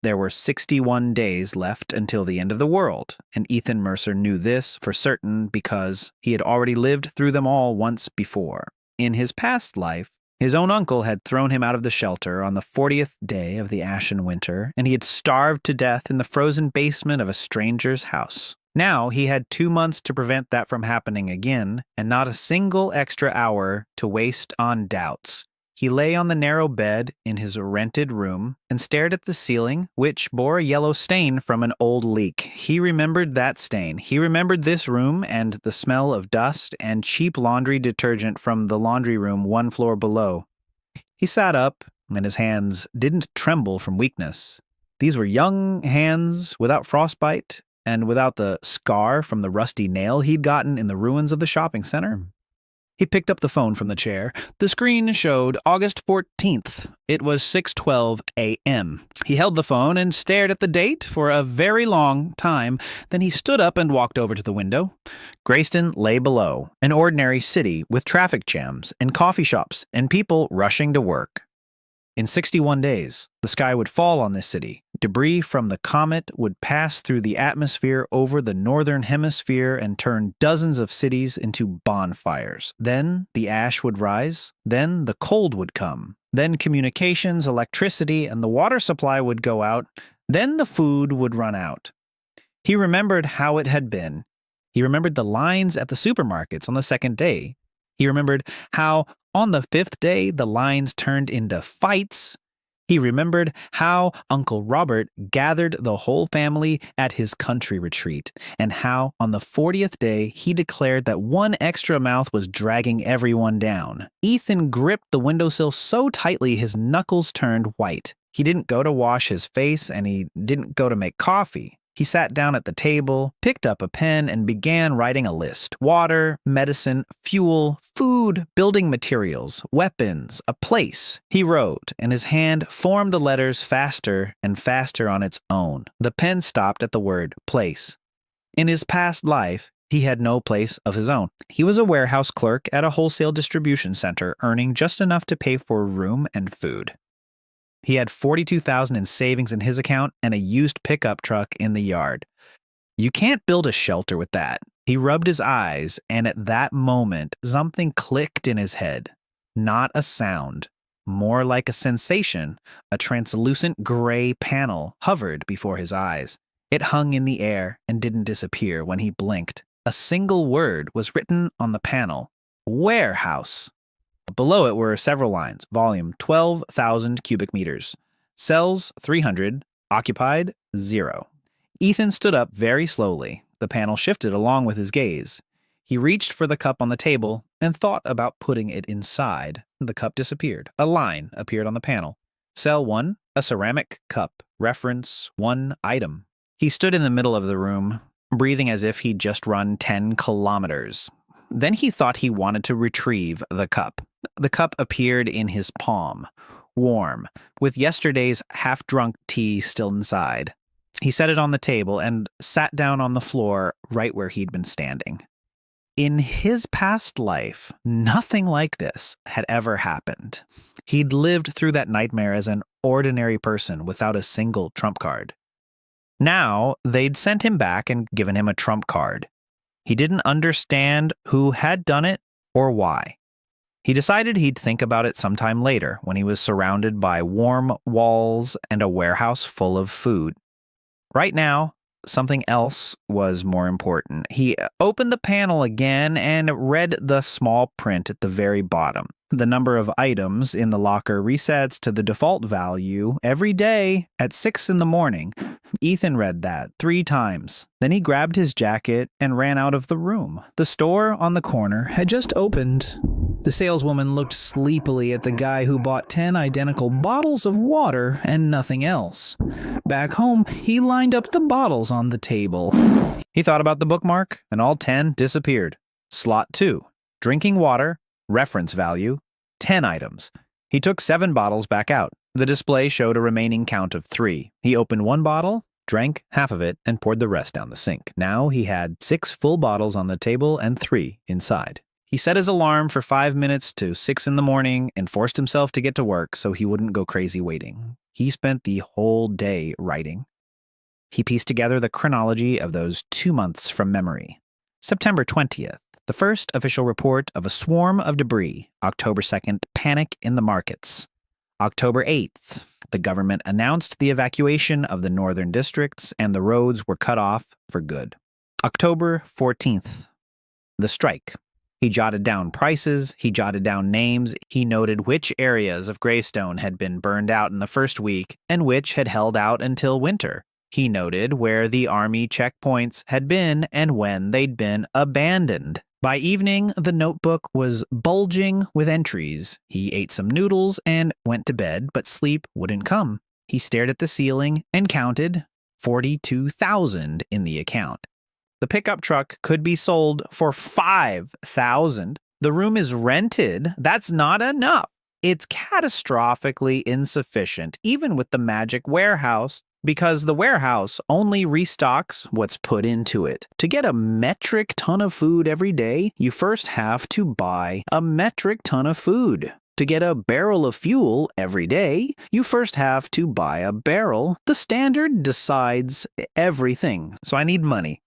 There were 61 days left until the end of the world, and Ethan Mercer knew this for certain because he had already lived through them all once before. In his past life, his own uncle had thrown him out of the shelter on the 40th day of the ashen winter, and he had starved to death in the frozen basement of a stranger's house. Now he had 2 months to prevent that from happening again, and not a single extra hour to waste on doubts. He lay on the narrow bed in his rented room and stared at the ceiling, which bore a yellow stain from an old leak. He remembered that stain. He remembered this room and the smell of dust and cheap laundry detergent from the laundry room 1 floor below. He sat up, and his hands didn't tremble from weakness. These were young hands without frostbite and without the scar from the rusty nail he'd gotten in the ruins of the shopping center. He picked up the phone from the chair. The screen showed August 14th. It was 6:12 a.m. He held the phone and stared at the date for a very long time. Then he stood up and walked over to the window. Grayston lay below, an ordinary city with traffic jams and coffee shops and people rushing to work. In 61 days, the sky would fall on this city. Debris from the comet would pass through the atmosphere over the northern hemisphere and turn dozens of cities into bonfires. Then the ash would rise. Then the cold would come. Then communications, electricity, and the water supply would go out. Then the food would run out. He remembered how it had been. He remembered the lines at the supermarkets on the second day. He remembered how on the 5th day the lines turned into fights. He remembered how Uncle Robert gathered the whole family at his country retreat, and how on the 40th day he declared that one extra mouth was dragging everyone down. Ethan gripped the windowsill so tightly his knuckles turned white. He didn't go to wash his face, and he didn't go to make coffee. He sat down at the table, picked up a pen, and began writing a list. Water, medicine, fuel, food, building materials, weapons, a place. He wrote, and his hand formed the letters faster and faster on its own. The pen stopped at the word place. In his past life, he had no place of his own. He was a warehouse clerk at a wholesale distribution center, earning just enough to pay for room and food. He had $42,000 in savings in his account and a used pickup truck in the yard. You can't build a shelter with that. He rubbed his eyes, and at that moment, something clicked in his head. Not a sound. More like a sensation. A translucent gray panel hovered before his eyes. It hung in the air and didn't disappear when he blinked. A single word was written on the panel. Warehouse. Below it were several lines. Volume 12,000 cubic meters. Cells 300. Occupied 0. Ethan stood up very slowly. The panel shifted along with his gaze. He reached for the cup on the table and thought about putting it inside. The cup disappeared. A line appeared on the panel. Cell 1, a ceramic cup. Reference 1 item. He stood in the middle of the room, breathing as if he'd just run 10 kilometers. Then he thought he wanted to retrieve the cup. The cup appeared in his palm, warm, with yesterday's half-drunk tea still inside. He set it on the table and sat down on the floor right where he'd been standing. In his past life, nothing like this had ever happened. He'd lived through that nightmare as an ordinary person without a single trump card. Now, they'd sent him back and given him a trump card. He didn't understand who had done it or why. He decided he'd think about it sometime later when he was surrounded by warm walls and a warehouse full of food. Right now, something else was more important. He opened the panel again and read the small print at the very bottom. The number of items in the locker resets to the default value every day at 6 in the morning. Ethan read that 3 times. Then he grabbed his jacket and ran out of the room. The store on the corner had just opened. The saleswoman looked sleepily at the guy who bought 10 identical bottles of water and nothing else. Back home, he lined up the bottles on the table. He thought about the bookmark, and all 10 disappeared. Slot 2, drinking water, reference value, 10 items. He took 7 bottles back out. The display showed a remaining count of 3. He opened 1 bottle, drank half of it, and poured the rest down the sink. Now he had 6 full bottles on the table and 3 inside. He set his alarm for 5 minutes to 6 in the morning and forced himself to get to work so he wouldn't go crazy waiting. He spent the whole day writing. He pieced together the chronology of those 2 months from memory. September 20th, the first official report of a swarm of debris. October 2nd, panic in the markets. October 8th, the government announced the evacuation of the northern districts and the roads were cut off for good. October 14th, the strike. He jotted down prices, he jotted down names, he noted which areas of Greystone had been burned out in the first week and which had held out until winter. He noted where the army checkpoints had been and when they'd been abandoned. By evening, the notebook was bulging with entries. He ate some noodles and went to bed, but sleep wouldn't come. He stared at the ceiling and counted 42,000 in the account. The pickup truck could be sold for 5,000. The room is rented. That's not enough. It's catastrophically insufficient, even with the magic warehouse, because the warehouse only restocks what's put into it. To get a metric ton of food every day, you first have to buy a metric ton of food. To get a barrel of fuel every day, you first have to buy a barrel. The standard decides everything, so I need money.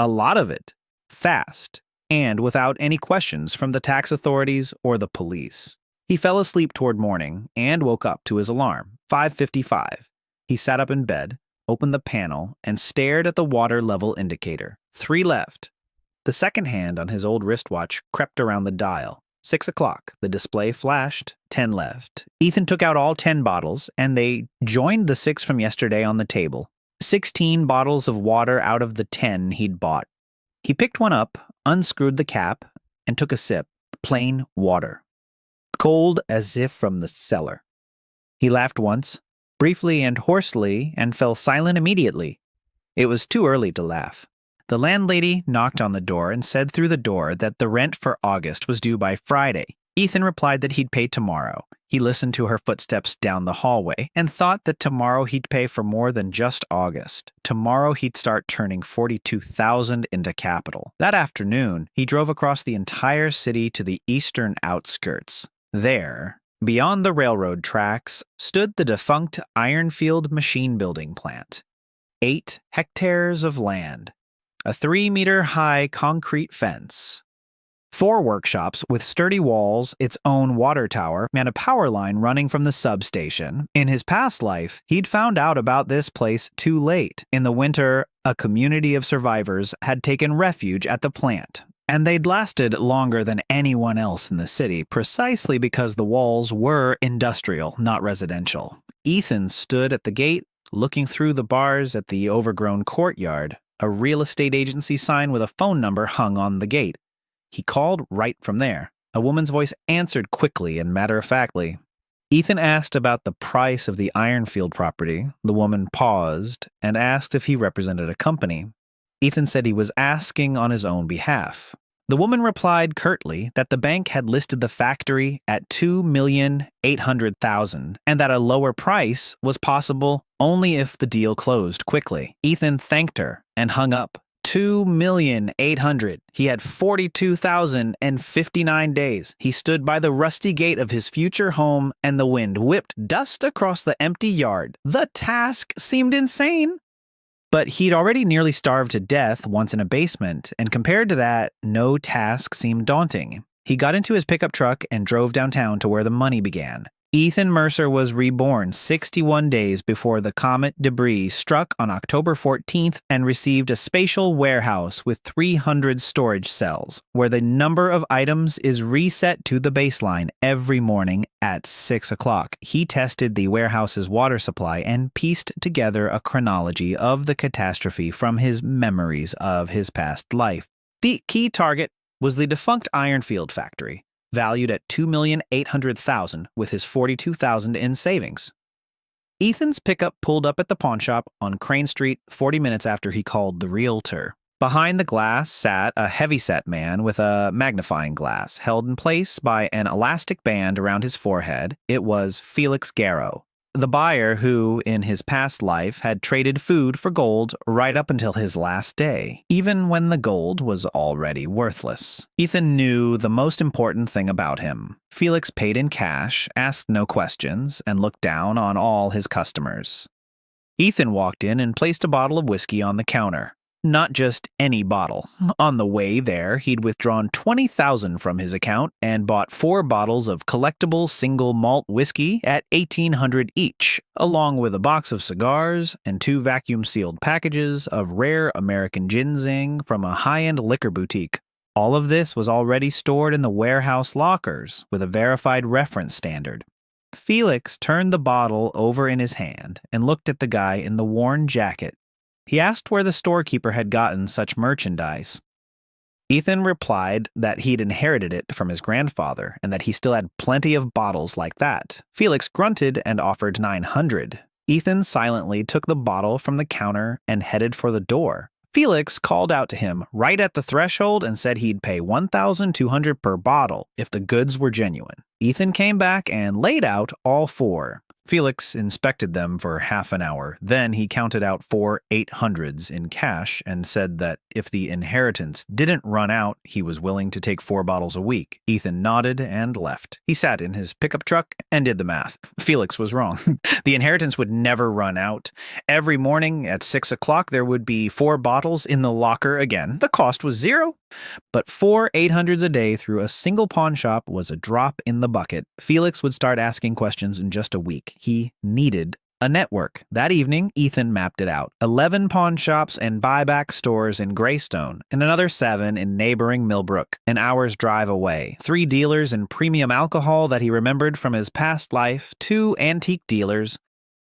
A lot of it, fast, and without any questions from the tax authorities or the police. He fell asleep toward morning and woke up to his alarm, 5:55. He sat up in bed, opened the panel, and stared at the water level indicator. 3 left. The second hand on his old wristwatch crept around the dial. 6 o'clock. The display flashed. 10 left. Ethan took out all 10 bottles, and they joined the 6 from yesterday on the table. 16 bottles of water out of the 10 he'd bought. He picked one up, unscrewed the cap, and took a sip. Plain water. Cold as if from the cellar. He laughed once, briefly and hoarsely, and fell silent immediately. It was too early to laugh. The landlady knocked on the door and said through the door that the rent for August was due by Friday. Ethan replied that he'd pay tomorrow. He listened to her footsteps down the hallway and thought that tomorrow he'd pay for more than just August. Tomorrow he'd start turning 42,000 into capital. That afternoon, he drove across the entire city to the eastern outskirts. There, beyond the railroad tracks, stood the defunct Ironfield machine building plant. 8 hectares of land. A 3-meter-high concrete fence. 4 workshops with sturdy walls, its own water tower, and a power line running from the substation. In his past life, he'd found out about this place too late. In the winter, a community of survivors had taken refuge at the plant, and they'd lasted longer than anyone else in the city, precisely because the walls were industrial, not residential. Ethan stood at the gate, looking through the bars at the overgrown courtyard. A real estate agency sign with a phone number hung on the gate. He called right from there. A woman's voice answered quickly and matter-of-factly. Ethan asked about the price of the Ironfield property. The woman paused and asked if he represented a company. Ethan said he was asking on his own behalf. The woman replied curtly that the bank had listed the factory at $2,800,000 and that a lower price was possible only if the deal closed quickly. Ethan thanked her and hung up. $2,800,000. He had 42,059 days. He stood by the rusty gate of his future home and the wind whipped dust across the empty yard. The task seemed insane. But he'd already nearly starved to death once in a basement, and compared to that, no task seemed daunting. He got into his pickup truck and drove downtown to where the money began. Ethan Mercer was reborn 61 days before the comet debris struck on October 14th and received a spatial warehouse with 300 storage cells, where the number of items is reset to the baseline every morning at 6 o'clock. He tested the warehouse's water supply and pieced together a chronology of the catastrophe from his memories of his past life. The key target was the defunct Ironfield factory, valued at $2,800,000 with his $42,000 in savings. Ethan's pickup pulled up at the pawn shop on Crane Street 40 minutes after he called the realtor. Behind the glass sat a heavyset man with a magnifying glass held in place by an elastic band around his forehead. It was Felix Garrow. the buyer who, in his past life, had traded food for gold right up until his last day, even when the gold was already worthless. Ethan knew the most important thing about him. Felix paid in cash, asked no questions, and looked down on all his customers. Ethan walked in and placed a bottle of whiskey on the counter. Not just any bottle. On the way there, he'd withdrawn $20,000 from his account and bought 4 bottles of collectible single malt whiskey at $1,800 each, along with a box of cigars and 2 vacuum-sealed packages of rare American ginseng from a high-end liquor boutique. All of this was already stored in the warehouse lockers with a verified reference standard. Felix turned the bottle over in his hand and looked at the guy in the worn jacket. He asked where the storekeeper had gotten such merchandise. Ethan replied that he'd inherited it from his grandfather and that he still had plenty of bottles like that. Felix grunted and offered $900. Ethan silently took the bottle from the counter and headed for the door. Felix called out to him right at the threshold and said he'd pay $1,200 per bottle if the goods were genuine. Ethan came back and laid out all 4. Felix inspected them for half an hour. Then he counted out 4 800s in cash and said that if the inheritance didn't run out, he was willing to take 4 bottles a week. Ethan nodded and left. He sat in his pickup truck and did the math. Felix was wrong. The inheritance would never run out. Every morning at 6 o'clock, there would be 4 bottles in the locker again. The cost was 0. But 4 800s a day through a single pawn shop was a drop in the bucket. Felix would start asking questions in just a week. He needed a network. That evening, Ethan mapped it out. 11 pawn shops and buyback stores in Greystone, and another 7 in neighboring Millbrook, an hour's drive away. 3 dealers in premium alcohol that he remembered from his past life, 2 antique dealers.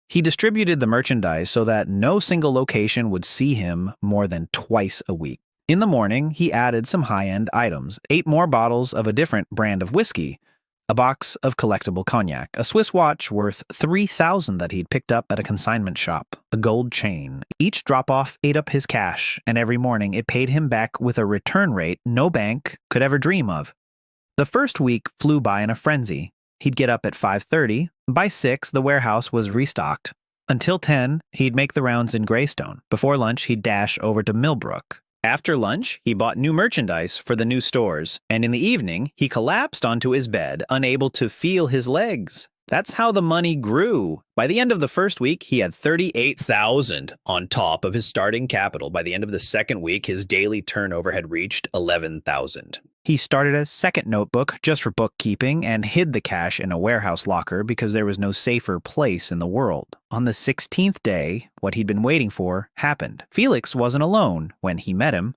He distributed the merchandise so that no single location would see him more than twice a week. In the morning, he added some high-end items, 8 more bottles of a different brand of whiskey, a box of collectible cognac, a Swiss watch worth $3,000 that he'd picked up at a consignment shop, a gold chain. Each drop-off ate up his cash, and every morning it paid him back with a return rate no bank could ever dream of. The first week flew by in a frenzy. He'd get up at 5:30. By 6, the warehouse was restocked. Until 10, he'd make the rounds in Greystone. Before lunch, he'd dash over to Millbrook. After lunch, he bought new merchandise for the new stores, and in the evening, he collapsed onto his bed, unable to feel his legs. That's how the money grew. By the end of the first week, he had $38,000 on top of his starting capital. By the end of the second week, his daily turnover had reached $11,000. He started a second notebook just for bookkeeping and hid the cash in a warehouse locker because there was no safer place in the world. On the 16th day, what he'd been waiting for happened. Felix wasn't alone when he met him.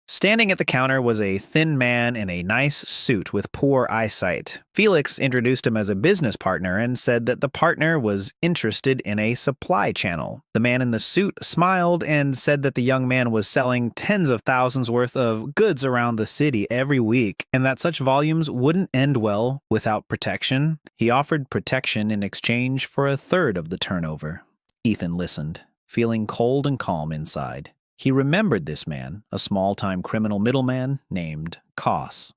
Standing at the counter was a thin man in a nice suit with poor eyesight. Felix introduced him as a business partner and said that the partner was interested in a supply channel. The man in the suit smiled and said that the young man was selling tens of thousands worth of goods around the city every week, and that such volumes wouldn't end well without protection. He offered protection in exchange for a third of the turnover. Ethan listened, feeling cold and calm inside. He remembered this man, a small-time criminal middleman named Koss.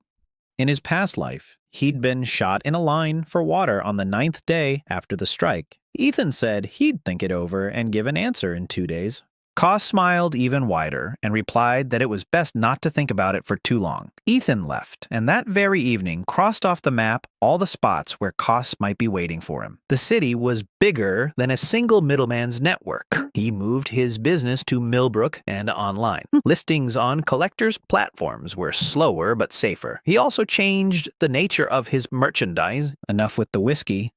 In his past life, he'd been shot in a line for water on the 9th day after the strike. Ethan said he'd think it over and give an answer in 2 days. Koss smiled even wider and replied that it was best not to think about it for too long. Ethan left, and that very evening crossed off the map all the spots where Koss might be waiting for him. The city was bigger than a single middleman's network. He moved his business to Millbrook and online. Listings on collectors' platforms were slower but safer. He also changed the nature of his merchandise. Enough with the whiskey.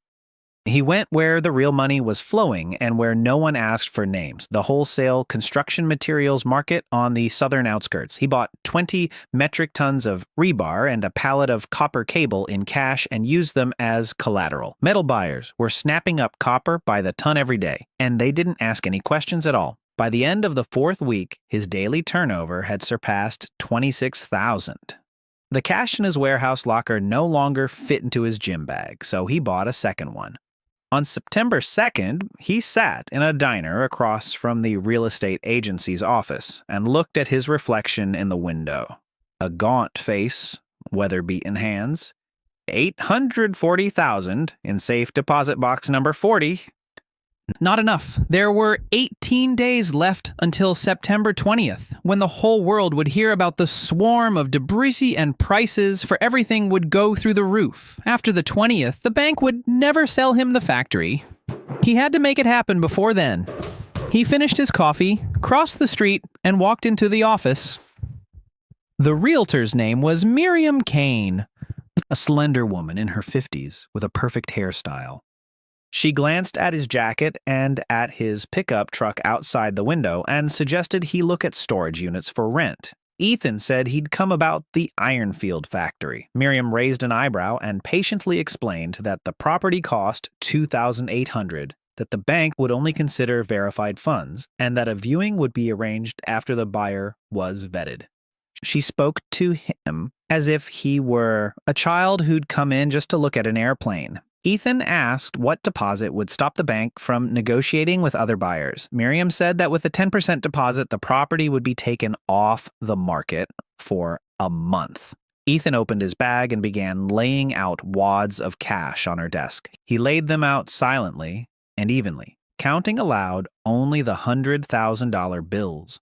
He went where the real money was flowing and where no one asked for names, the wholesale construction materials market on the southern outskirts. He bought 20 metric tons of rebar and a pallet of copper cable in cash and used them as collateral. Metal buyers were snapping up copper by the ton every day, and they didn't ask any questions at all. By the end of the 4th week, his daily turnover had surpassed $26,000. The cash in his warehouse locker no longer fit into his gym bag, so he bought a second one. On September 2nd, he sat in a diner across from the real estate agency's office and looked at his reflection in the window. A gaunt face, weather-beaten hands, $840,000 in safe deposit box number 40. Not enough. There were 18 days left until September 20th, when the whole world would hear about the swarm of debris and prices for everything would go through the roof. After the 20th, the bank would never sell him the factory. He had to make it happen before then. He finished his coffee, crossed the street, and walked into the office. The realtor's name was Miriam Kane, a slender woman in her 50s with a perfect hairstyle. She glanced at his jacket and at his pickup truck outside the window and suggested he look at storage units for rent. Ethan said he'd come about the Ironfield factory. Miriam raised an eyebrow and patiently explained that the property cost $2,800, that the bank would only consider verified funds, and that a viewing would be arranged after the buyer was vetted. She spoke to him as if he were a child who'd come in just to look at an airplane. Ethan asked what deposit would stop the bank from negotiating with other buyers. Miriam said that with a 10% deposit, the property would be taken off the market for a month. Ethan opened his bag and began laying out wads of cash on her desk. He laid them out silently and evenly, counting aloud only the $100,000 bills.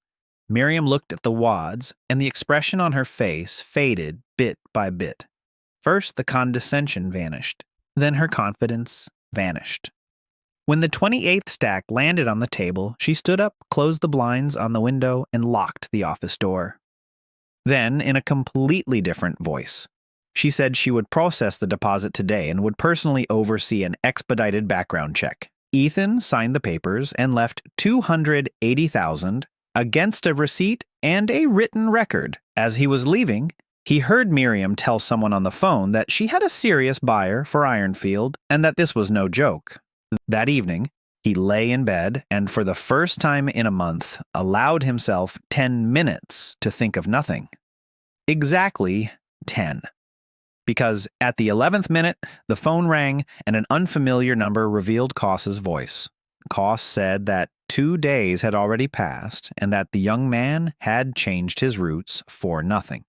Miriam looked at the wads, and the expression on her face faded bit by bit. First, the condescension vanished. Then her confidence vanished. When the 28th stack landed on the table, she stood up, closed the blinds on the window, and locked the office door. Then, in a completely different voice, she said she would process the deposit today and would personally oversee an expedited background check. Ethan signed the papers and left $280,000 against a receipt and a written record. As he was leaving, he heard Miriam tell someone on the phone that she had a serious buyer for Ironfield and that this was no joke. That evening, he lay in bed and for the first time in a month allowed himself 10 minutes to think of nothing. Exactly 10. Because at the 11th minute, the phone rang and an unfamiliar number revealed Koss's voice. Koss said that 2 days had already passed and that the young man had changed his routes for nothing.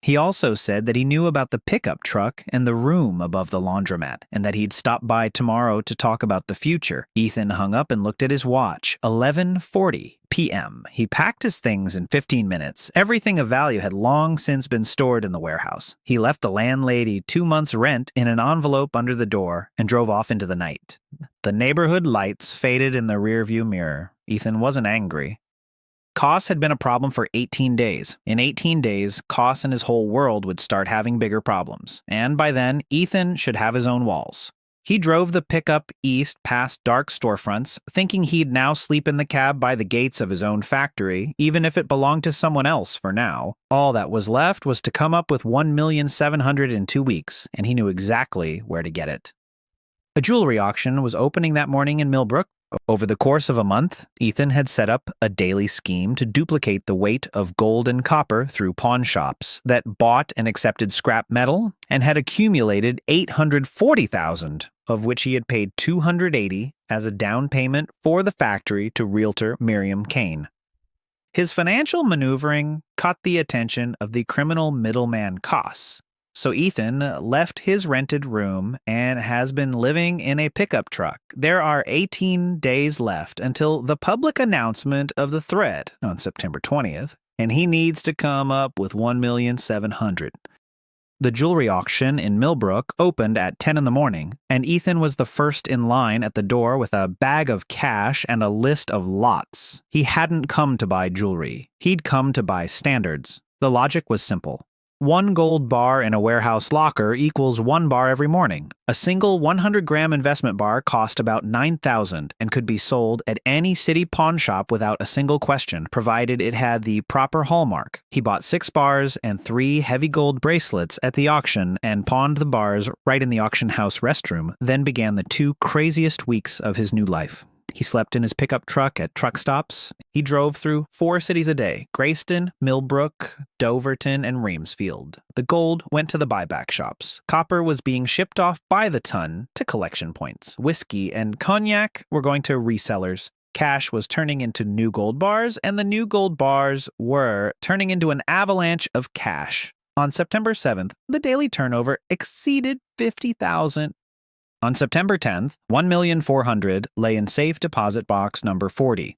He also said that he knew about the pickup truck and the room above the laundromat, and that he'd stop by tomorrow to talk about the future. Ethan hung up and looked at his watch. 11:40 p.m. He packed his things in 15 minutes. Everything of value had long since been stored in the warehouse. He left the landlady 2 months' rent in an envelope under the door and drove off into the night. The neighborhood lights faded in the rearview mirror. Ethan wasn't angry. Koss had been a problem for 18 days. In 18 days, Koss and his whole world would start having bigger problems. And by then, Ethan should have his own walls. He drove the pickup east past dark storefronts, thinking he'd now sleep in the cab by the gates of his own factory, even if it belonged to someone else for now. All that was left was to come up with $1,700,000 in 2 weeks, and he knew exactly where to get it. A jewelry auction was opening that morning in Millbrook. Over the course of a month, Ethan had set up a daily scheme to duplicate the weight of gold and copper through pawn shops that bought and accepted scrap metal and had accumulated $840,000, of which he had paid $280,000 as a down payment for the factory to realtor Miriam Kane. His financial maneuvering caught the attention of the criminal middleman Koss. So Ethan left his rented room and has been living in a pickup truck. There are 18 days left until the public announcement of the thread on September 20th, and he needs to come up with $1,700,000. The jewelry auction in Millbrook opened at 10 in the morning, and Ethan was the first in line at the door with a bag of cash and a list of lots. He hadn't come to buy jewelry. He'd come to buy standards. The logic was simple. 1 gold bar in a warehouse locker equals 1 bar every morning. A single 100-gram investment bar cost about $9,000 and could be sold at any city pawn shop without a single question, provided it had the proper hallmark. He bought 6 bars and 3 heavy gold bracelets at the auction and pawned the bars right in the auction house restroom, then began the 2 craziest weeks of his new life. He slept in his pickup truck at truck stops. He drove through 4 cities a day: Grayston, Millbrook, Doverton, and Reamsfield. The gold went to the buyback shops. Copper was being shipped off by the ton to collection points. Whiskey and cognac were going to resellers. Cash was turning into new gold bars, and the new gold bars were turning into an avalanche of cash. On September 7th, the daily turnover exceeded $50,000. On September 10th, 1,400,000 lay in safe deposit box number 40.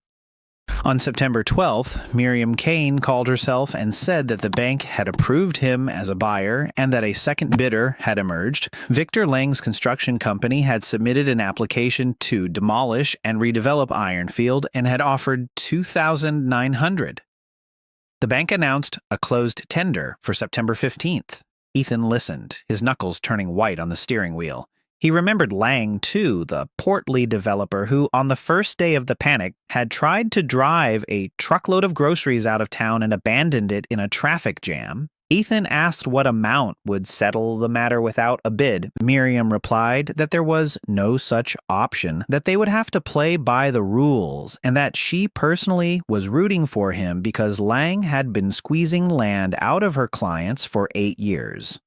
On September 12th, Miriam Kane called herself and said that the bank had approved him as a buyer and that a second bidder had emerged. Victor Lang's construction company had submitted an application to demolish and redevelop Ironfield and had offered $2,900. The bank announced a closed tender for September 15th. Ethan listened, his knuckles turning white on the steering wheel. He remembered Lang, too, the portly developer who, on the first day of the panic, had tried to drive a truckload of groceries out of town and abandoned it in a traffic jam. Ethan asked what amount would settle the matter without a bid. Miriam replied that there was no such option, that they would have to play by the rules, and that she personally was rooting for him because Lang had been squeezing land out of her clients for 8 years.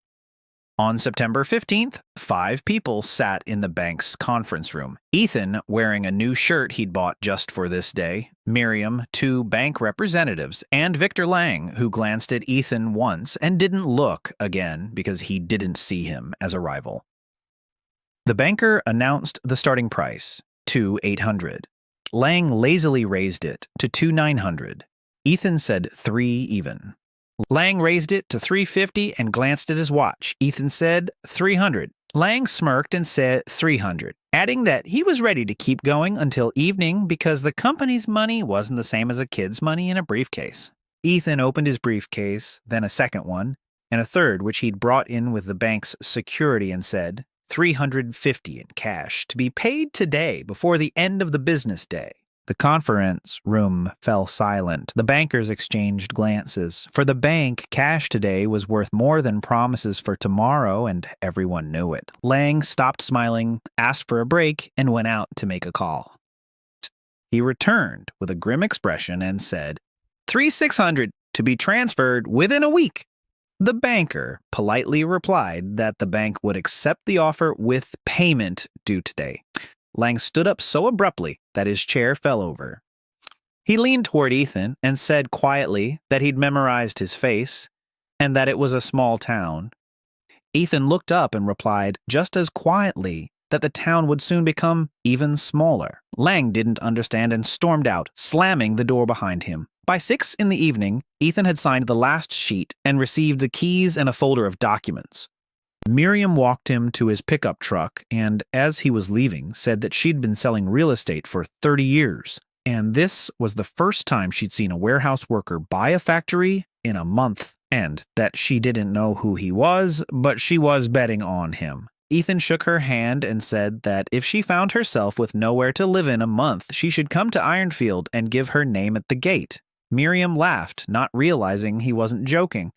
On September 15th, 5 people sat in the bank's conference room. Ethan, wearing a new shirt he'd bought just for this day, Miriam, 2 bank representatives, and Victor Lang, who glanced at Ethan once and didn't look again because he didn't see him as a rival. The banker announced the starting price, $2,800. Lang lazily raised it to $2,900. Ethan said 3 even. Lang raised it to $350 and glanced at his watch. Ethan said $300. Lang smirked and said $300, adding that he was ready to keep going until evening because the company's money wasn't the same as a kid's money in a briefcase. Ethan opened his briefcase, then a second one, and a third which he'd brought in with the bank's security and said $350 in cash to be paid today before the end of the business day. The conference room fell silent. The bankers exchanged glances. For the bank, cash today was worth more than promises for tomorrow, and everyone knew it. Lang stopped smiling, asked for a break, and went out to make a call. He returned with a grim expression and said, $3,600 to be transferred within a week. The banker politely replied that the bank would accept the offer with payment due today. Lang stood up so abruptly that his chair fell over. He leaned toward Ethan and said quietly that he'd memorized his face and that it was a small town. Ethan looked up and replied just as quietly that the town would soon become even smaller. Lang didn't understand and stormed out, slamming the door behind him. By 6 in the evening, Ethan had signed the last sheet and received the keys and a folder of documents. Miriam walked him to his pickup truck and, as he was leaving, said that she'd been selling real estate for 30 years, and this was the first time she'd seen a warehouse worker buy a factory in a month, and that she didn't know who he was, but she was betting on him. Ethan shook her hand and said that if she found herself with nowhere to live in a month, she should come to Ironfield and give her name at the gate. Miriam laughed, not realizing he wasn't joking.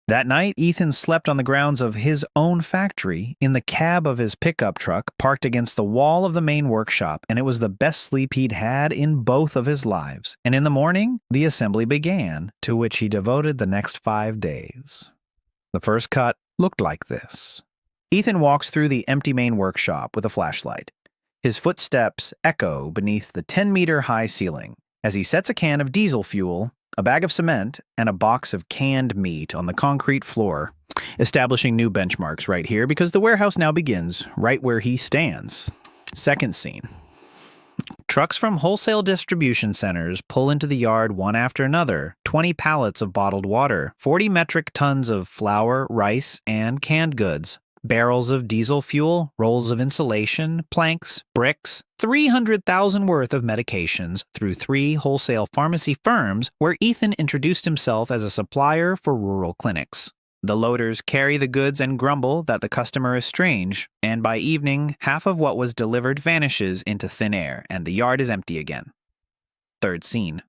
That night, Ethan slept on the grounds of his own factory in the cab of his pickup truck parked against the wall of the main workshop, and it was the best sleep he'd had in both of his lives. And in the morning, the assembly began, to which he devoted the next 5 days. The first cut looked like this. Ethan walks through the empty main workshop with a flashlight. His footsteps echo beneath the 10-meter-high ceiling as he sets a can of diesel fuel, a bag of cement, and a box of canned meat on the concrete floor, establishing new benchmarks right here because the warehouse now begins right where he stands. Second scene. Trucks from wholesale distribution centers pull into the yard one after another, 20 pallets of bottled water, 40 metric tons of flour, rice, and canned goods, barrels of diesel fuel, rolls of insulation, planks, bricks, 300,000 worth of medications through 3 wholesale pharmacy firms where Ethan introduced himself as a supplier for rural clinics. The loaders carry the goods and grumble that the customer is strange, and by evening, half of what was delivered vanishes into thin air, and the yard is empty again. Third scene.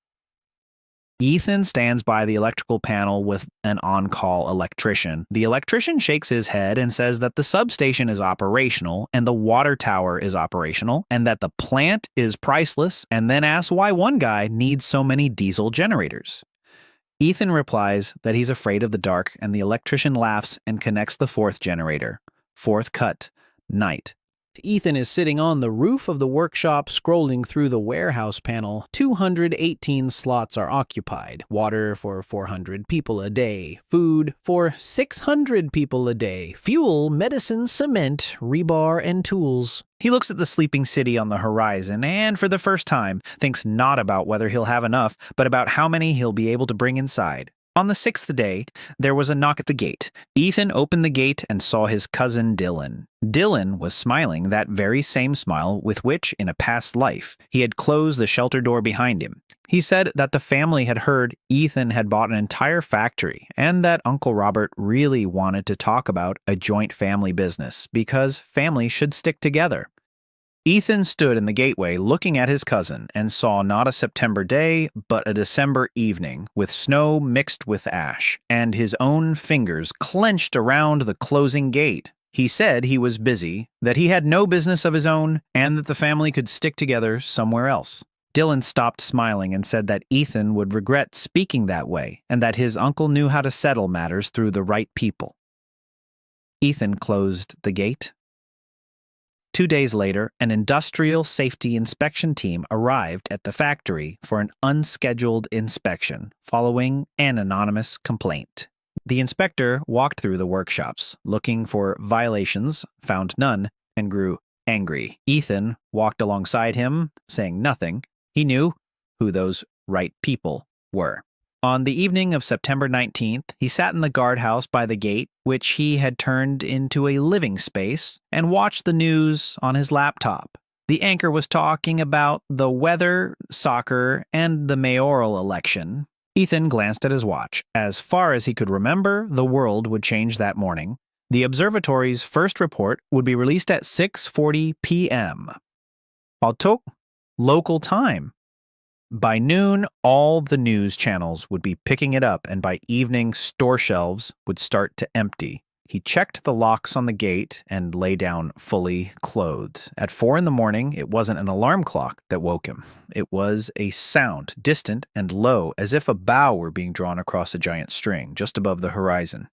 Ethan stands by the electrical panel with an on-call electrician. The electrician shakes his head and says that the substation is operational and the water tower is operational and that the plant is priceless, and then asks why one guy needs so many diesel generators. Ethan replies that he's afraid of the dark, and the electrician laughs and connects the 4th generator. Fourth cut. Night. Ethan is sitting on the roof of the workshop, scrolling through the warehouse panel. 218 slots are occupied. Water for 400 people a day. Food for 600 people a day. Fuel, medicine, cement, rebar, and tools. He looks at the sleeping city on the horizon and, for the first time, thinks not about whether he'll have enough, but about how many he'll be able to bring inside. On the 6th day, there was a knock at the gate. Ethan opened the gate and saw his cousin Dylan. Dylan was smiling that very same smile with which, in a past life, he had closed the shelter door behind him. He said that the family had heard Ethan had bought an entire factory and that Uncle Robert really wanted to talk about a joint family business because families should stick together. Ethan stood in the gateway looking at his cousin and saw not a September day, but a December evening with snow mixed with ash, and his own fingers clenched around the closing gate. He said he was busy, that he had no business of his own, and that the family could stick together somewhere else. Dylan stopped smiling and said that Ethan would regret speaking that way, and that his uncle knew how to settle matters through the right people. Ethan closed the gate. 2 days later, an industrial safety inspection team arrived at the factory for an unscheduled inspection following an anonymous complaint. The inspector walked through the workshops, looking for violations, found none, and grew angry. Ethan walked alongside him, saying nothing. He knew who those right people were. On the evening of September 19th, he sat in the guardhouse by the gate, which he had turned into a living space, and watched the news on his laptop. The anchor was talking about the weather, soccer, and the mayoral election. Ethan glanced at his watch. As far as he could remember, the world would change that morning. The observatory's first report would be released at 6:40 p.m. Altok, local time. By noon, all the news channels would be picking it up, and by evening, store shelves would start to empty. He checked the locks on the gate and lay down fully clothed. At 4 in the morning, it wasn't an alarm clock that woke him. It was a sound, distant and low, as if a bow were being drawn across a giant string just above the horizon.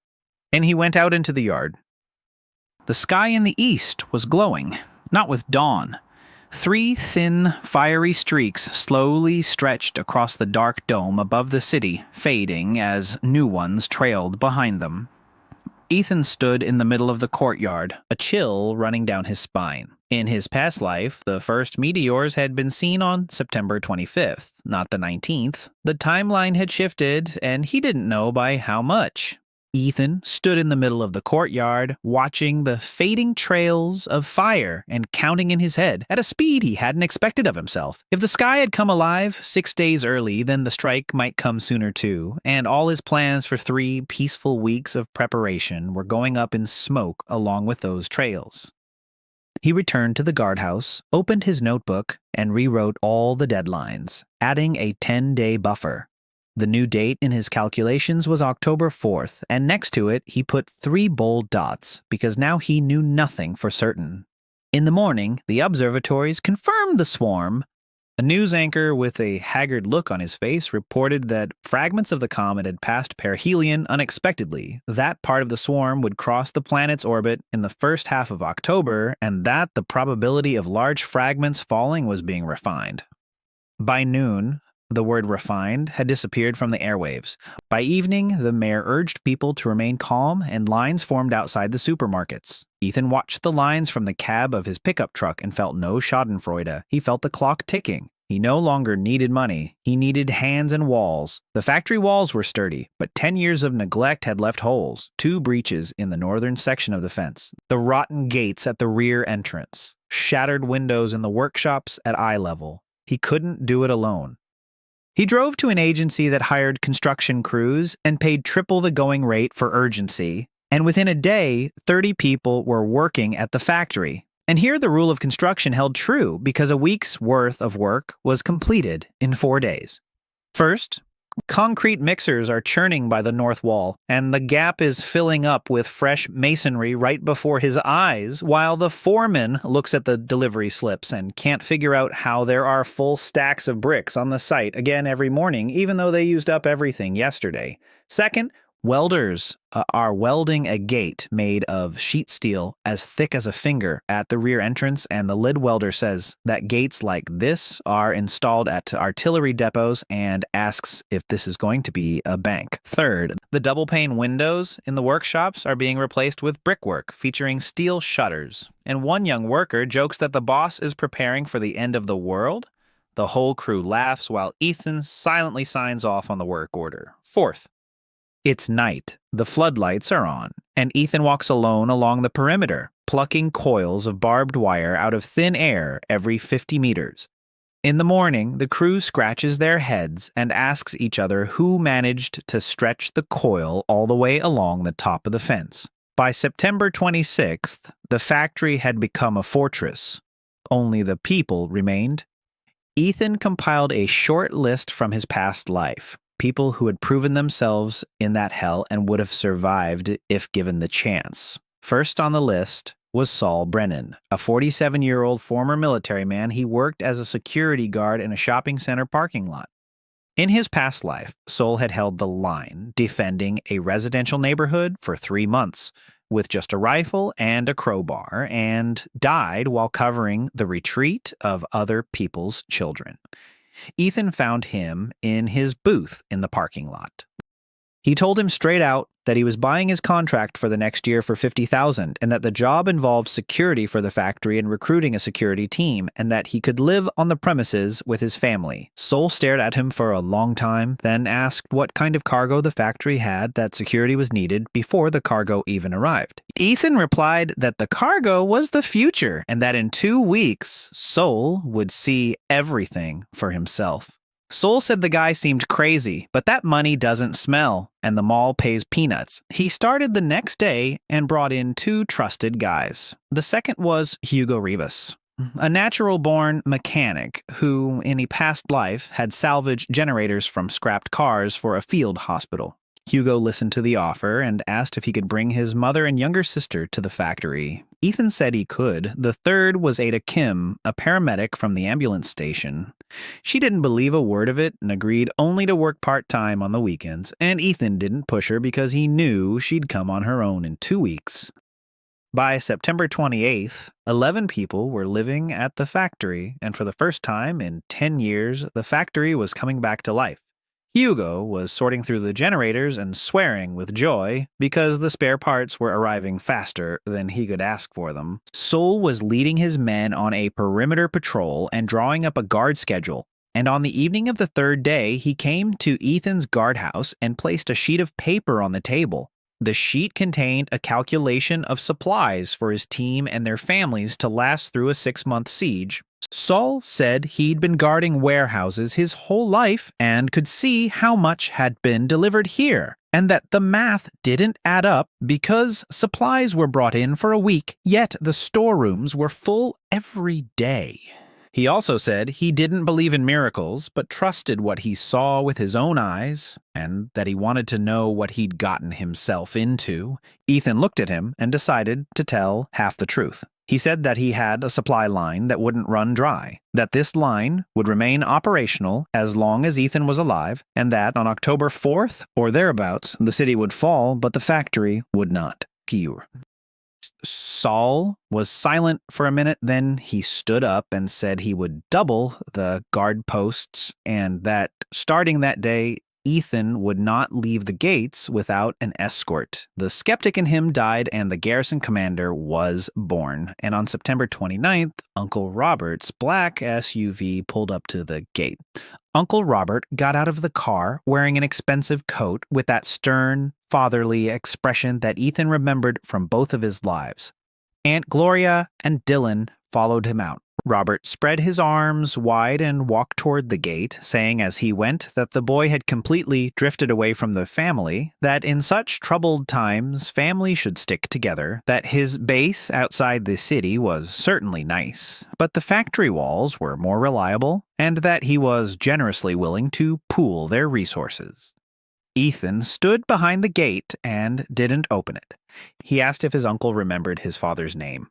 And he went out into the yard. The sky in the east was glowing, not with dawn. 3 thin, fiery streaks slowly stretched across the dark dome above the city, fading as new ones trailed behind them. Ethan stood in the middle of the courtyard, a chill running down his spine. In his past life, the first meteors had been seen on September 25th, not the 19th. The timeline had shifted, and he didn't know by how much. Ethan stood in the middle of the courtyard, watching the fading trails of fire and counting in his head at a speed he hadn't expected of himself. If the sky had come alive 6 days early, then the strike might come sooner too, and all his plans for 3 peaceful weeks of preparation were going up in smoke along with those trails. He returned to the guardhouse, opened his notebook, and rewrote all the deadlines, adding a 10-day buffer. The new date in his calculations was October 4th, and next to it he put 3 bold dots, because now he knew nothing for certain. In the morning, the observatories confirmed the swarm. A news anchor with a haggard look on his face reported that fragments of the comet had passed perihelion unexpectedly, that part of the swarm would cross the planet's orbit in the first half of October, and that the probability of large fragments falling was being refined. By noon, the word refined had disappeared from the airwaves. By evening, the mayor urged people to remain calm, and lines formed outside the supermarkets. Ethan watched the lines from the cab of his pickup truck and felt no schadenfreude. He felt the clock ticking. He no longer needed money. He needed hands and walls. The factory walls were sturdy, but 10 years of neglect had left holes, 2 breaches in the northern section of the fence, the rotten gates at the rear entrance, shattered windows in the workshops at eye level. He couldn't do it alone. He drove to an agency that hired construction crews and paid triple the going rate for urgency, and within a day, 30 people were working at the factory. And here the rule of construction held true because a week's worth of work was completed in 4 days. First, concrete mixers are churning by the north wall, and the gap is filling up with fresh masonry right before his eyes, while the foreman looks at the delivery slips and can't figure out how there are full stacks of bricks on the site again every morning, even though they used up everything yesterday. Second, Welders are welding a gate made of sheet steel as thick as a finger at the rear entrance, and the lid welder says that gates like this are installed at artillery depots and asks if this is going to be a bank. Third, the double-pane windows in the workshops are being replaced with brickwork featuring steel shutters. And one young worker jokes that the boss is preparing for the end of the world. The whole crew laughs while Ethan silently signs off on the work order. Fourth, it's night, the floodlights are on, and Ethan walks alone along the perimeter, plucking coils of barbed wire out of thin air every 50 meters. In the morning, the crew scratches their heads and asks each other who managed to stretch the coil all the way along the top of the fence. By September 26th, the factory had become a fortress. Only the people remained. Ethan compiled a short list from his past life. People who had proven themselves in that hell and would have survived if given the chance. First on the list was Saul Brennan, a 47-year-old former military man. He worked as a security guard in a shopping center parking lot. In his past life, Saul had held the line, defending a residential neighborhood for 3 months with just a rifle and a crowbar, and died while covering the retreat of other people's children. Ethan found him in his booth in the parking lot. He told him straight out that he was buying his contract for the next year for $50,000 and that the job involved security for the factory and recruiting a security team, and that he could live on the premises with his family. Sol stared at him for a long time, then asked what kind of cargo the factory had that security was needed before the cargo even arrived. Ethan replied that the cargo was the future and that in 2 weeks, Sol would see everything for himself. Sol said the guy seemed crazy, but that money doesn't smell, and the mall pays peanuts. He started the next day and brought in 2 trusted guys. The second was Hugo Rivas, a natural-born mechanic who, in a past life, had salvaged generators from scrapped cars for a field hospital. Hugo listened to the offer and asked if he could bring his mother and younger sister to the factory. Ethan said he could. The third was Ada Kim, a paramedic from the ambulance station. She didn't believe a word of it and agreed only to work part-time on the weekends, and Ethan didn't push her because he knew she'd come on her own in 2 weeks. By September 28th, 11 people were living at the factory, and for the first time in 10 years, the factory was coming back to life. Hugo was sorting through the generators and swearing with joy because the spare parts were arriving faster than he could ask for them. Sol was leading his men on a perimeter patrol and drawing up a guard schedule, and on the evening of the 3rd day, he came to Ethan's guardhouse and placed a sheet of paper on the table. The sheet contained a calculation of supplies for his team and their families to last through a 6-month siege. Saul said he'd been guarding warehouses his whole life and could see how much had been delivered here, and that the math didn't add up because supplies were brought in for a week, yet the storerooms were full every day. He also said he didn't believe in miracles, but trusted what he saw with his own eyes, and that he wanted to know what he'd gotten himself into. Ethan looked at him and decided to tell half the truth. He said that he had a supply line that wouldn't run dry, that this line would remain operational as long as Ethan was alive, and that on October 4th or thereabouts, the city would fall, but the factory would not. Saul was silent for a minute, then he stood up and said he would double the guard posts, and that starting that day, Ethan would not leave the gates without an escort. The skeptic in him died and the garrison commander was born. And on September 29th, Uncle Robert's black SUV pulled up to the gate. Uncle Robert got out of the car wearing an expensive coat with that stern, fatherly expression that Ethan remembered from both of his lives. Aunt Gloria and Dylan followed him out. Robert spread his arms wide and walked toward the gate, saying as he went that the boy had completely drifted away from the family, that in such troubled times family should stick together, that his base outside the city was certainly nice, but the factory walls were more reliable, and that he was generously willing to pool their resources. Ethan stood behind the gate and didn't open it. He asked if his uncle remembered his father's name.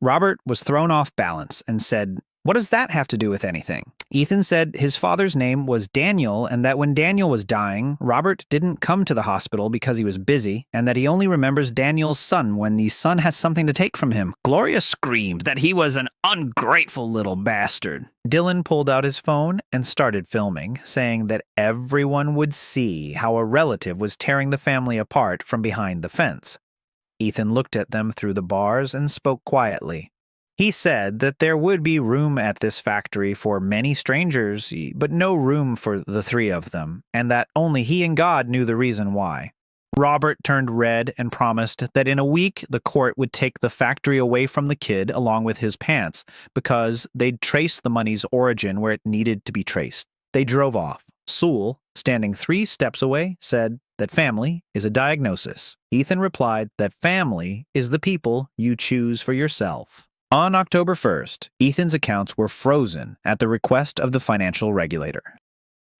Robert was thrown off balance and said, What does that have to do with anything? Ethan said his father's name was Daniel and that when Daniel was dying, Robert didn't come to the hospital because he was busy and that he only remembers Daniel's son when the son has something to take from him. Gloria screamed that he was an ungrateful little bastard. Dylan pulled out his phone and started filming, saying that everyone would see how a relative was tearing the family apart from behind the fence. Ethan looked at them through the bars and spoke quietly. He said that there would be room at this factory for many strangers, but no room for the three of them, and that only he and God knew the reason why. Robert turned red and promised that in a week the court would take the factory away from the kid along with his pants, because they'd traced the money's origin where it needed to be traced. They drove off. Sewell, standing 3 steps away, said that family is a diagnosis. Ethan replied that family is the people you choose for yourself. On October 1st, Ethan's accounts were frozen at the request of the financial regulator.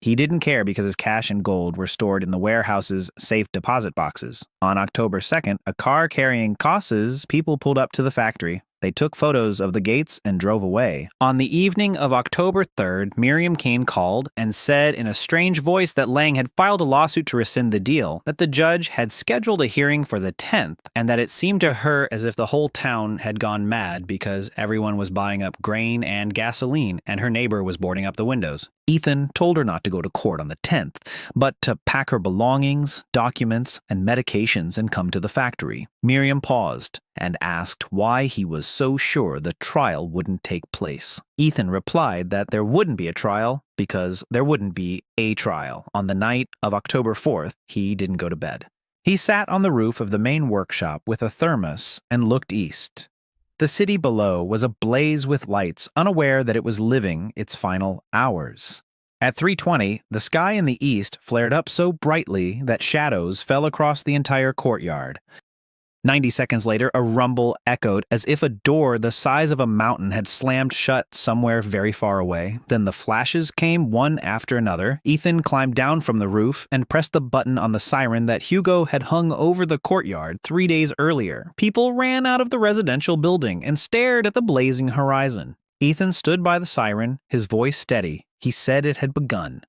He didn't care because his cash and gold were stored in the warehouse's safe deposit boxes. On October 2nd, a car carrying Koss's people pulled up to the factory. They took photos of the gates and drove away. On the evening of October 3rd, Miriam Kane called and said in a strange voice that Lang had filed a lawsuit to rescind the deal, that the judge had scheduled a hearing for the 10th, and that it seemed to her as if the whole town had gone mad because everyone was buying up grain and gasoline, and her neighbor was boarding up the windows. Ethan told her not to go to court on the 10th, but to pack her belongings, documents, and medications and come to the factory. Miriam paused and asked why he was so sure the trial wouldn't take place. Ethan replied that there wouldn't be a trial because there wouldn't be a trial. On the night of October 4th, he didn't go to bed. He sat on the roof of the main workshop with a thermos and looked east. The city below was ablaze with lights, unaware that it was living its final hours. At 3:20, the sky in the east flared up so brightly that shadows fell across the entire courtyard. 90 seconds later, a rumble echoed as if a door the size of a mountain had slammed shut somewhere very far away. Then the flashes came one after another. Ethan climbed down from the roof and pressed the button on the siren that Hugo had hung over the courtyard 3 days earlier. People ran out of the residential building and stared at the blazing horizon. Ethan stood by the siren, his voice steady. He said it had begun.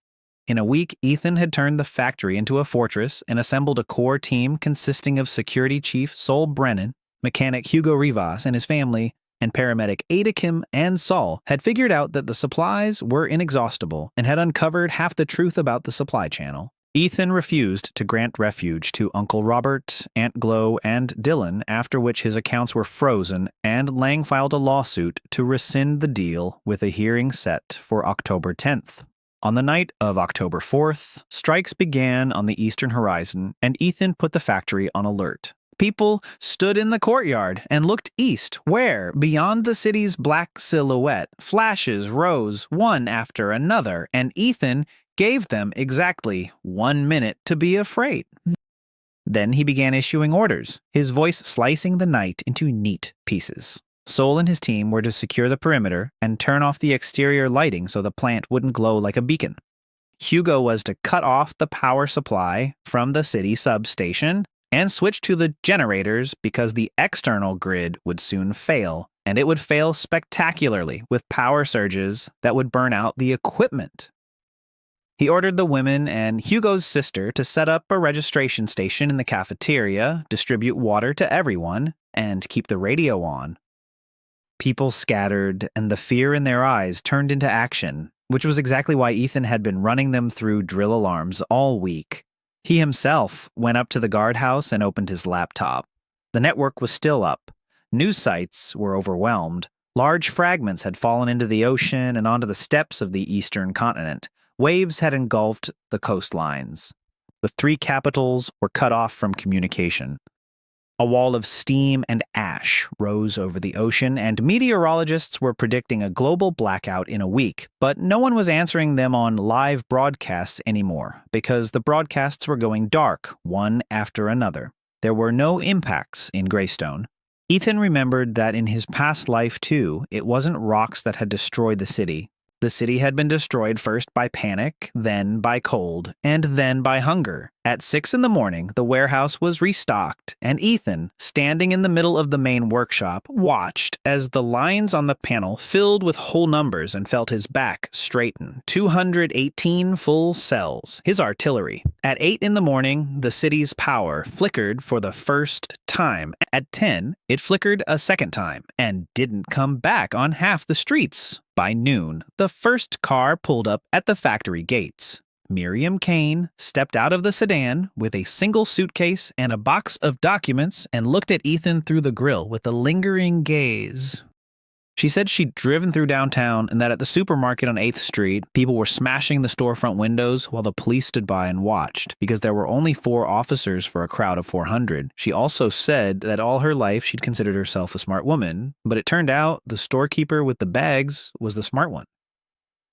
In a week, Ethan had turned the factory into a fortress and assembled a core team consisting of Security Chief Sol Brennan, mechanic Hugo Rivas and his family, and paramedic Ada Kim and Saul had figured out that the supplies were inexhaustible and had uncovered half the truth about the supply channel. Ethan refused to grant refuge to Uncle Robert, Aunt Glo, and Dylan, after which his accounts were frozen, and Lang filed a lawsuit to rescind the deal with a hearing set for October 10th. On the night of October 4th, strikes began on the eastern horizon, and Ethan put the factory on alert. People stood in the courtyard and looked east, where, beyond the city's black silhouette, flashes rose one after another, and Ethan gave them exactly 1 minute to be afraid. Then he began issuing orders, his voice slicing the night into neat pieces. Sol and his team were to secure the perimeter and turn off the exterior lighting so the plant wouldn't glow like a beacon. Hugo was to cut off the power supply from the city substation and switch to the generators because the external grid would soon fail, and it would fail spectacularly with power surges that would burn out the equipment. He ordered the women and Hugo's sister to set up a registration station in the cafeteria, distribute water to everyone, and keep the radio on. People scattered, and the fear in their eyes turned into action, which was exactly why Ethan had been running them through drill alarms all week. He himself went up to the guardhouse and opened his laptop. The network was still up. News sites were overwhelmed. Large fragments had fallen into the ocean and onto the steppes of the eastern continent. Waves had engulfed the coastlines. The 3 capitals were cut off from communication. A wall of steam and ash rose over the ocean, and meteorologists were predicting a global blackout in a week, but no one was answering them on live broadcasts anymore, because the broadcasts were going dark, one after another. There were no impacts in Greystone. Ethan remembered that in his past life, too, it wasn't rocks that had destroyed the city. The city had been destroyed first by panic, then by cold, and then by hunger. At 6 in the morning, the warehouse was restocked, and Ethan, standing in the middle of the main workshop, watched as the lines on the panel filled with whole numbers and felt his back straighten. 218 full cells, his artillery. At 8 in the morning, the city's power flickered for the first time. At 10, it flickered a second time, and didn't come back on half the streets. By noon, the first car pulled up at the factory gates. Miriam Kane stepped out of the sedan with a single suitcase and a box of documents and looked at Ethan through the grill with a lingering gaze. She said she'd driven through downtown and that at the supermarket on 8th Street, people were smashing the storefront windows while the police stood by and watched because there were only 4 officers for a crowd of 400. She also said that all her life she'd considered herself a smart woman, but it turned out the storekeeper with the bags was the smart one.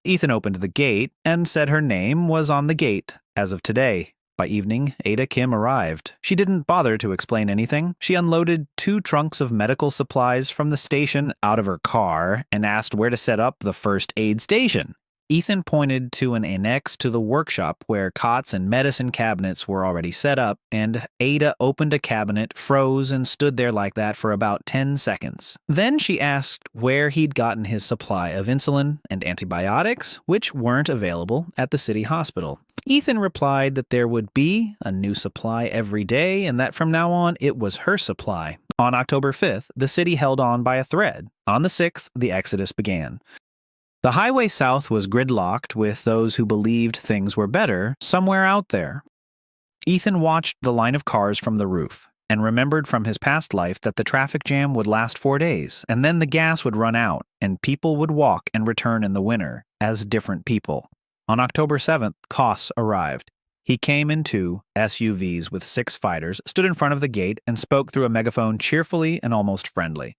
Ethan opened the gate and said her name was on the gate as of today. By evening, Ada Kim arrived. She didn't bother to explain anything. She unloaded 2 trunks of medical supplies from the station out of her car and asked where to set up the first aid station. Ethan pointed to an annex to the workshop where cots and medicine cabinets were already set up, and Ada opened a cabinet, froze, and stood there like that for about 10 seconds. Then she asked where he'd gotten his supply of insulin and antibiotics, which weren't available at the city hospital. Ethan replied that there would be a new supply every day and that from now on it was her supply. On October 5th, the city held on by a thread. On the 6th, the exodus began. The highway south was gridlocked with those who believed things were better somewhere out there. Ethan watched the line of cars from the roof and remembered from his past life that the traffic jam would last 4 days, and then the gas would run out, and people would walk and return in the winter as different people. On October 7th, Koss arrived. He came in 2 SUVs with 6 fighters, stood in front of the gate, and spoke through a megaphone cheerfully and almost friendly.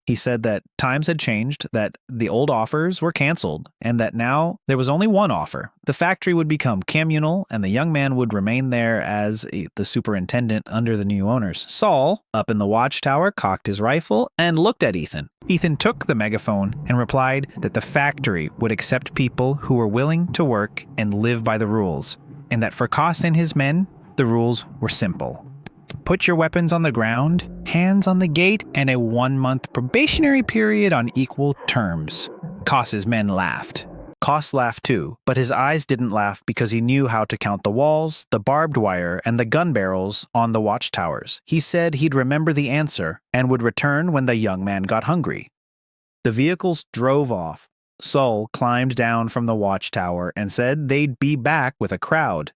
He said that times had changed, that the old offers were canceled, and that now there was only one offer. The factory would become communal, and the young man would remain there as the superintendent under the new owners. Saul, up in the watchtower, cocked his rifle and looked at Ethan. Ethan took the megaphone and replied that the factory would accept people who were willing to work and live by the rules, and that for Koss and his men, the rules were simple. Put your weapons on the ground, hands on the gate, and a 1-month probationary period on equal terms. Koss's men laughed. Koss laughed too, but his eyes didn't laugh because he knew how to count the walls, the barbed wire, and the gun barrels on the watchtowers. He said he'd remember the answer and would return when the young man got hungry. The vehicles drove off. Saul climbed down from the watchtower and said they'd be back with a crowd.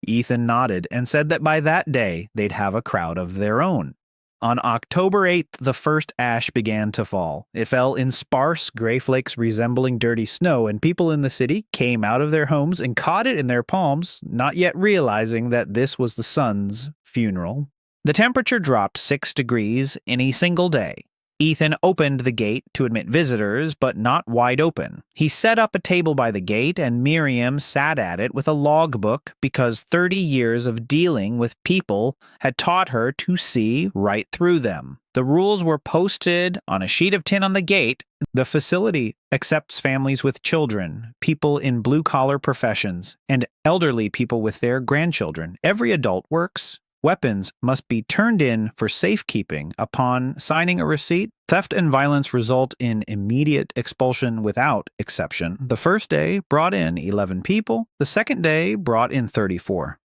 Ethan nodded and said that by that day, they'd have a crowd of their own. On October 8th, the first ash began to fall. It fell in sparse gray flakes resembling dirty snow, and people in the city came out of their homes and caught it in their palms, not yet realizing that this was the sun's funeral. The temperature dropped 6 degrees in a single day. Ethan opened the gate to admit visitors, but not wide open. He set up a table by the gate, and Miriam sat at it with a logbook because 30 years of dealing with people had taught her to see right through them. The rules were posted on a sheet of tin on the gate. The facility accepts families with children, people in blue-collar professions, and elderly people with their grandchildren. Every adult works. Weapons must be turned in for safekeeping upon signing a receipt. Theft and violence result in immediate expulsion without exception. The first day brought in 11 people. The second day brought in 34.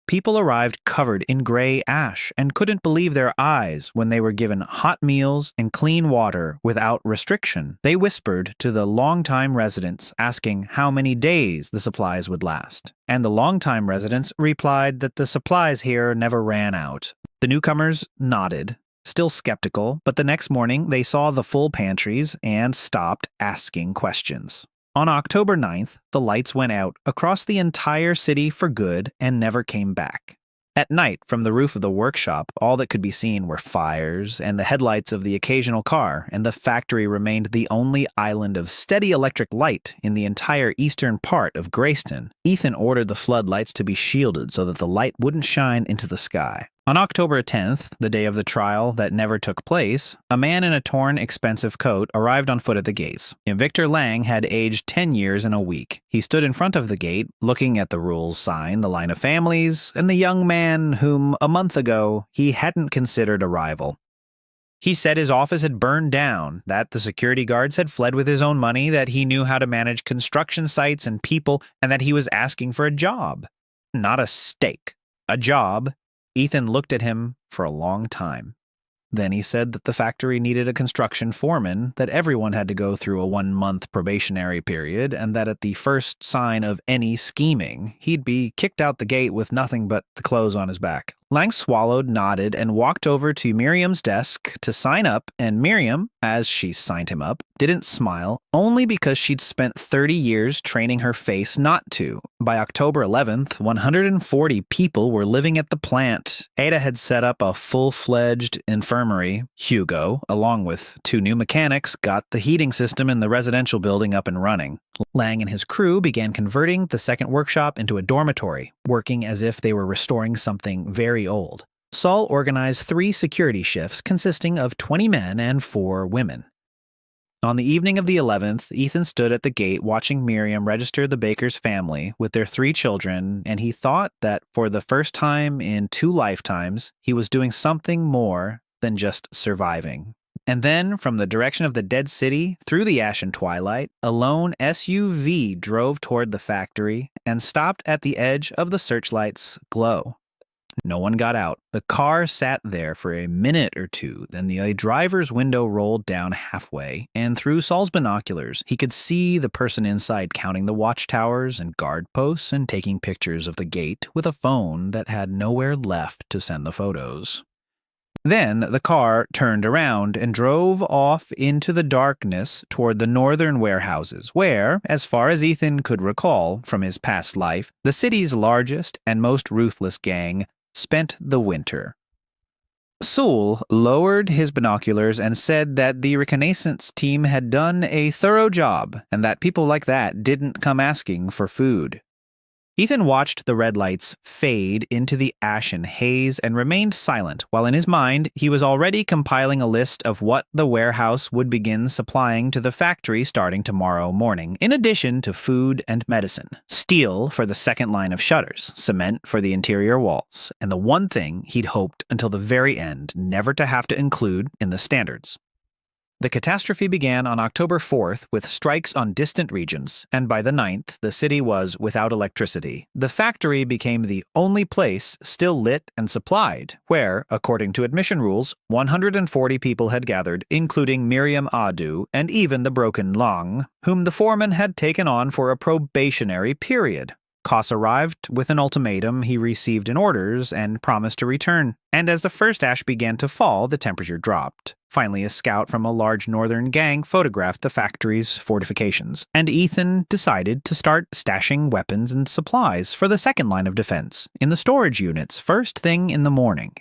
People arrived covered in gray ash and couldn't believe their eyes when they were given hot meals and clean water without restriction. They whispered to the longtime residents, asking how many days the supplies would last. And the longtime residents replied that the supplies here never ran out. The newcomers nodded, still skeptical, but the next morning they saw the full pantries and stopped asking questions. On October 9th, the lights went out across the entire city for good and never came back. At night, from the roof of the workshop, all that could be seen were fires and the headlights of the occasional car, and the factory remained the only island of steady electric light in the entire eastern part of Grayston. Ethan ordered the floodlights to be shielded so that the light wouldn't shine into the sky. On October 10th, the day of the trial that never took place, a man in a torn, expensive coat arrived on foot at the gates. Victor Lang had aged 10 years in a week. He stood in front of the gate, looking at the rules sign, the line of families, and the young man whom, a month ago, he hadn't considered a rival. He said his office had burned down, that the security guards had fled with his own money, that he knew how to manage construction sites and people, and that he was asking for a job. Not a steak. A job. Ethan looked at him for a long time. Then he said that the factory needed a construction foreman, that everyone had to go through a 1-month probationary period, and that at the first sign of any scheming, he'd be kicked out the gate with nothing but the clothes on his back. Lang swallowed, nodded, and walked over to Miriam's desk to sign up, and Miriam, as she signed him up, didn't smile, only because she'd spent 30 years training her face not to. By October 11th, 140 people were living at the plant. Ada had set up a full-fledged infirmary. Hugo, along with 2 new mechanics, got the heating system in the residential building up and running. Lang and his crew began converting the second workshop into a dormitory, working as if they were restoring something very old. Saul organized 3 security shifts consisting of 20 men and 4 women. On the evening of the 11th, Ethan stood at the gate watching Miriam register the Baker's family with their 3 children, and he thought that for the first time in 2 lifetimes, he was doing something more than just surviving. And then, from the direction of the dead city, through the ashen twilight, a lone SUV drove toward the factory and stopped at the edge of the searchlight's glow. No one got out. The car sat there for a minute or 2, then the driver's window rolled down halfway, and through Saul's binoculars, he could see the person inside counting the watchtowers and guard posts and taking pictures of the gate with a phone that had nowhere left to send the photos. Then the car turned around and drove off into the darkness toward the northern warehouses, where, as far as Ethan could recall from his past life, the city's largest and most ruthless gang spent the winter. Sewell lowered his binoculars and said that the reconnaissance team had done a thorough job and that people like that didn't come asking for food. Ethan watched the red lights fade into the ashen haze and remained silent, while in his mind he was already compiling a list of what the warehouse would begin supplying to the factory starting tomorrow morning, in addition to food and medicine, steel for the second line of shutters, cement for the interior walls, and the one thing he'd hoped until the very end never to have to include in the standards. The catastrophe began on October 4th with strikes on distant regions, and by the 9th, the city was without electricity. The factory became the only place still lit and supplied, where, according to admission rules, 140 people had gathered, including Miriam Adu and even the broken Lang, whom the foreman had taken on for a probationary period. Koss arrived with an ultimatum he received in orders and promised to return, and as the first ash began to fall, the temperature dropped. Finally, a scout from a large northern gang photographed the factory's fortifications, and Ethan decided to start stashing weapons and supplies for the second line of defense in the storage units first thing in the morning.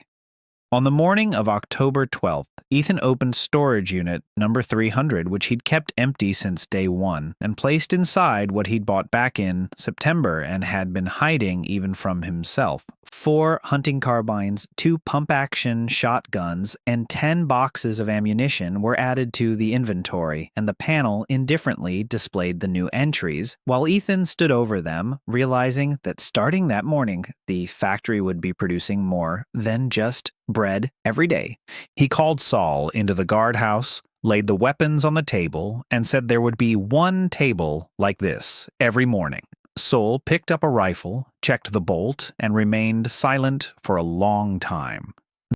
On the morning of October 12th, Ethan opened storage unit number 300, which he'd kept empty since day 1, and placed inside what he'd bought back in September and had been hiding even from himself. 4 hunting carbines, 2 pump-action shotguns, and 10 boxes of ammunition were added to the inventory, and the panel indifferently displayed the new entries, while Ethan stood over them, realizing that starting that morning, the factory would be producing more than just bread every day. He called Saul into the guardhouse, laid the weapons on the table, and said there would be 1 table like this every morning. Saul picked up a rifle, checked the bolt, and remained silent for a long time.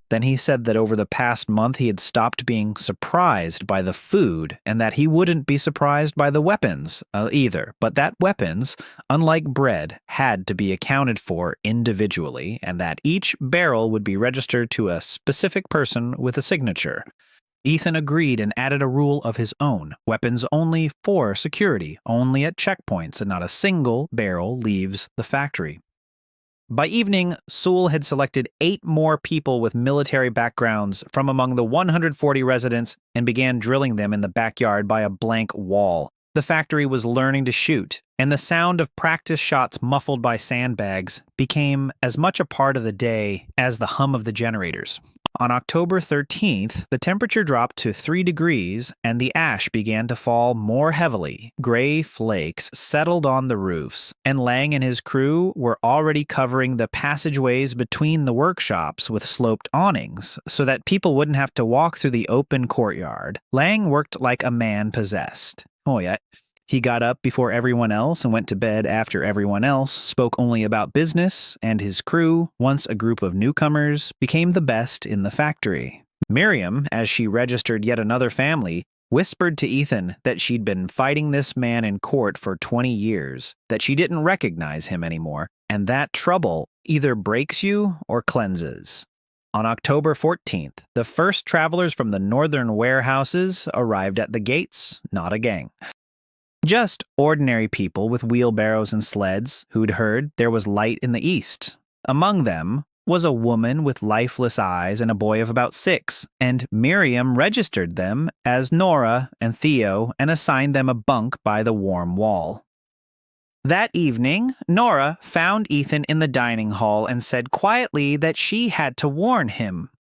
Then he said that over the past month he had stopped being surprised by the food and that he wouldn't be surprised by the weapons either, but that weapons, unlike bread, had to be accounted for individually and that each barrel would be registered to a specific person with a signature. Ethan agreed and added a rule of his own. Weapons only for security, only at checkpoints, and not a single barrel leaves the factory. By evening, Sewell had selected 8 more people with military backgrounds from among the 140 residents and began drilling them in the backyard by a blank wall. The factory was learning to shoot, and the sound of practice shots muffled by sandbags became as much a part of the day as the hum of the generators. On October 13th, the temperature dropped to 3 degrees and the ash began to fall more heavily. Gray flakes settled on the roofs, and Lang and his crew were already covering the passageways between the workshops with sloped awnings so that people wouldn't have to walk through the open courtyard. Lang worked like a man possessed. Oh yeah. He got up before everyone else and went to bed after everyone else, spoke only about business, and his crew, once a group of newcomers, became the best in the factory. Miriam, as she registered yet another family, whispered to Ethan that she'd been fighting this man in court for 20 years, that she didn't recognize him anymore, and that trouble either breaks you or cleanses. On October 14th, the first travelers from the northern warehouses arrived at the gates, not a gang. Just ordinary people with wheelbarrows and sleds who'd heard there was light in the east. Among them was a woman with lifeless eyes and a boy of about 6, and Miriam registered them as Nora and Theo and assigned them a bunk by the warm wall. That evening, Nora found Ethan in the dining hall and said quietly that she had to warn him.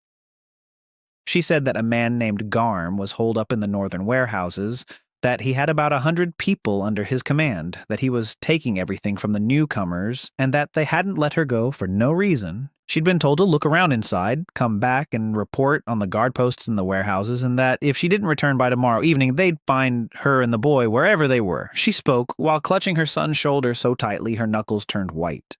She said that a man named Garm was holed up in the northern warehouses, that he had about 100 people under his command, that he was taking everything from the newcomers, and that they hadn't let her go for no reason. She'd been told to look around inside, come back and report on the guard posts in the warehouses, and that if she didn't return by tomorrow evening, they'd find her and the boy wherever they were. She spoke while clutching her son's shoulder so tightly her knuckles turned white.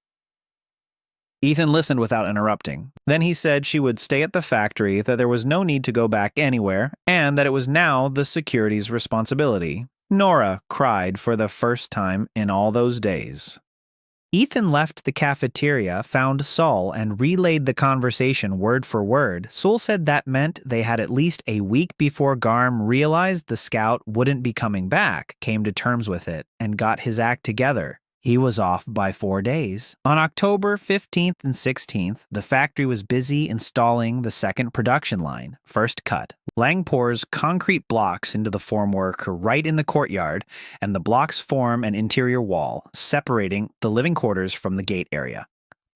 Ethan listened without interrupting. Then he said she would stay at the factory, that there was no need to go back anywhere, and that it was now the security's responsibility. Nora cried for the first time in all those days. Ethan left the cafeteria, found Saul, and relayed the conversation word for word. Saul said that meant they had at least a week before Garm realized the scout wouldn't be coming back, came to terms with it, and got his act together. He was off by 4 days. On October 15th and 16th, the factory was busy installing the second production line, first cut. Lang pours concrete blocks into the formwork right in the courtyard, and the blocks form an interior wall, separating the living quarters from the gate area.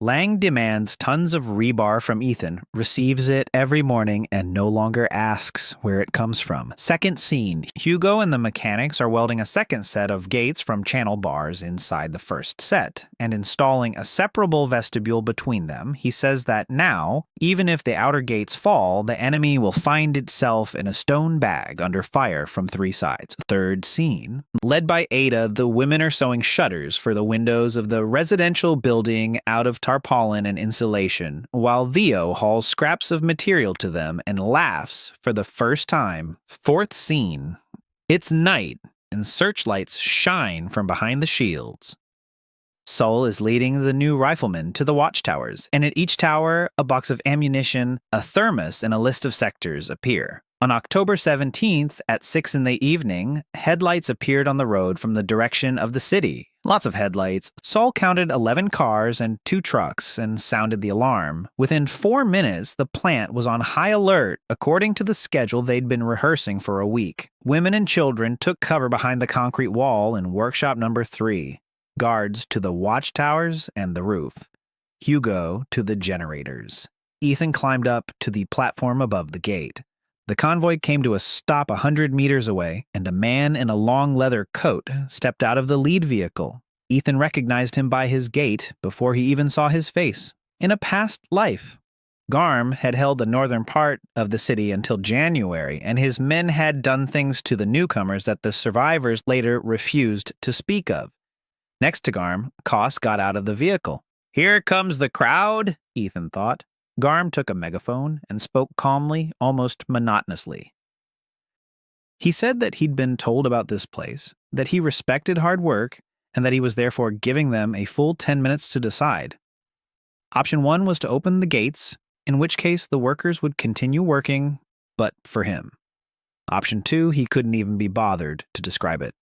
Lang demands tons of rebar from Ethan, receives it every morning, and no longer asks where it comes from. Second scene, Hugo and the mechanics are welding a second set of gates from channel bars inside the first set, and installing a separable vestibule between them. He says that now, even if the outer gates fall, the enemy will find itself in a stone bag under fire from 3 sides. Third scene, led by Ada, the women are sewing shutters for the windows of the residential building out of tarpaulin and insulation, while Theo hauls scraps of material to them and laughs for the first time. Fourth scene. It's night, and searchlights shine from behind the shields. Sol is leading the new riflemen to the watchtowers, and at each tower, a box of ammunition, a thermos, and a list of sectors appear. On October 17th, at 6 in the evening, headlights appeared on the road from the direction of the city. Lots of headlights. Saul counted 11 cars and 2 trucks and sounded the alarm. Within 4 minutes, the plant was on high alert according to the schedule they'd been rehearsing for a week. Women and children took cover behind the concrete wall in workshop number 3. Guards to the watchtowers and the roof. Hugo to the generators. Ethan climbed up to the platform above the gate. The convoy came to a stop 100 meters away, and a man in a long leather coat stepped out of the lead vehicle. Ethan recognized him by his gait before he even saw his face. In a past life, Garm had held the northern part of the city until January, and his men had done things to the newcomers that the survivors later refused to speak of. Next to Garm, Koss got out of the vehicle. "Here comes the crowd," Ethan thought. Garm took a megaphone and spoke calmly, almost monotonously. He said that he'd been told about this place, that he respected hard work, and that he was therefore giving them a full 10 minutes to decide. Option 1 was to open the gates, in which case the workers would continue working, but for him. Option 2, he couldn't even be bothered to describe it.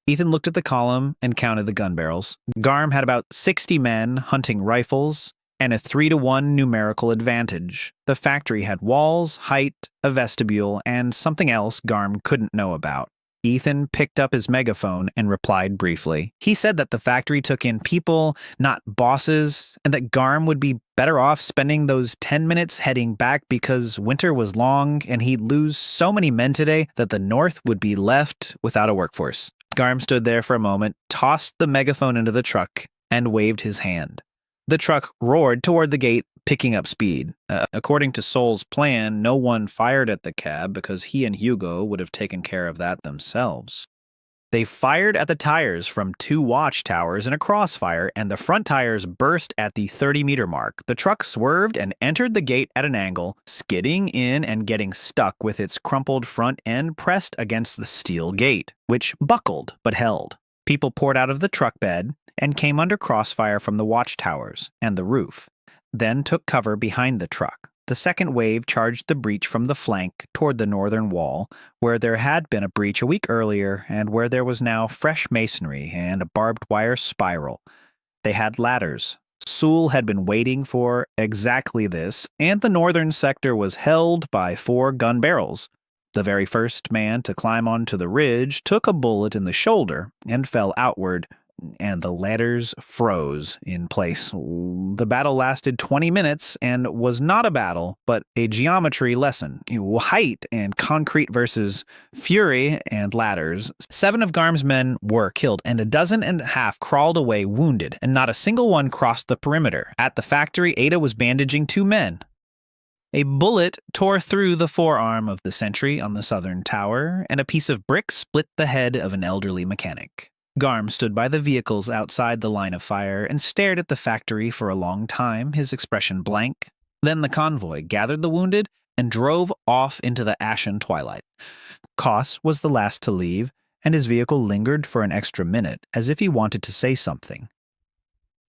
Ethan looked at the column and counted the gun barrels. Garm had about 60 men hunting rifles, and a 3-to-1 numerical advantage. The factory had walls, height, a vestibule, and something else Garm couldn't know about. Ethan picked up his megaphone and replied briefly. He said that the factory took in people, not bosses, and that Garm would be better off spending those 10 minutes heading back because winter was long and he'd lose so many men today that the North would be left without a workforce. Garm stood there for a moment, tossed the megaphone into the truck, and waved his hand. The truck roared toward the gate, picking up speed. According to Sol's plan, no one fired at the cab because he and Hugo would have taken care of that themselves. They fired at the tires from 2 watchtowers in a crossfire, and the front tires burst at the 30-meter mark. The truck swerved and entered the gate at an angle, skidding in and getting stuck with its crumpled front end pressed against the steel gate, which buckled but held. People poured out of the truck bed and came under crossfire from the watchtowers and the roof, then took cover behind the truck. The second wave charged the breach from the flank toward the northern wall, where there had been a breach a week earlier and where there was now fresh masonry and a barbed wire spiral. They had ladders. Sul had been waiting for exactly this, and the northern sector was held by 4 gun barrels. The very first man to climb onto the ridge took a bullet in the shoulder and fell outward, and the ladders froze in place. The battle lasted 20 minutes and was not a battle, but a geometry lesson. Height and concrete versus fury and ladders. 7 of Garm's men were killed, and 12 crawled away wounded, and not a single one crossed the perimeter. At the factory, Ada was bandaging 2 men. A bullet tore through the forearm of the sentry on the southern tower, and a piece of brick split the head of an elderly mechanic. Garm stood by the vehicles outside the line of fire and stared at the factory for a long time, his expression blank. Then the convoy gathered the wounded and drove off into the ashen twilight. Koss was the last to leave, and his vehicle lingered for an extra minute, as if he wanted to say something.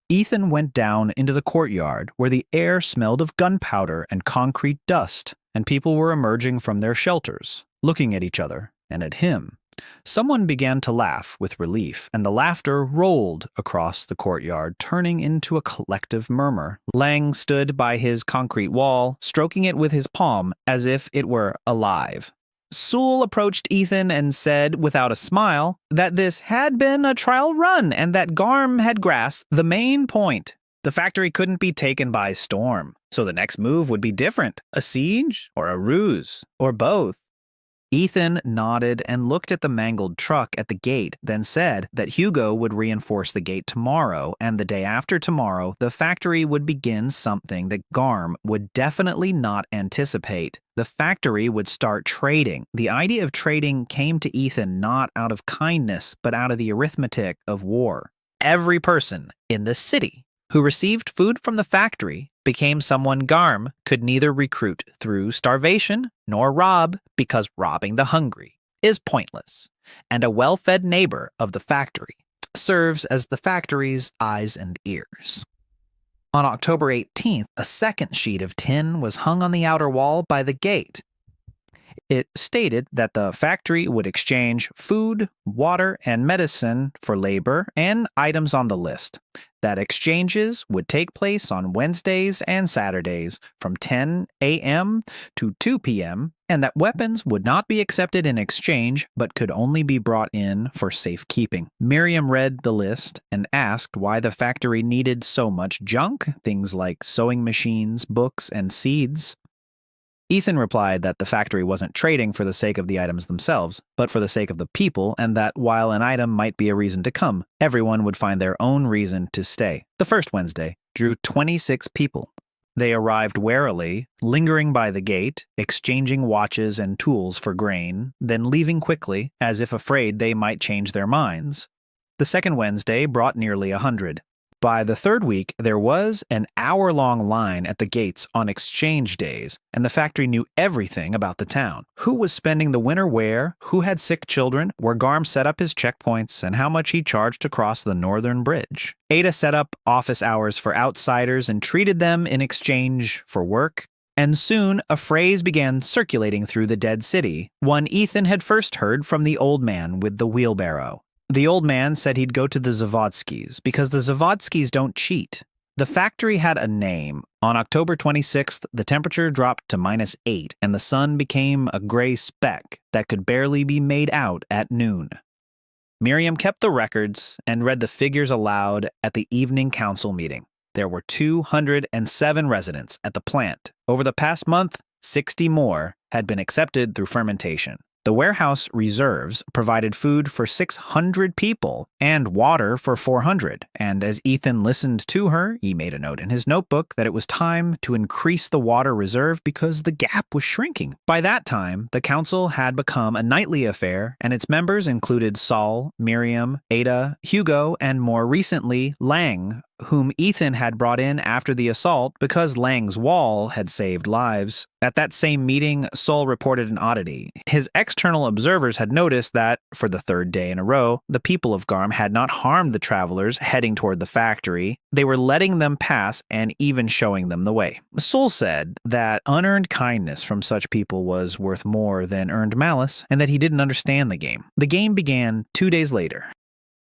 Ethan went down into the courtyard, where the air smelled of gunpowder and concrete dust, and people were emerging from their shelters, looking at each other and at him. Someone began to laugh with relief, and the laughter rolled across the courtyard, turning into a collective murmur. Lang stood by his concrete wall, stroking it with his palm as if it were alive. Sul approached Ethan and said, without a smile, that this had been a trial run and that Garm had grasped the main point. The factory couldn't be taken by storm, so the next move would be different. A siege or a ruse, or both. Ethan nodded and looked at the mangled truck at the gate, then said that Hugo would reinforce the gate tomorrow, and the day after tomorrow, the factory would begin something that Garm would definitely not anticipate. The factory would start trading. The idea of trading came to Ethan not out of kindness, but out of the arithmetic of war. Every person in the city who received food from the factory became someone Garm could neither recruit through starvation nor rob, because robbing the hungry is pointless, and a well-fed neighbor of the factory serves as the factory's eyes and ears. On October 18th, a second sheet of tin was hung on the outer wall by the gate. It stated that the factory would exchange food, water, and medicine for labor and items on the list. That exchanges would take place on Wednesdays and Saturdays from 10 a.m. to 2 p.m., and that weapons would not be accepted in exchange but could only be brought in for safekeeping. Miriam read the list and asked why the factory needed so much junk, things like sewing machines, books, and seeds. Ethan replied that the factory wasn't trading for the sake of the items themselves, but for the sake of the people, and that while an item might be a reason to come, everyone would find their own reason to stay. The first Wednesday drew 26 people. They arrived warily, lingering by the gate, exchanging watches and tools for grain, then leaving quickly, as if afraid they might change their minds. The second Wednesday brought nearly 100. By the third week, there was an hour-long line at the gates on exchange days, and the factory knew everything about the town. Who was spending the winter where, who had sick children, where Garm set up his checkpoints, and how much he charged to cross the northern bridge. Ada set up office hours for outsiders and treated them in exchange for work. And soon, a phrase began circulating through the dead city, one Ethan had first heard from the old man with the wheelbarrow. The old man said he'd go to the Zavodskis because the Zavodskis don't cheat. The factory had a name. On October 26th, the temperature dropped to -8 and the sun became a gray speck that could barely be made out at noon. Miriam kept the records and read the figures aloud at the evening council meeting. There were 207 residents at the plant. Over the past month, 60 more had been accepted through fermentation. The warehouse reserves provided food for 600 people and water for 400, and as Ethan listened to her, he made a note in his notebook that it was time to increase the water reserve because the gap was shrinking. By that time, the council had become a nightly affair, and its members included Saul, Miriam, Ada, Hugo, and more recently, Lang, whom Ethan had brought in after the assault because Lang's wall had saved lives. At that same meeting, Sol reported an oddity. His external observers had noticed that, for the third day in a row, the people of Garm had not harmed the travelers heading toward the factory. They were letting them pass and even showing them the way. Sol said that unearned kindness from such people was worth more than earned malice, and that he didn't understand the game. The game began 2 days later.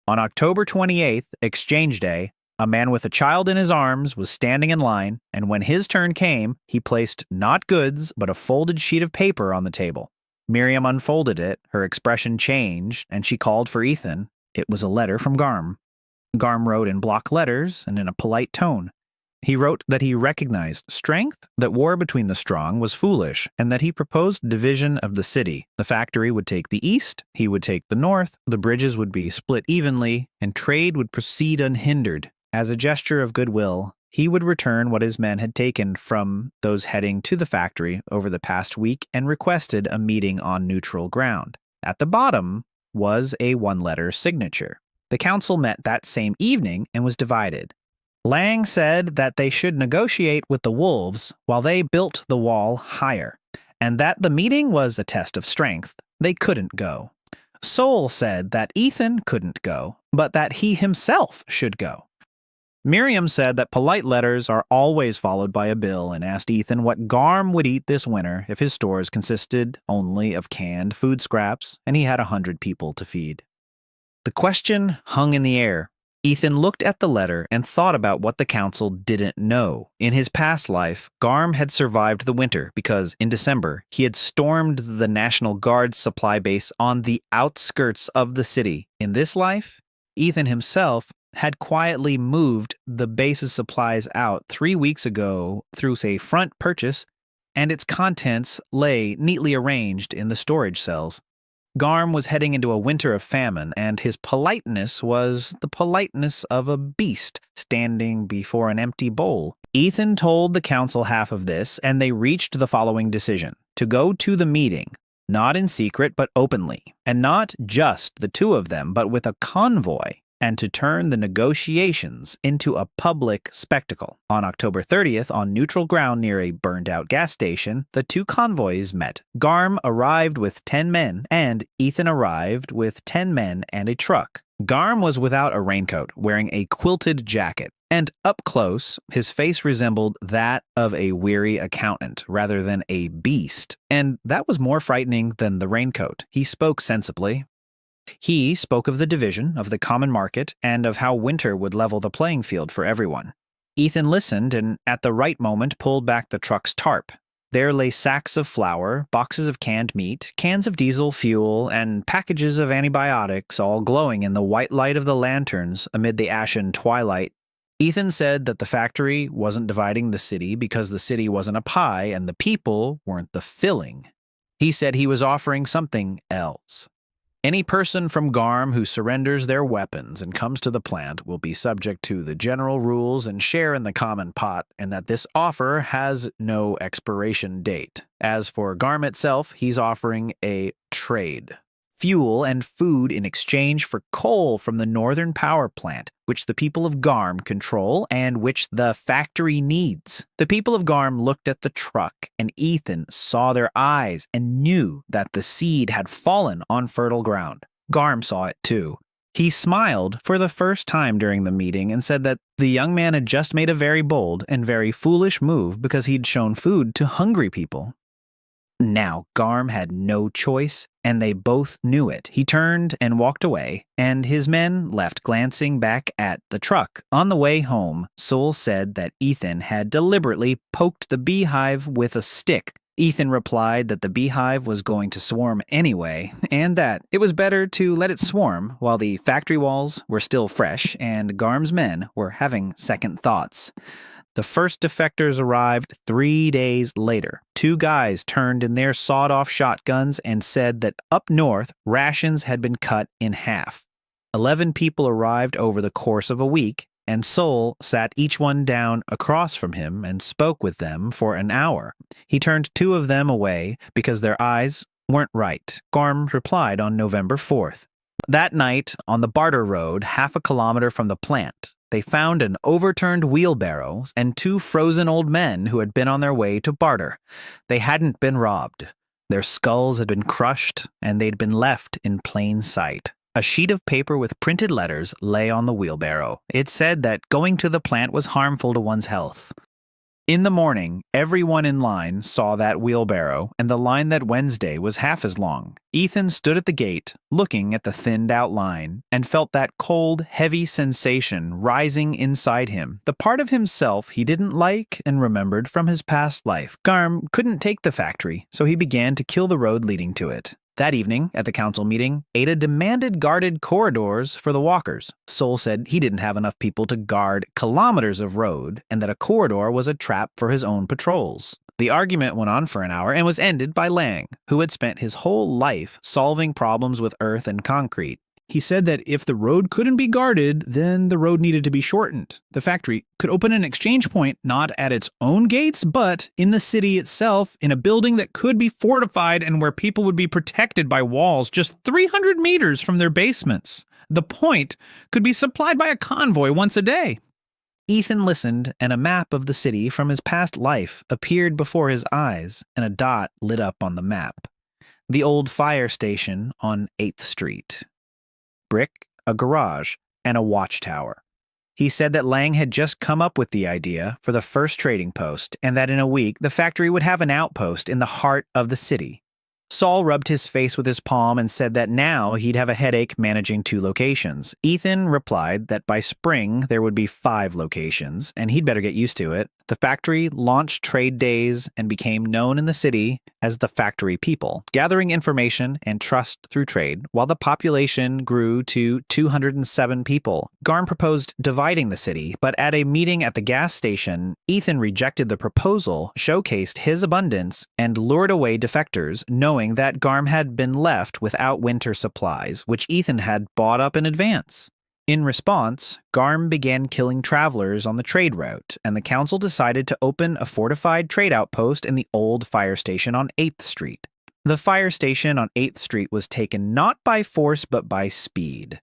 On October 28th, Exchange Day, a man with a child in his arms was standing in line, and when his turn came, he placed not goods, but a folded sheet of paper on the table. Miriam unfolded it, her expression changed, and she called for Ethan. It was a letter from Garm. Garm wrote in block letters and in a polite tone. He wrote that he recognized strength, that war between the strong was foolish, and that he proposed division of the city. The factory would take the east, he would take the north, the bridges would be split evenly, and trade would proceed unhindered. As a gesture of goodwill, he would return what his men had taken from those heading to the factory over the past week and requested a meeting on neutral ground. At the bottom was a one-letter signature. The council met that same evening and was divided. Lang said that they should negotiate with the wolves while they built the wall higher, and that the meeting was a test of strength. They couldn't go. Sol said that Ethan couldn't go, but that he himself should go. Miriam said that polite letters are always followed by a bill and asked Ethan what Garm would eat this winter if his stores consisted only of canned food scraps and he had 100 people to feed. The question hung in the air. Ethan looked at the letter and thought about what the council didn't know. In his past life, Garm had survived the winter because, in December, he had stormed the National Guard's supply base on the outskirts of the city. In this life, Ethan himself had quietly moved the base's supplies out 3 weeks ago through a front purchase, and its contents lay neatly arranged in the storage cells. Garm was heading into a winter of famine, and his politeness was the politeness of a beast standing before an empty bowl. Ethan told the council half of this, and they reached the following decision: to go to the meeting, not in secret but openly, and not just the two of them, but with a convoy, and to turn the negotiations into a public spectacle. On October 30th, on neutral ground near a burned-out gas station, the two convoys met. Garm arrived with 10 men, and Ethan arrived with 10 men and a truck. Garm was without a raincoat, wearing a quilted jacket, and up close, his face resembled that of a weary accountant rather than a beast, and that was more frightening than the raincoat. He spoke sensibly. He spoke of the division, of the common market, and of how winter would level the playing field for everyone. Ethan listened and, at the right moment, pulled back the truck's tarp. There lay sacks of flour, boxes of canned meat, cans of diesel fuel, and packages of antibiotics, all glowing in the white light of the lanterns amid the ashen twilight. Ethan said that the factory wasn't dividing the city because the city wasn't a pie and the people weren't the filling. He said he was offering something else. Any person from Garm who surrenders their weapons and comes to the plant will be subject to the general rules and share in the common pot, and that this offer has no expiration date. As for Garm itself, he's offering a trade. Fuel and food in exchange for coal from the northern power plant, which the people of Garm control and which the factory needs. The people of Garm looked at the truck, and Ethan saw their eyes and knew that the seed had fallen on fertile ground. Garm saw it too. He smiled for the first time during the meeting and said that the young man had just made a very bold and very foolish move because he'd shown food to hungry people. Now, Garm had no choice, and they both knew it. He turned and walked away, and his men left glancing back at the truck. On the way home, Sol said that Ethan had deliberately poked the beehive with a stick. Ethan replied that the beehive was going to swarm anyway, and that it was better to let it swarm while the factory walls were still fresh and Garm's men were having second thoughts. The first defectors arrived 3 days later. 2 guys turned in their sawed-off shotguns and said that up north, rations had been cut in half. 11 people arrived over the course of a week, and Sol sat each one down across from him and spoke with them for an hour. He turned 2 of them away because their eyes weren't right. Garm replied on November 4th. That night, on the Barter Road, half a kilometer from the plant, they found an overturned wheelbarrow and 2 frozen old men who had been on their way to barter. They hadn't been robbed. Their skulls had been crushed, and they'd been left in plain sight. A sheet of paper with printed letters lay on the wheelbarrow. It said that going to the plant was harmful to one's health. In the morning, everyone in line saw that wheelbarrow, and the line that Wednesday was half as long. Ethan stood at the gate, looking at the thinned-out line, and felt that cold, heavy sensation rising inside him, the part of himself he didn't like and remembered from his past life. Garm couldn't take the factory, so he began to kill the road leading to it. That evening, at the council meeting, Ada demanded guarded corridors for the walkers. Sol said he didn't have enough people to guard kilometers of road, and that a corridor was a trap for his own patrols. The argument went on for an hour and was ended by Lang, who had spent his whole life solving problems with earth and concrete. He said that if the road couldn't be guarded, then the road needed to be shortened. The factory could open an exchange point not at its own gates, but in the city itself, in a building that could be fortified and where people would be protected by walls just 300 meters from their basements. The point could be supplied by a convoy once a day. Ethan listened, and a map of the city from his past life appeared before his eyes, and a dot lit up on the map. The old fire station on 8th Street. Brick, a garage, and a watchtower. He said that Lang had just come up with the idea for the first trading post, and that in a week the factory would have an outpost in the heart of the city. Sol rubbed his face with his palm and said that now he'd have a headache managing 2 locations. Ethan replied that by spring there would be 5 locations, and he'd better get used to it. The factory launched trade days and became known in the city as the Factory People, gathering information and trust through trade, while the population grew to 207 people. Garm proposed dividing the city, but at a meeting at the gas station, Ethan rejected the proposal, showcased his abundance, and lured away defectors, knowing that Garm had been left without winter supplies, which Ethan had bought up in advance. In response, Garm began killing travelers on the trade route, and the council decided to open a fortified trade outpost in the old fire station on 8th Street. The fire station on 8th Street was taken not by force but by speed.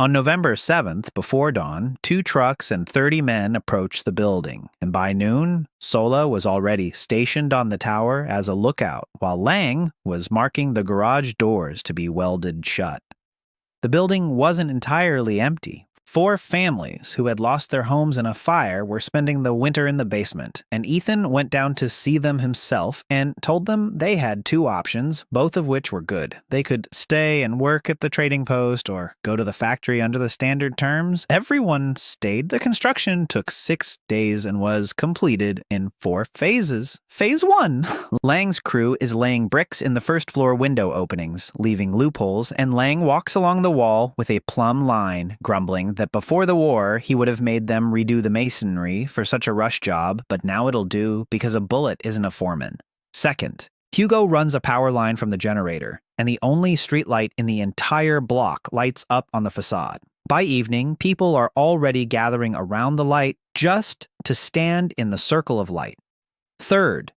On November 7th, before dawn, 2 trucks and 30 men approached the building, and by noon, Sola was already stationed on the tower as a lookout, while Lang was marking the garage doors to be welded shut. The building wasn't entirely empty. 4 families who had lost their homes in a fire were spending the winter in the basement, and Ethan went down to see them himself and told them they had 2 options, both of which were good. They could stay and work at the trading post or go to the factory under the standard terms. Everyone stayed. The construction took 6 days and was completed in 4 phases. Phase 1. Lang's crew is laying bricks in the first floor window openings, leaving loopholes, and Lang walks along the wall with a plumb line, grumbling that before the war, he would have made them redo the masonry for such a rush job, but now it'll do because a bullet isn't a foreman. Second, Hugo runs a power line from the generator, and the only streetlight in the entire block lights up on the facade. By evening, people are already gathering around the light just to stand in the circle of light. Third,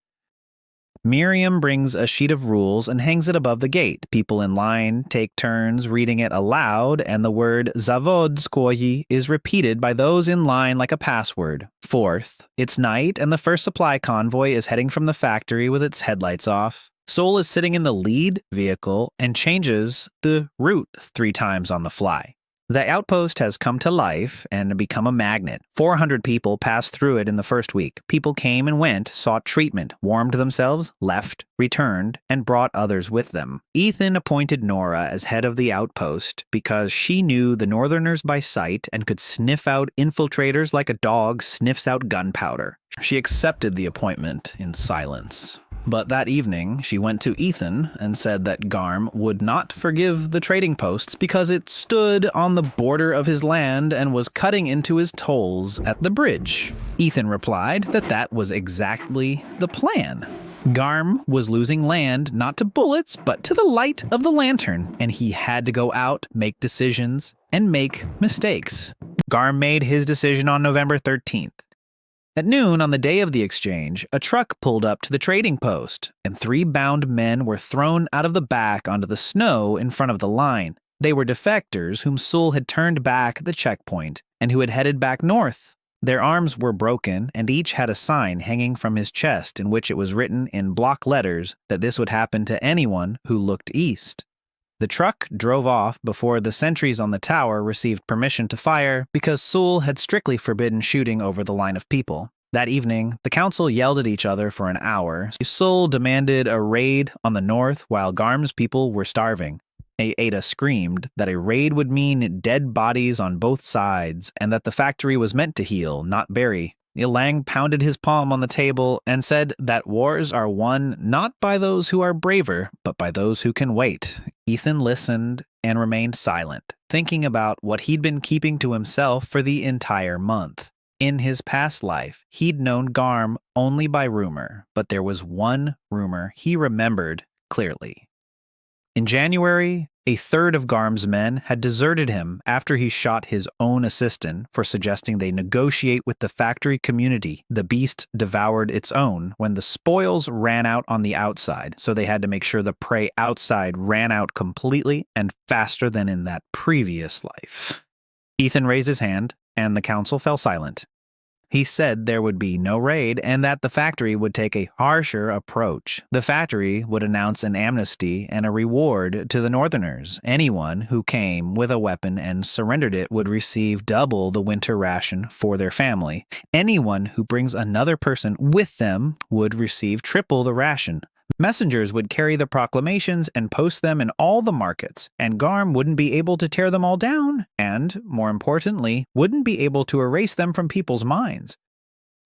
Miriam brings a sheet of rules and hangs it above the gate. People in line take turns reading it aloud, and the word Zavodskoye is repeated by those in line like a password. Fourth, it's night, and the first supply convoy is heading from the factory with its headlights off. Sol is sitting in the lead vehicle and changes the route 3 times on the fly. The outpost has come to life and become a magnet. 400 people passed through it in the first week. People came and went, sought treatment, warmed themselves, left, returned, and brought others with them. Ethan appointed Nora as head of the outpost because she knew the Northerners by sight and could sniff out infiltrators like a dog sniffs out gunpowder. She accepted the appointment in silence. But that evening, she went to Ethan and said that Garm would not forgive the trading posts because it stood on the border of his land and was cutting into his tolls at the bridge. Ethan replied that that was exactly the plan. Garm was losing land not to bullets, but to the light of the lantern, and he had to go out, make decisions, and make mistakes. Garm made his decision on November 13th. At noon on the day of the exchange, a truck pulled up to the trading post, and 3 bound men were thrown out of the back onto the snow in front of the line. They were defectors whom Sul had turned back at the checkpoint and who had headed back north. Their arms were broken, and each had a sign hanging from his chest in which it was written in block letters that this would happen to anyone who looked east. The truck drove off before the sentries on the tower received permission to fire because Sul had strictly forbidden shooting over the line of people. That evening, the council yelled at each other for an hour. Sul demanded a raid on the north while Garm's people were starving. Ada screamed that a raid would mean dead bodies on both sides and that the factory was meant to heal, not bury. Ilang pounded his palm on the table and said that wars are won not by those who are braver, but by those who can wait. Ethan listened and remained silent, thinking about what he'd been keeping to himself for the entire month. In his past life, he'd known Garm only by rumor, but there was one rumor he remembered clearly. In January, a third of Garm's men had deserted him after he shot his own assistant for suggesting they negotiate with the factory community. The beast devoured its own when the spoils ran out on the outside, so they had to make sure the prey outside ran out completely and faster than in that previous life. Ethan raised his hand, and the council fell silent. He said there would be no raid and that the factory would take a harsher approach. The factory would announce an amnesty and a reward to the Northerners. Anyone who came with a weapon and surrendered it would receive double the winter ration for their family. Anyone who brings another person with them would receive triple the ration. Messengers would carry the proclamations and post them in all the markets, and Garm wouldn't be able to tear them all down, and, more importantly, wouldn't be able to erase them from people's minds.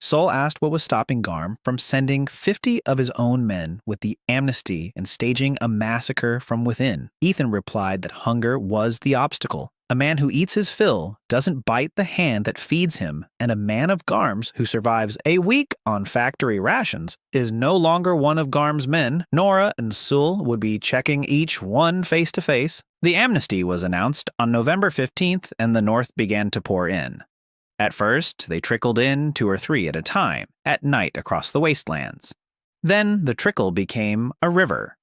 Sol asked what was stopping Garm from sending 50 of his own men with the amnesty and staging a massacre from within. Ethan replied that hunger was the obstacle. A man who eats his fill doesn't bite the hand that feeds him, and a man of Garm's who survives a week on factory rations is no longer one of Garm's men. Nora and Sul would be checking each one face to face. The amnesty was announced on November 15th, and the North began to pour in. At first, they trickled in 2 or 3 at a time, at night across the wastelands. Then the trickle became a river.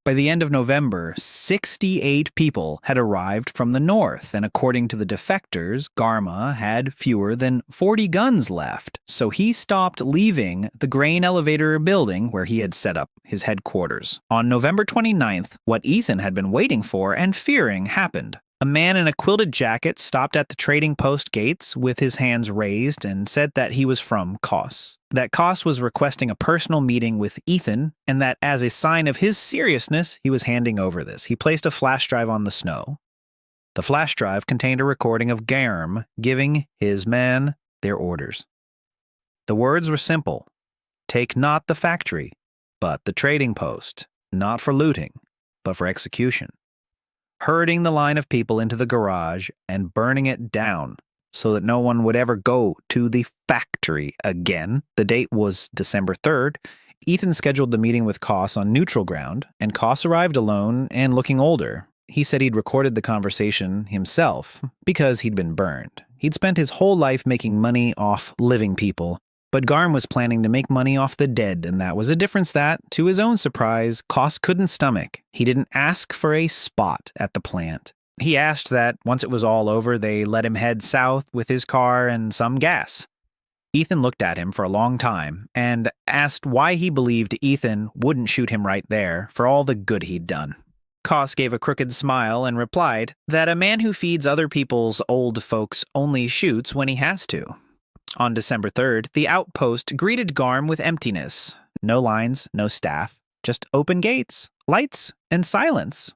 By the end of November, 68 people had arrived from the north, and according to the defectors, Garma had fewer than 40 guns left, so he stopped leaving the grain elevator building where he had set up his headquarters. On November 29th, what Ethan had been waiting for and fearing happened. A man in a quilted jacket stopped at the trading post gates with his hands raised and said that he was from Kos. That Kos was requesting a personal meeting with Ethan, and that as a sign of his seriousness, he was handing over this. He placed a flash drive on the snow. The flash drive contained a recording of Garm giving his men their orders. The words were simple. Take not the factory, but the trading post, not for looting, but for execution. Herding the line of people into the garage and burning it down so that no one would ever go to the factory again. The date was December 3rd. Ethan scheduled the meeting with Kos on neutral ground, and Kos arrived alone and looking older. He said he'd recorded the conversation himself because he'd been burned. He'd spent his whole life making money off living people, but Garm was planning to make money off the dead, and that was a difference that, to his own surprise, Kos couldn't stomach. He didn't ask for a spot at the plant. He asked that, once it was all over, they let him head south with his car and some gas. Ethan looked at him for a long time and asked why he believed Ethan wouldn't shoot him right there for all the good he'd done. Koss gave a crooked smile and replied that a man who feeds other people's old folks only shoots when he has to. On December 3rd, the outpost greeted Garm with emptiness. No lines, no staff, just open gates, lights, and silence.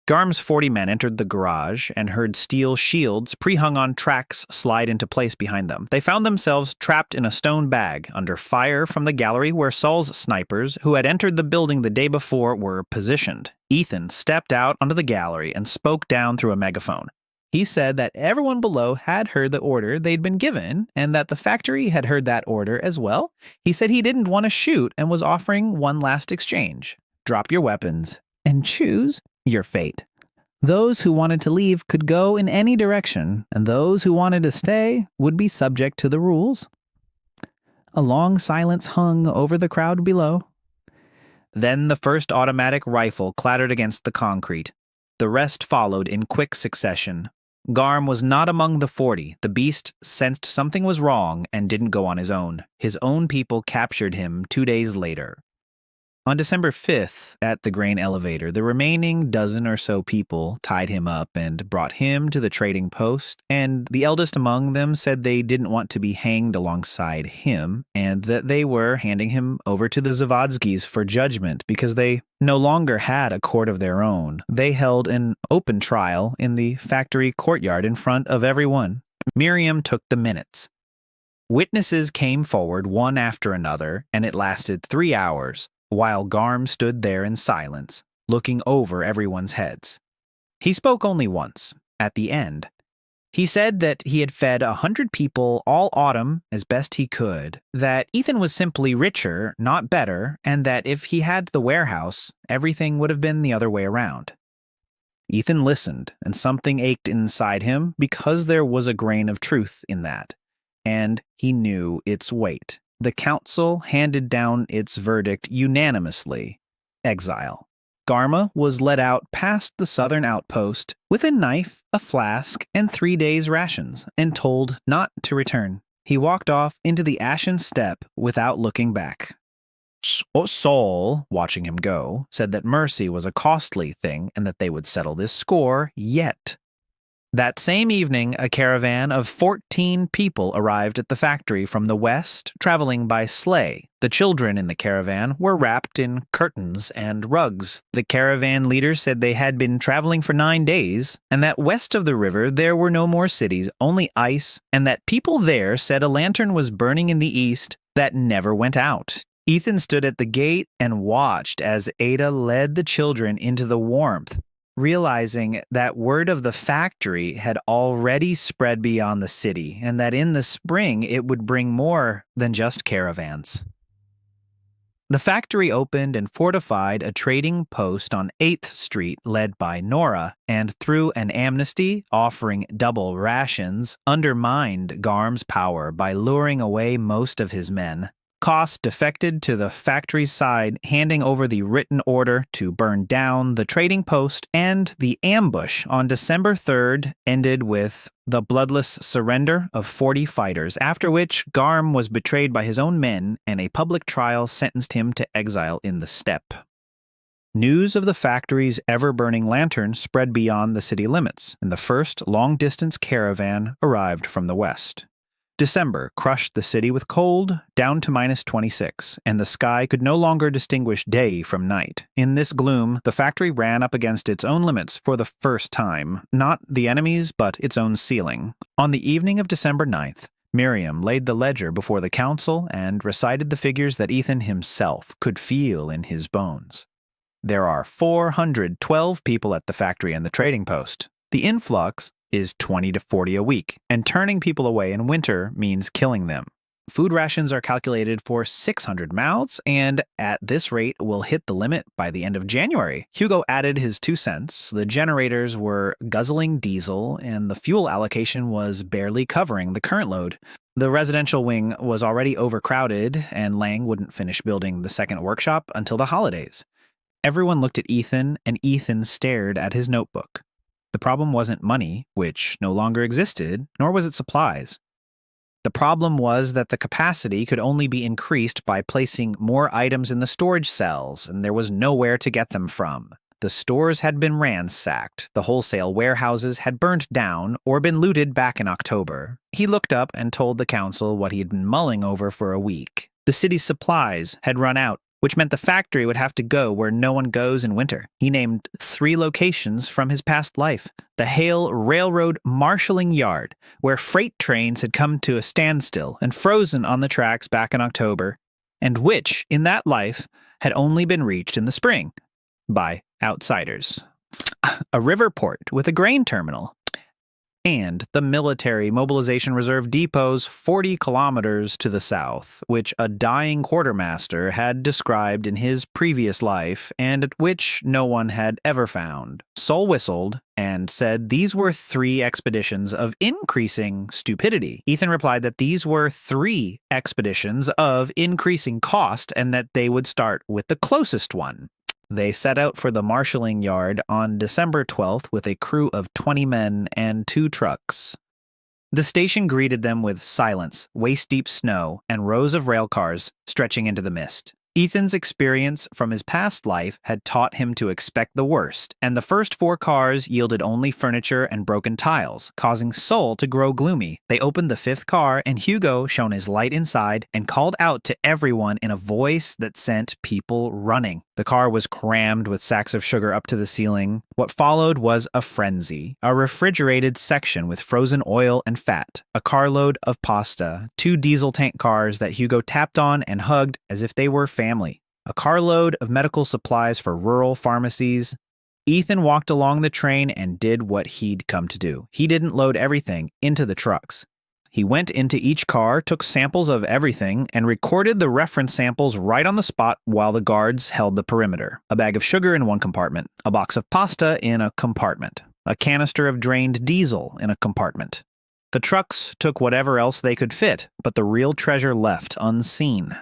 Garm's 40 men entered the garage and heard steel shields pre-hung on tracks slide into place behind them. They found themselves trapped in a stone bag under fire from the gallery where Saul's snipers, who had entered the building the day before, were positioned. Ethan stepped out onto the gallery and spoke down through a megaphone. He said that everyone below had heard the order they'd been given and that the factory had heard that order as well. He said he didn't want to shoot and was offering one last exchange. Drop your weapons and choose your fate. Those who wanted to leave could go in any direction, and those who wanted to stay would be subject to the rules. A long silence hung over the crowd below. Then the first automatic rifle clattered against the concrete. The rest followed in quick succession. Garm was not among the 40. The beast sensed something was wrong and didn't go on his own. His own people captured him 2 days later. On December 5th, at the grain elevator, the remaining dozen or so people tied him up and brought him to the trading post, and the eldest among them said they didn't want to be hanged alongside him, and that they were handing him over to the Zavadskis for judgment because they no longer had a court of their own. They held an open trial in the factory courtyard in front of everyone. Miriam took the minutes. Witnesses came forward one after another, and it lasted 3 hours. While Garm stood there in silence, looking over everyone's heads. He spoke only once, at the end. He said that he had fed 100 people all autumn as best he could, that Ethan was simply richer, not better, and that if he had the warehouse, everything would have been the other way around. Ethan listened, and something ached inside him because there was a grain of truth in that, and he knew its weight. The council handed down its verdict unanimously: exile. Garma was led out past the southern outpost with a knife, a flask, and 3 days' rations, and told not to return. He walked off into the ashen steppe without looking back. Saul, watching him go, said that mercy was a costly thing and that they would settle this score yet. That same evening, a caravan of 14 people arrived at the factory from the west, traveling by sleigh. The children in the caravan were wrapped in curtains and rugs. The caravan leader said they had been traveling for 9 days, and that west of the river there were no more cities, only ice, and that people there said a lantern was burning in the east that never went out. Ethan stood at the gate and watched as Ada led the children into the warmth, realizing that word of the factory had already spread beyond the city, and that in the spring it would bring more than just caravans. The factory opened and fortified a trading post on 8th Street led by Nora, and through an amnesty offering double rations, undermined Garm's power by luring away most of his men. Koss defected to the factory's side, handing over the written order to burn down the trading post, and the ambush on December 3rd ended with the bloodless surrender of 40 fighters, after which Garm was betrayed by his own men and a public trial sentenced him to exile in the steppe. News of the factory's ever-burning lantern spread beyond the city limits, and the first long-distance caravan arrived from the west. December crushed the city with cold, down to -26, and the sky could no longer distinguish day from night. In this gloom, the factory ran up against its own limits for the first time, not the enemy's, but its own ceiling. On the evening of December 9th, Miriam laid the ledger before the council and recited the figures that Ethan himself could feel in his bones. There are 412 people at the factory and the trading post. The influx is 20 to 40 a week, and turning people away in winter means killing them. Food rations are calculated for 600 mouths, and at this rate will hit the limit by the end of January. Hugo added his 2 cents. The generators were guzzling diesel, and the fuel allocation was barely covering the current load. The residential wing was already overcrowded, and Lang wouldn't finish building the second workshop until the holidays. Everyone looked at Ethan, and Ethan stared at his notebook. The problem wasn't money, which no longer existed, nor was it supplies. The problem was that the capacity could only be increased by placing more items in the storage cells, and there was nowhere to get them from. The stores had been ransacked, the wholesale warehouses had burned down or been looted back in October. He looked up and told the council what he had been mulling over for a week. The city's supplies had run out, which meant the factory would have to go where no one goes in winter. He named 3 locations from his past life. The Hale Railroad Marshalling Yard, where freight trains had come to a standstill and frozen on the tracks back in October, and which, in that life, had only been reached in the spring by outsiders. A river port with a grain terminal, and the military mobilization reserve depots 40 kilometers to the south, which a dying quartermaster had described in his previous life and at which no one had ever found. Sol whistled and said these were 3 expeditions of increasing stupidity. Ethan replied that these were 3 expeditions of increasing cost and that they would start with the closest one. They set out for the marshalling yard on December 12th with a crew of 20 men and 2 trucks. The station greeted them with silence, waist-deep snow, and rows of rail cars stretching into the mist. Ethan's experience from his past life had taught him to expect the worst, and the first 4 cars yielded only furniture and broken tiles, causing Sol to grow gloomy. They opened the 5th car, and Hugo shone his light inside and called out to everyone in a voice that sent people running. The car was crammed with sacks of sugar up to the ceiling. What followed was a frenzy. A refrigerated section with frozen oil and fat, a carload of pasta, 2 diesel tank cars that Hugo tapped on and hugged as if they were family, a carload of medical supplies for rural pharmacies. Ethan walked along the train and did what he'd come to do. He didn't load everything into the trucks. He went into each car, took samples of everything, and recorded the reference samples right on the spot while the guards held the perimeter. A bag of sugar in one compartment, a box of pasta in a compartment, a canister of drained diesel in a compartment. The trucks took whatever else they could fit, but the real treasure left unseen.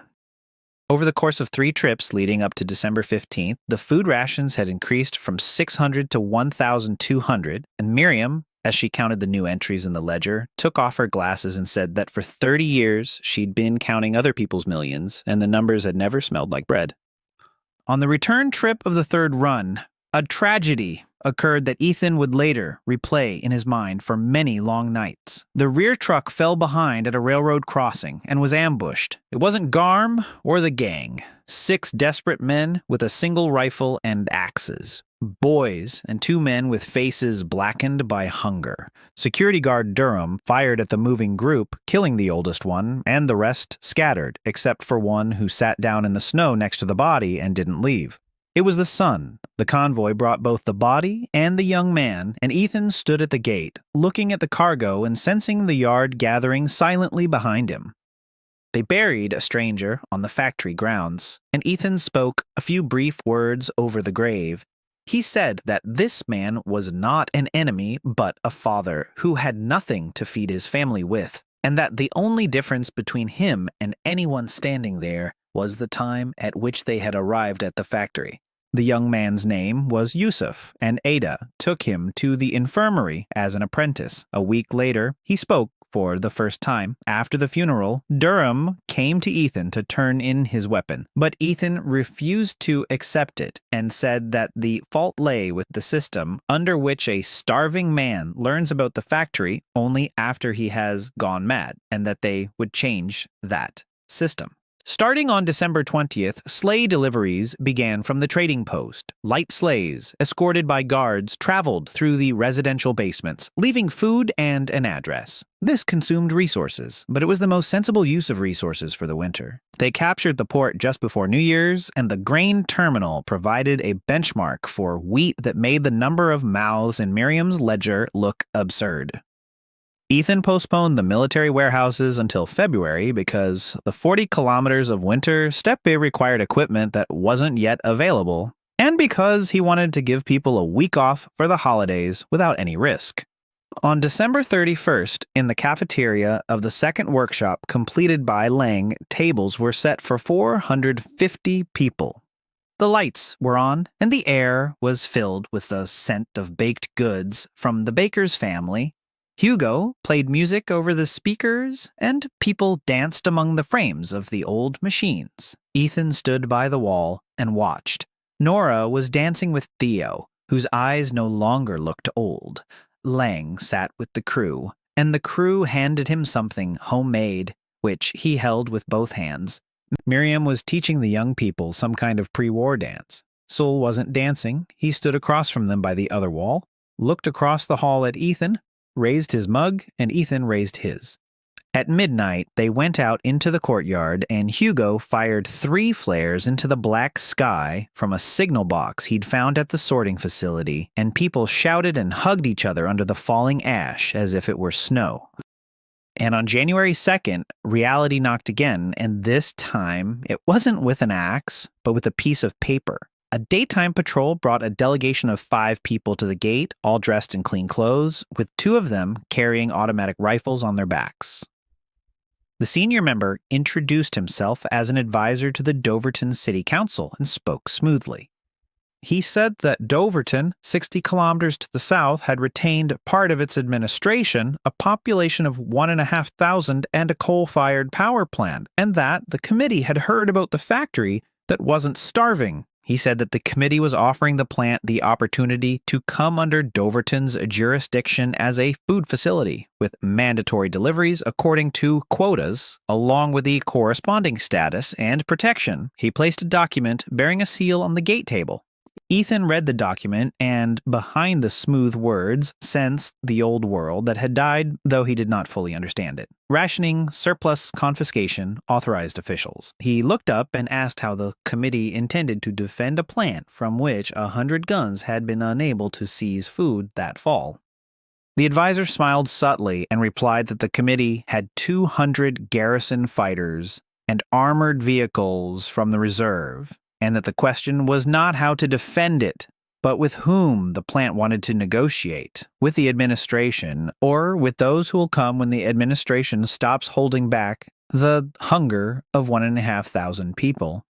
Over the course of 3 trips leading up to December 15th, the food rations had increased from 600 to 1,200, and Miriam, as she counted the new entries in the ledger, took off her glasses and said that for 30 years she'd been counting other people's millions, and the numbers had never smelled like bread. On the return trip of the 3rd run, a tragedy occurred that Ethan would later replay in his mind for many long nights. The rear truck fell behind at a railroad crossing and was ambushed. It wasn't Garm or the gang. 6 desperate men with a single rifle and axes. Boys and 2 men with faces blackened by hunger. Security guard Durham fired at the moving group, killing the oldest one, and the rest scattered, except for one who sat down in the snow next to the body and didn't leave. It was the sun. The convoy brought both the body and the young man, and Ethan stood at the gate, looking at the cargo and sensing the yard gathering silently behind him. They buried a stranger on the factory grounds, and Ethan spoke a few brief words over the grave. He said that this man was not an enemy, but a father who had nothing to feed his family with, and that the only difference between him and anyone standing there was the time at which they had arrived at the factory. The young man's name was Yusuf, and Ada took him to the infirmary as an apprentice. A week later, he spoke for the first time. After the funeral, Durham came to Ethan to turn in his weapon, but Ethan refused to accept it and said that the fault lay with the system under which a starving man learns about the factory only after he has gone mad, and that they would change that system. Starting on December 20th, sleigh deliveries began from the trading post. Light sleighs, escorted by guards, traveled through the residential basements, leaving food and an address. This consumed resources, but it was the most sensible use of resources for the winter. They captured the port just before New Year's, and the grain terminal provided a benchmark for wheat that made the number of mouths in Miriam's ledger look absurd. Ethan postponed the military warehouses until February because the 40 kilometers of winter steppe required equipment that wasn't yet available, and because he wanted to give people a week off for the holidays without any risk. On December 31st, in the cafeteria of the second workshop completed by Lang, tables were set for 450 people. The lights were on, and the air was filled with the scent of baked goods from the baker's family. Hugo played music over the speakers, and people danced among the frames of the old machines. Ethan stood by the wall and watched. Nora was dancing with Theo, whose eyes no longer looked old. Lang sat with the crew, and the crew handed him something homemade, which he held with both hands. Miriam was teaching the young people some kind of pre-war dance. Sul wasn't dancing. He stood across from them by the other wall, looked across the hall at Ethan, raised his mug, and Ethan raised his. At midnight, they went out into the courtyard, and Hugo fired 3 flares into the black sky from a signal box he'd found at the sorting facility, and people shouted and hugged each other under the falling ash as if it were snow. And on January 2nd, reality knocked again, and this time it wasn't with an axe, but with a piece of paper. A daytime patrol brought a delegation of 5 people to the gate, all dressed in clean clothes, with 2 of them carrying automatic rifles on their backs. The senior member introduced himself as an advisor to the Doverton City Council and spoke smoothly. He said that Doverton, 60 kilometers to the south, had retained part of its administration, a population of 1,500 and a coal-fired power plant, and that the committee had heard about the factory that wasn't starving. He said that the committee was offering the plant the opportunity to come under Doverton's jurisdiction as a food facility, with mandatory deliveries according to quotas, along with the corresponding status and protection. He placed a document bearing a seal on the gate table. Ethan read the document and, behind the smooth words, sensed the old world that had died, though he did not fully understand it. Rationing, surplus, confiscation, authorized officials. He looked up and asked how the committee intended to defend a plant from which 100 guns had been unable to seize food that fall. The advisor smiled subtly and replied that the committee had 200 garrison fighters and armored vehicles from the reserve, and that the question was not how to defend it, but with whom the plant wanted to negotiate, with the administration, or with those who will come when the administration stops holding back the hunger of 1,500 people.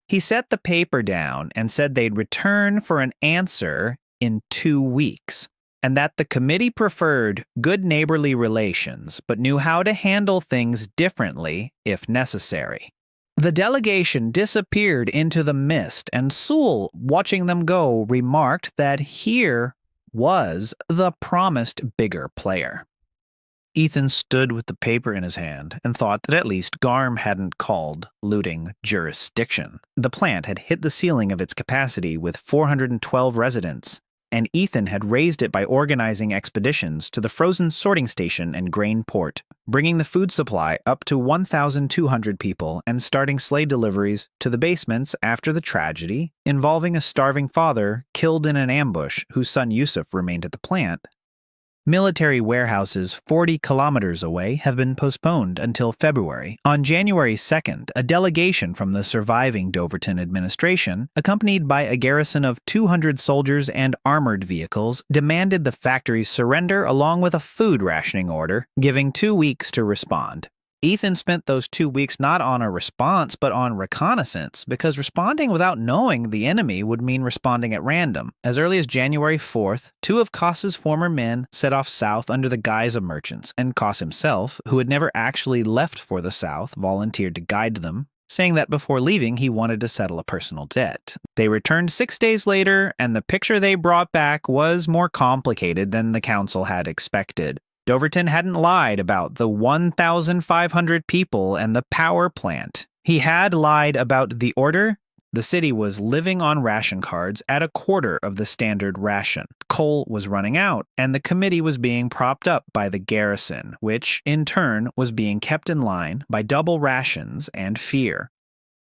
He set the paper down and said they'd return for an answer in 2 weeks, and that the committee preferred good neighborly relations, but knew how to handle things differently if necessary. The delegation disappeared into the mist, and Sul, watching them go, remarked that here was the promised bigger player. Ethan stood with the paper in his hand and thought that at least Garm hadn't called looting jurisdiction. The plant had hit the ceiling of its capacity with 412 residents, and Ethan had raised it by organizing expeditions to the frozen sorting station and grain port, bringing the food supply up to 1,200 people and starting sleigh deliveries to the basements after the tragedy involving a starving father killed in an ambush whose son Yusuf remained at the plant. Military warehouses 40 kilometers away have been postponed until February. On January 2nd, a delegation from the surviving Doverton administration, accompanied by a garrison of 200 soldiers and armored vehicles, demanded the factory's surrender along with a food rationing order, giving 2 weeks to respond. Ethan spent those 2 weeks not on a response, but on reconnaissance, because responding without knowing the enemy would mean responding at random. As early as January 4th, 2 of Koss's former men set off south under the guise of merchants, and Koss himself, who had never actually left for the south, volunteered to guide them, saying that before leaving he wanted to settle a personal debt. They returned 6 days later, and the picture they brought back was more complicated than the council had expected. Doverton hadn't lied about the 1,500 people and the power plant. He had lied about the order. The city was living on ration cards at a quarter of the standard ration. Coal was running out, and the committee was being propped up by the garrison, which, in turn, was being kept in line by double rations and fear.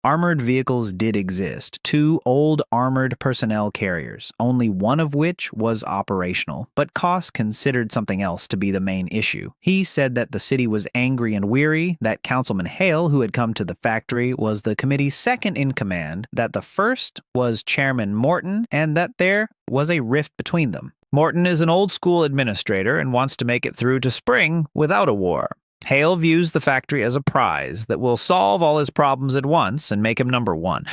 Armored vehicles did exist, 2 old armored personnel carriers, only one of which was operational, but Koss considered something else to be the main issue. He said that the city was angry and weary, that Councilman Hale, who had come to the factory, was the committee's second in command, that the first was Chairman Morton, and that there was a rift between them. Morton is an old-school administrator and wants to make it through to spring without a war. Hale views the factory as a prize that will solve all his problems at once and make him number one.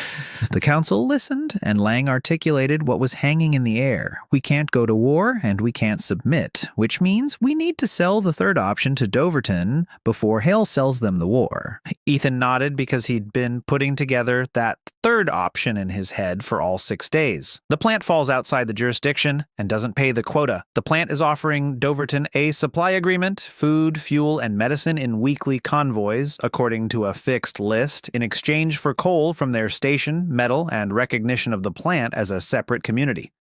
The council listened, and Lang articulated what was hanging in the air. We can't go to war, and we can't submit, which means we need to sell the third option to Doverton before Hale sells them the war. Ethan nodded because he'd been putting together that third option in his head for all 6 days. The plant falls outside the jurisdiction and doesn't pay the quota. The plant is offering Doverton a supply agreement, food, fuel, and medicine in weekly convoys, according to a fixed list, in exchange for coal from their station, metal, and recognition of the plant as a separate community.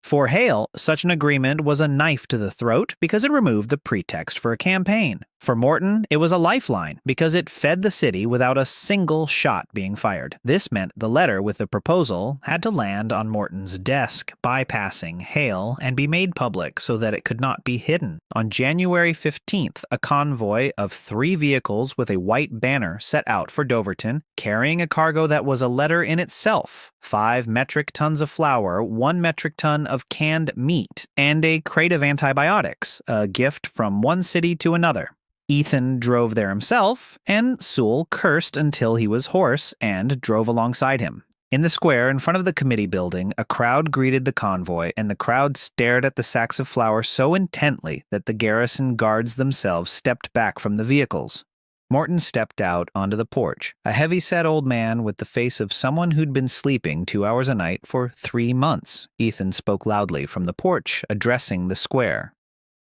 For Hale, such an agreement was a knife to the throat because it removed the pretext for a campaign. For Morton, it was a lifeline because it fed the city without a single shot being fired. This meant the letter with the proposal had to land on Morton's desk, bypassing Hale, and be made public so that it could not be hidden. On January 15th, a convoy of 3 vehicles with a white banner set out for Doverton, carrying a cargo that was a letter in itself: 5 metric tons of flour, 1 metric ton of canned meat, and a crate of antibiotics, a gift from one city to another. Ethan drove there himself, and Sewell cursed until he was hoarse and drove alongside him. In the square in front of the committee building, a crowd greeted the convoy, and the crowd stared at the sacks of flour so intently that the garrison guards themselves stepped back from the vehicles. Morton stepped out onto the porch, a heavy-set old man with the face of someone who'd been sleeping 2 hours a night for 3 months. Ethan spoke loudly from the porch, addressing the square.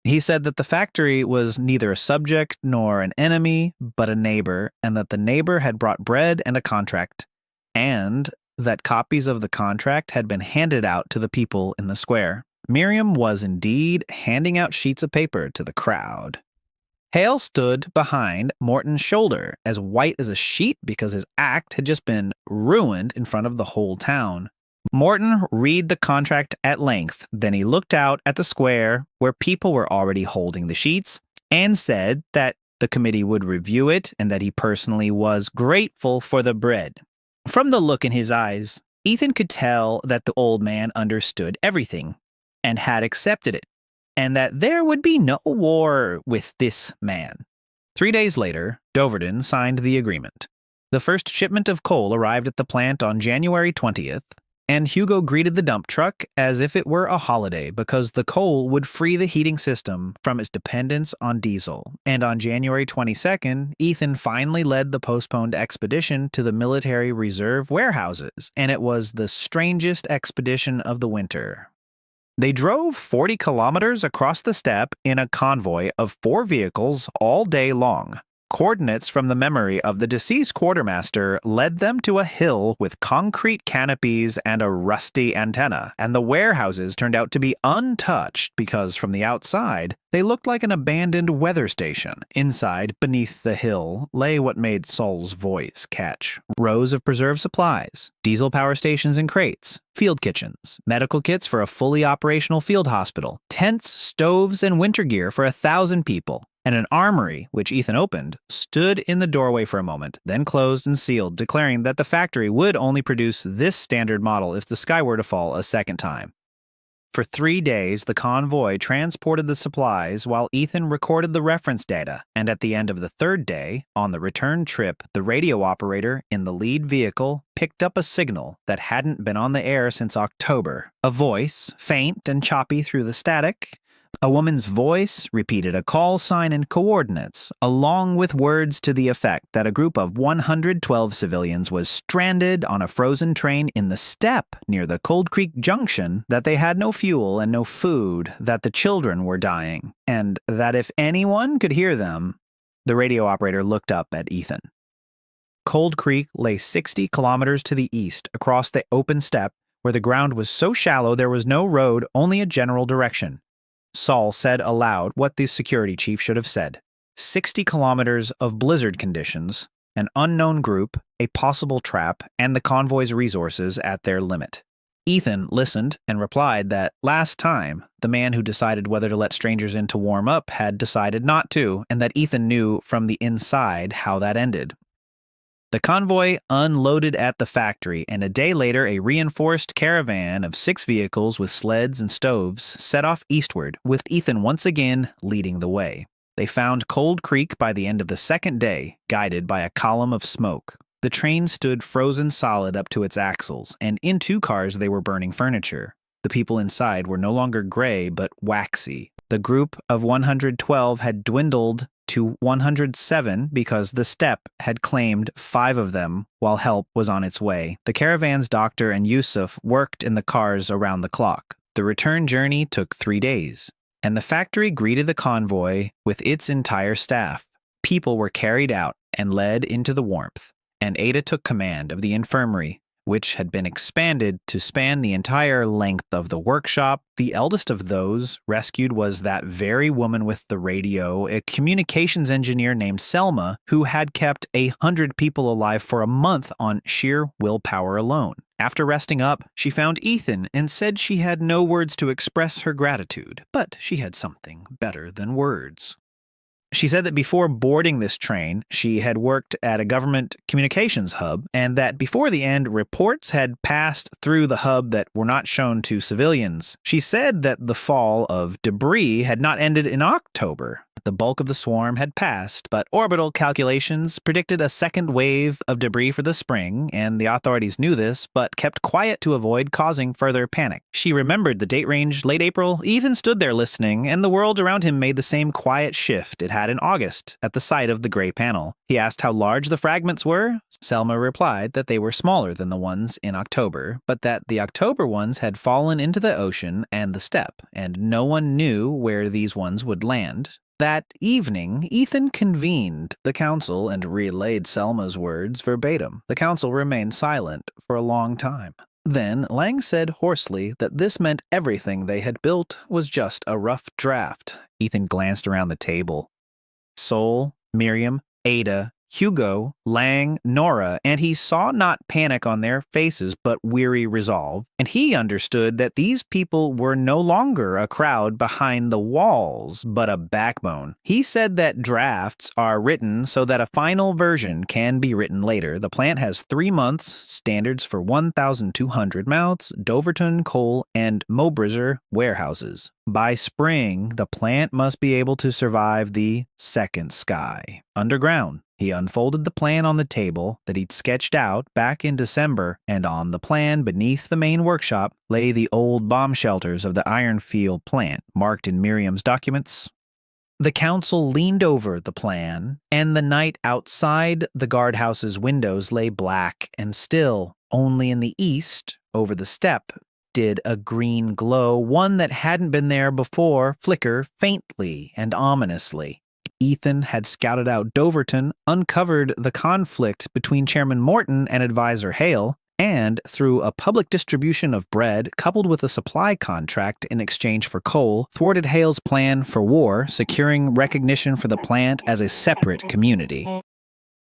He said that the factory was neither a subject nor an enemy, but a neighbor, and that the neighbor had brought bread and a contract, and that copies of the contract had been handed out to the people in the square. Miriam was indeed handing out sheets of paper to the crowd. Hale stood behind Morton's shoulder, as white as a sheet because his act had just been ruined in front of the whole town. Morton read the contract at length, then he looked out at the square where people were already holding the sheets and said that the committee would review it and that he personally was grateful for the bread. From the look in his eyes, Ethan could tell that the old man understood everything and had accepted it, and that there would be no war with this man. 3 days later, Doverton signed the agreement. The first shipment of coal arrived at the plant on January 20th, and Hugo greeted the dump truck as if it were a holiday because the coal would free the heating system from its dependence on diesel. And on January 22nd, Ethan finally led the postponed expedition to the military reserve warehouses, and it was the strangest expedition of the winter. They drove 40 kilometers across the steppe in a convoy of 4 vehicles all day long. Coordinates from the memory of the deceased quartermaster led them to a hill with concrete canopies and a rusty antenna, and the warehouses turned out to be untouched because from the outside, they looked like an abandoned weather station. Inside, beneath the hill, lay what made Saul's voice catch: rows of preserved supplies, diesel power stations and crates, field kitchens, medical kits for a fully operational field hospital, tents, stoves, and winter gear for 1,000 people. And an armory, which Ethan opened, stood in the doorway for a moment, then closed and sealed, declaring that the factory would only produce this standard model if the sky were to fall a second time. For 3 days, the convoy transported the supplies while Ethan recorded the reference data, and at the end of the 3rd day, on the return trip, the radio operator in the lead vehicle picked up a signal that hadn't been on the air since October. A voice, faint and choppy through the static. A woman's voice repeated a call sign and coordinates, along with words to the effect that a group of 112 civilians was stranded on a frozen train in the steppe near the Cold Creek Junction, that they had no fuel and no food, that the children were dying, and that if anyone could hear them. The radio operator looked up at Ethan. Cold Creek lay 60 kilometers to the east across the open steppe where the ground was so shallow there was no road, only a general direction. Saul said aloud what the security chief should have said. 60 kilometers of blizzard conditions, an unknown group, a possible trap, and the convoy's resources at their limit. Ethan listened and replied that last time, the man who decided whether to let strangers in to warm up had decided not to, and that Ethan knew from the inside how that ended. The convoy unloaded at the factory, and a day later a reinforced caravan of 6 vehicles with sleds and stoves set off eastward, with Ethan once again leading the way. They found Cold Creek by the end of the second day, guided by a column of smoke. The train stood frozen solid up to its axles, and in 2 cars they were burning furniture. The people inside were no longer gray, but waxy. The group of 112 had dwindled to 107 because the steppe had claimed 5 of them while help was on its way. The caravan's doctor and Yusuf worked in the cars around the clock. The return journey took 3 days, and the factory greeted the convoy with its entire staff. People were carried out and led into the warmth, and Ada took command of the infirmary, which had been expanded to span the entire length of the workshop. The eldest of those rescued was that very woman with the radio, a communications engineer named Selma, who had kept 100 people alive for a month on sheer willpower alone. After resting up, she found Ethan and said she had no words to express her gratitude, but she had something better than words. She said that before boarding this train, she had worked at a government communications hub, and that before the end, reports had passed through the hub that were not shown to civilians. She said that the fall of debris had not ended in October. The bulk of the swarm had passed, but orbital calculations predicted a second wave of debris for the spring, and the authorities knew this, but kept quiet to avoid causing further panic. She remembered the date range, late April. Ethan stood there listening, and the world around him made the same quiet shift it had in August at the sight of the gray panel. He asked how large the fragments were. Selma replied that they were smaller than the ones in October, but that the October ones had fallen into the ocean and the steppe, and no one knew where these ones would land. That evening, Ethan convened the council and relayed Selma's words verbatim. The council remained silent for a long time. Then Lang said hoarsely that this meant everything they had built was just a rough draft. Ethan glanced around the table. Sol, Miriam, Ada, Hugo, Lang, Nora, and he saw not panic on their faces, but weary resolve, and he understood that these people were no longer a crowd behind the walls, but a backbone. He said that drafts are written so that a final version can be written later. The plant has 3 months, standards for 1,200 mouths, Doverton, Coal, and Mobrizer warehouses. By spring, the plant must be able to survive the second sky, underground. He unfolded the plan on the table that he'd sketched out back in December, and on the plan beneath the main workshop lay the old bomb shelters of the Ironfield plant, marked in Miriam's documents. The council leaned over the plan, and the night outside the guardhouse's windows lay black and still. Only in the east, over the steppe, did a green glow, one that hadn't been there before, flicker faintly and ominously. Ethan had scouted out Doverton, uncovered the conflict between Chairman Morton and Advisor Hale, and through a public distribution of bread coupled with a supply contract in exchange for coal, thwarted Hale's plan for war, securing recognition for the plant as a separate community.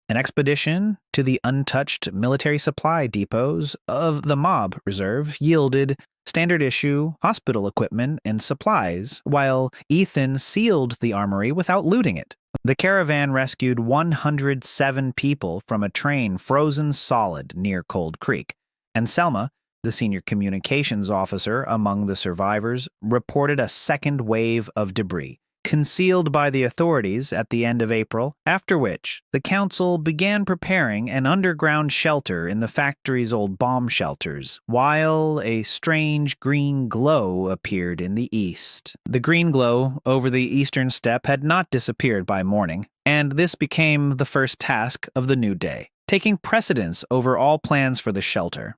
An expedition to the untouched military supply depots of the Mob Reserve yielded standard issue hospital equipment and supplies, while Ethan sealed the armory without looting it. The caravan rescued 107 people from a train frozen solid near Cold Creek, and Selma, the senior communications officer among the survivors, reported a second wave of debris, concealed by the authorities at the end of April, after which the council began preparing an underground shelter in the factory's old bomb shelters, while a strange green glow appeared in the east. The green glow over the eastern steppe had not disappeared by morning, and this became the first task of the new day, taking precedence over all plans for the shelter.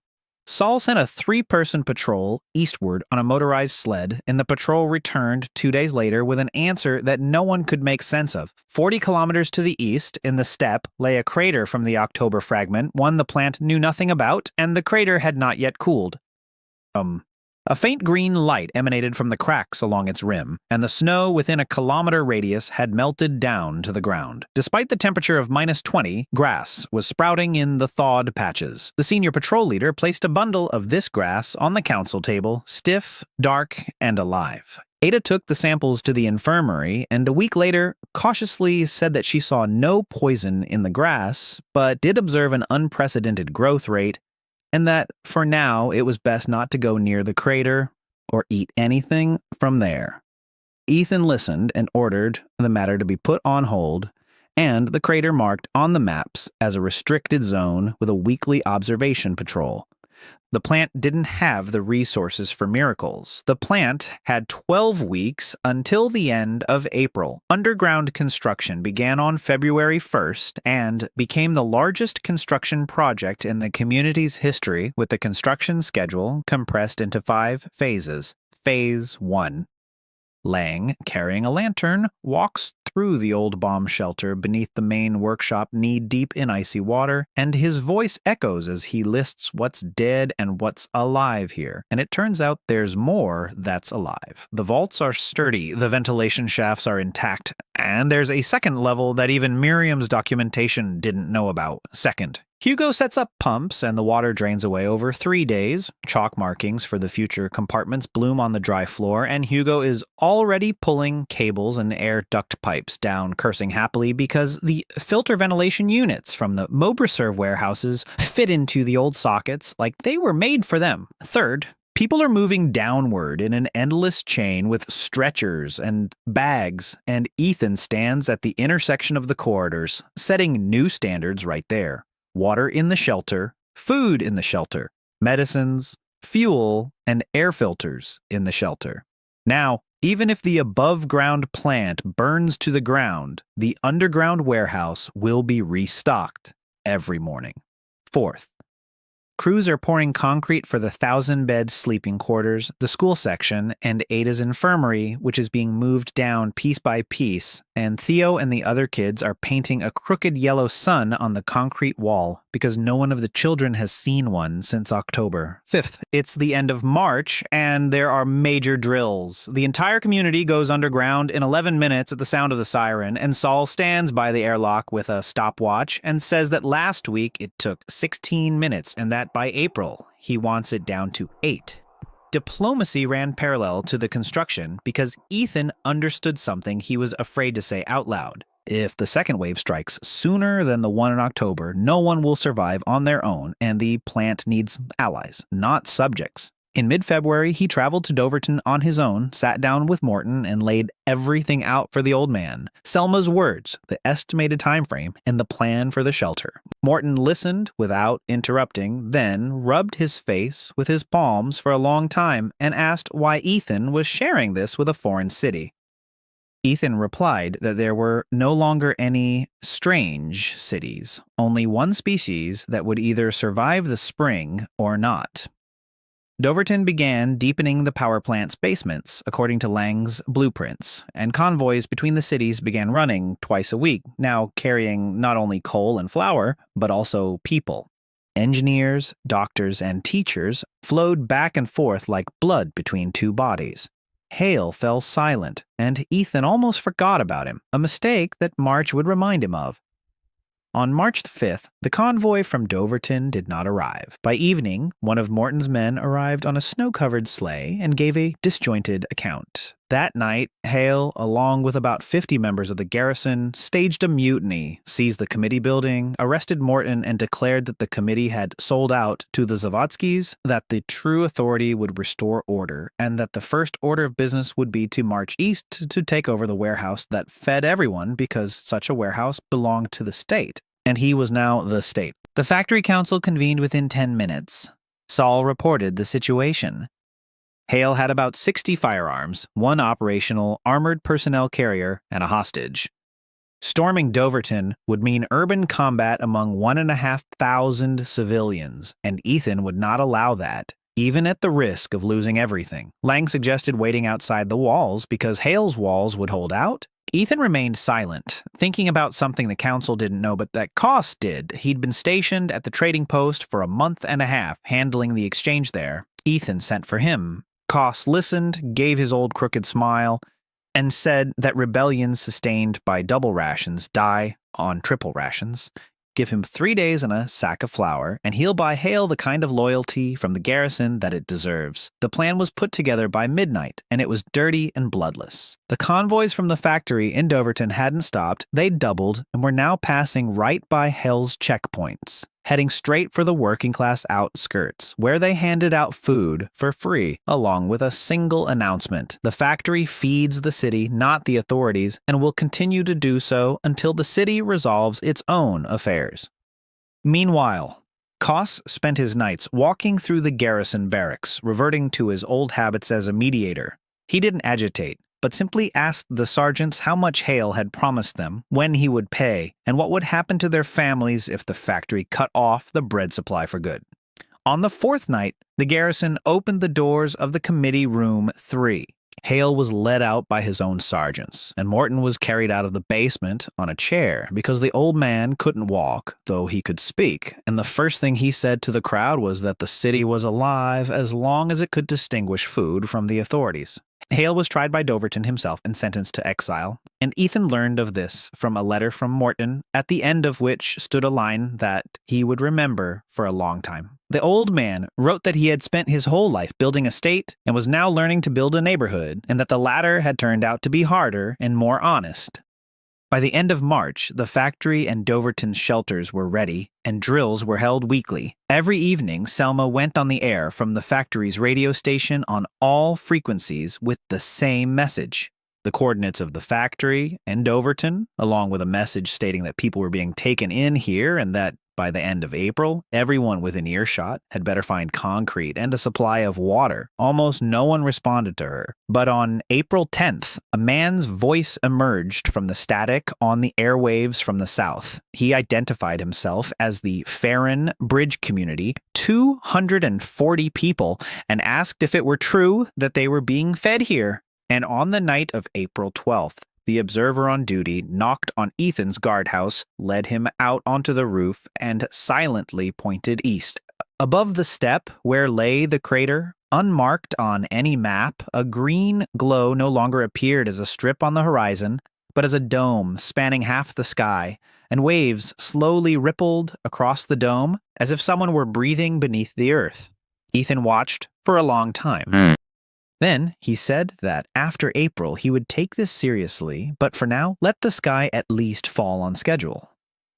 Saul sent a 3-person patrol eastward on a motorized sled, and the patrol returned 2 days later with an answer that no one could make sense of. 40 kilometers to the east, in the steppe, lay a crater from the October fragment, one the plant knew nothing about, and the crater had not yet cooled. A faint green light emanated from the cracks along its rim, and the snow within a kilometer radius had melted down to the ground. Despite the temperature of -20, grass was sprouting in the thawed patches. The senior patrol leader placed a bundle of this grass on the council table, stiff, dark, and alive. Ada took the samples to the infirmary, and a week later cautiously said that she saw no poison in the grass, but did observe an unprecedented growth rate, and that, for now, it was best not to go near the crater or eat anything from there. Ethan listened and ordered the matter to be put on hold, and the crater marked on the maps as a restricted zone with a weekly observation patrol. The plant didn't have the resources for miracles. The plant had 12 weeks until the end of April. Underground construction began on February 1st and became the largest construction project in the community's history, with the construction schedule compressed into 5 phases. Phase 1. Lang, carrying a lantern, walks through the old bomb shelter beneath the main workshop knee-deep in icy water, and his voice echoes as he lists what's dead and what's alive here. And it turns out there's more that's alive. The vaults are sturdy, the ventilation shafts are intact, and there's a second level that even Miriam's documentation didn't know about. Second, Hugo sets up pumps and the water drains away over 3 days. Chalk markings for the future compartments bloom on the dry floor, and Hugo is already pulling cables and air duct pipes down, cursing happily because the filter ventilation units from the Mobraserve warehouses fit into the old sockets like they were made for them. Third, people are moving downward in an endless chain with stretchers and bags, and Ethan stands at the intersection of the corridors, setting new standards right there. Water in the shelter, food in the shelter, medicines, fuel, and air filters in the shelter. Now, even if the above-ground plant burns to the ground, the underground warehouse will be restocked every morning. Fourth, crews are pouring concrete for the 1,000-bed sleeping quarters, the school section, and Ada's infirmary, which is being moved down piece by piece, and Theo and the other kids are painting a crooked yellow sun on the concrete wall because no one of the children has seen one since October. Fifth, it's the end of March, and there are major drills. The entire community goes underground in 11 minutes at the sound of the siren, and Saul stands by the airlock with a stopwatch and says that last week it took 16 minutes, and that by April, he wants it down to 8. Diplomacy ran parallel to the construction because Ethan understood something he was afraid to say out loud. If the second wave strikes sooner than the one in October, no one will survive on their own, and the plant needs allies, not subjects. In mid-February, he traveled to Doverton on his own, sat down with Morton, and laid everything out for the old man. Selma's words, the estimated time frame, and the plan for the shelter. Morton listened without interrupting, then rubbed his face with his palms for a long time and asked why Ethan was sharing this with a foreign city. Ethan replied that there were no longer any strange cities, only one species that would either survive the spring or not. Doverton began deepening the power plant's basements, according to Lang's blueprints, and convoys between the cities began running twice a week, now carrying not only coal and flour, but also people. Engineers, doctors, and teachers flowed back and forth like blood between two bodies. Hale fell silent, and Ethan almost forgot about him, a mistake that March would remind him of. On March 5th, the convoy from Doverton did not arrive. By evening, one of Morton's men arrived on a snow-covered sleigh and gave a disjointed account. That night, Hale, along with about 50 members of the garrison, staged a mutiny, seized the committee building, arrested Morton, and declared that the committee had sold out to the Zawadzkis, that the true authority would restore order, and that the first order of business would be to march east to take over the warehouse that fed everyone because such a warehouse belonged to the state. And he was now the state. The factory council convened within 10 minutes. Saul reported the situation. Hale had about 60 firearms, one operational armored personnel carrier, and a hostage. Storming Doverton would mean urban combat among 1,500 civilians, and Ethan would not allow that, even at the risk of losing everything. Lang suggested waiting outside the walls because Hale's walls would hold out. Ethan remained silent, thinking about something the council didn't know but that Koss did. He'd been stationed at the trading post for a month and a half, handling the exchange there. Ethan sent for him. Koss listened, gave his old crooked smile, and said that rebellions sustained by double rations die on triple rations. Give him 3 days and a sack of flour, and he'll buy Hale the kind of loyalty from the garrison that it deserves. The plan was put together by midnight, and it was dirty and bloodless. The convoys from the factory in Doverton hadn't stopped, they'd doubled, and were now passing right by Hale's checkpoints. heading straight for the working-class outskirts, where they handed out food for free, along with a single announcement. The factory feeds the city, not the authorities, and will continue to do so until the city resolves its own affairs. Meanwhile, Koss spent his nights walking through the garrison barracks, reverting to his old habits as a mediator. He didn't agitate, but simply asked the sergeants how much Hale had promised them, when he would pay, and what would happen to their families if the factory cut off the bread supply for good. On the fourth night, the garrison opened the doors of the committee room 3. Hale was led out by his own sergeants, and Morton was carried out of the basement on a chair because the old man couldn't walk, though he could speak, and the first thing he said to the crowd was that the city was alive as long as it could distinguish food from the authorities. Hale was tried by Doverton himself and sentenced to exile, and Ethan learned of this from a letter from Morton, at the end of which stood a line that he would remember for a long time. The old man wrote that he had spent his whole life building a state and was now learning to build a neighborhood, and that the latter had turned out to be harder and more honest. By the end of March, the factory and Doverton's shelters were ready, and drills were held weekly. Every evening, Selma went on the air from the factory's radio station on all frequencies with the same message. The coordinates of the factory and Doverton, along with a message stating that people were being taken in here and that by the end of April, everyone within earshot had better find concrete and a supply of water. Almost no one responded to her. But on April 10th, a man's voice emerged from the static on the airwaves from the south. He identified himself as the Farron Bridge Community, 240 people, and asked if it were true that they were being fed here. And on the night of April 12th, the observer on duty knocked on Ethan's guardhouse, led him out onto the roof, and silently pointed east. Above the step where lay the crater, unmarked on any map, a green glow no longer appeared as a strip on the horizon, but as a dome spanning half the sky, and waves slowly rippled across the dome as if someone were breathing beneath the earth. Ethan watched for a long time. Then he said that after April he would take this seriously, but for now, let the sky at least fall on schedule.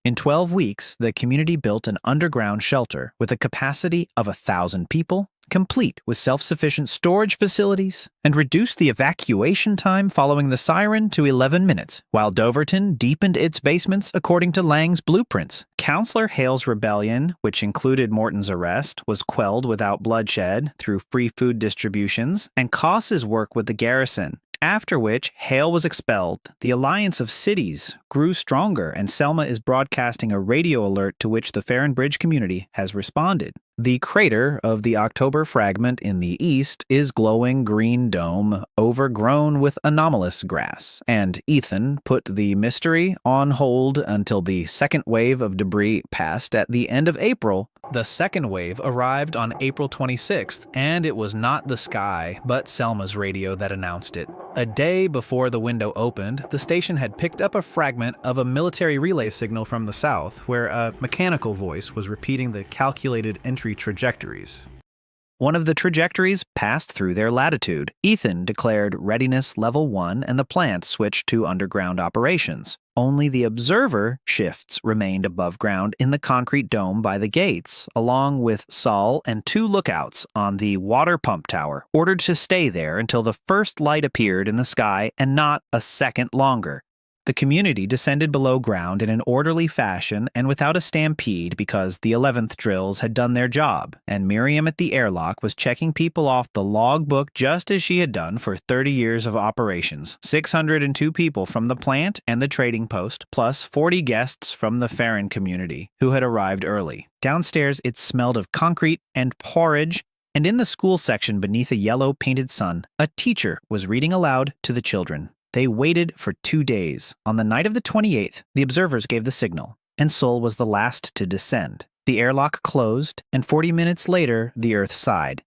In 12 weeks, the community built an underground shelter with a capacity of 1,000 people, complete with self-sufficient storage facilities, and reduced the evacuation time following the siren to 11 minutes, while Doverton deepened its basements according to Lang's blueprints. Counselor Hale's rebellion, which included Morton's arrest, was quelled without bloodshed through free food distributions, and Koss's work with the garrison, after which Hale was expelled. The alliance of cities grew stronger, and Selma is broadcasting a radio alert to which the Farron Bridge community has responded. The crater of the October fragment in the east is glowing green dome, overgrown with anomalous grass, and Ethan put the mystery on hold until the second wave of debris passed at the end of April. The second wave arrived on April 26th, and it was not the sky, but Selma's radio that announced it. A day before the window opened, the station had picked up a fragment of a military relay signal from the south, where a mechanical voice was repeating the calculated entry trajectories. One of the trajectories passed through their latitude. Ethan declared readiness level 1 and the plant switched to underground operations. Only the observer shifts remained above ground in the concrete dome by the gates, along with Saul and 2 lookouts on the water pump tower, ordered to stay there until the first light appeared in the sky and not a second longer. The community descended below ground in an orderly fashion and without a stampede because the 11th drills had done their job, and Miriam at the airlock was checking people off the logbook just as she had done for 30 years of operations. 602 people from the plant and the trading post, plus 40 guests from the Farron community, who had arrived early. Downstairs it smelled of concrete and porridge, and in the school section beneath a yellow painted sun, a teacher was reading aloud to the children. They waited for 2 days. On the night of the 28th, the observers gave the signal, and Sol was the last to descend. The airlock closed, and 40 minutes later, the Earth sighed.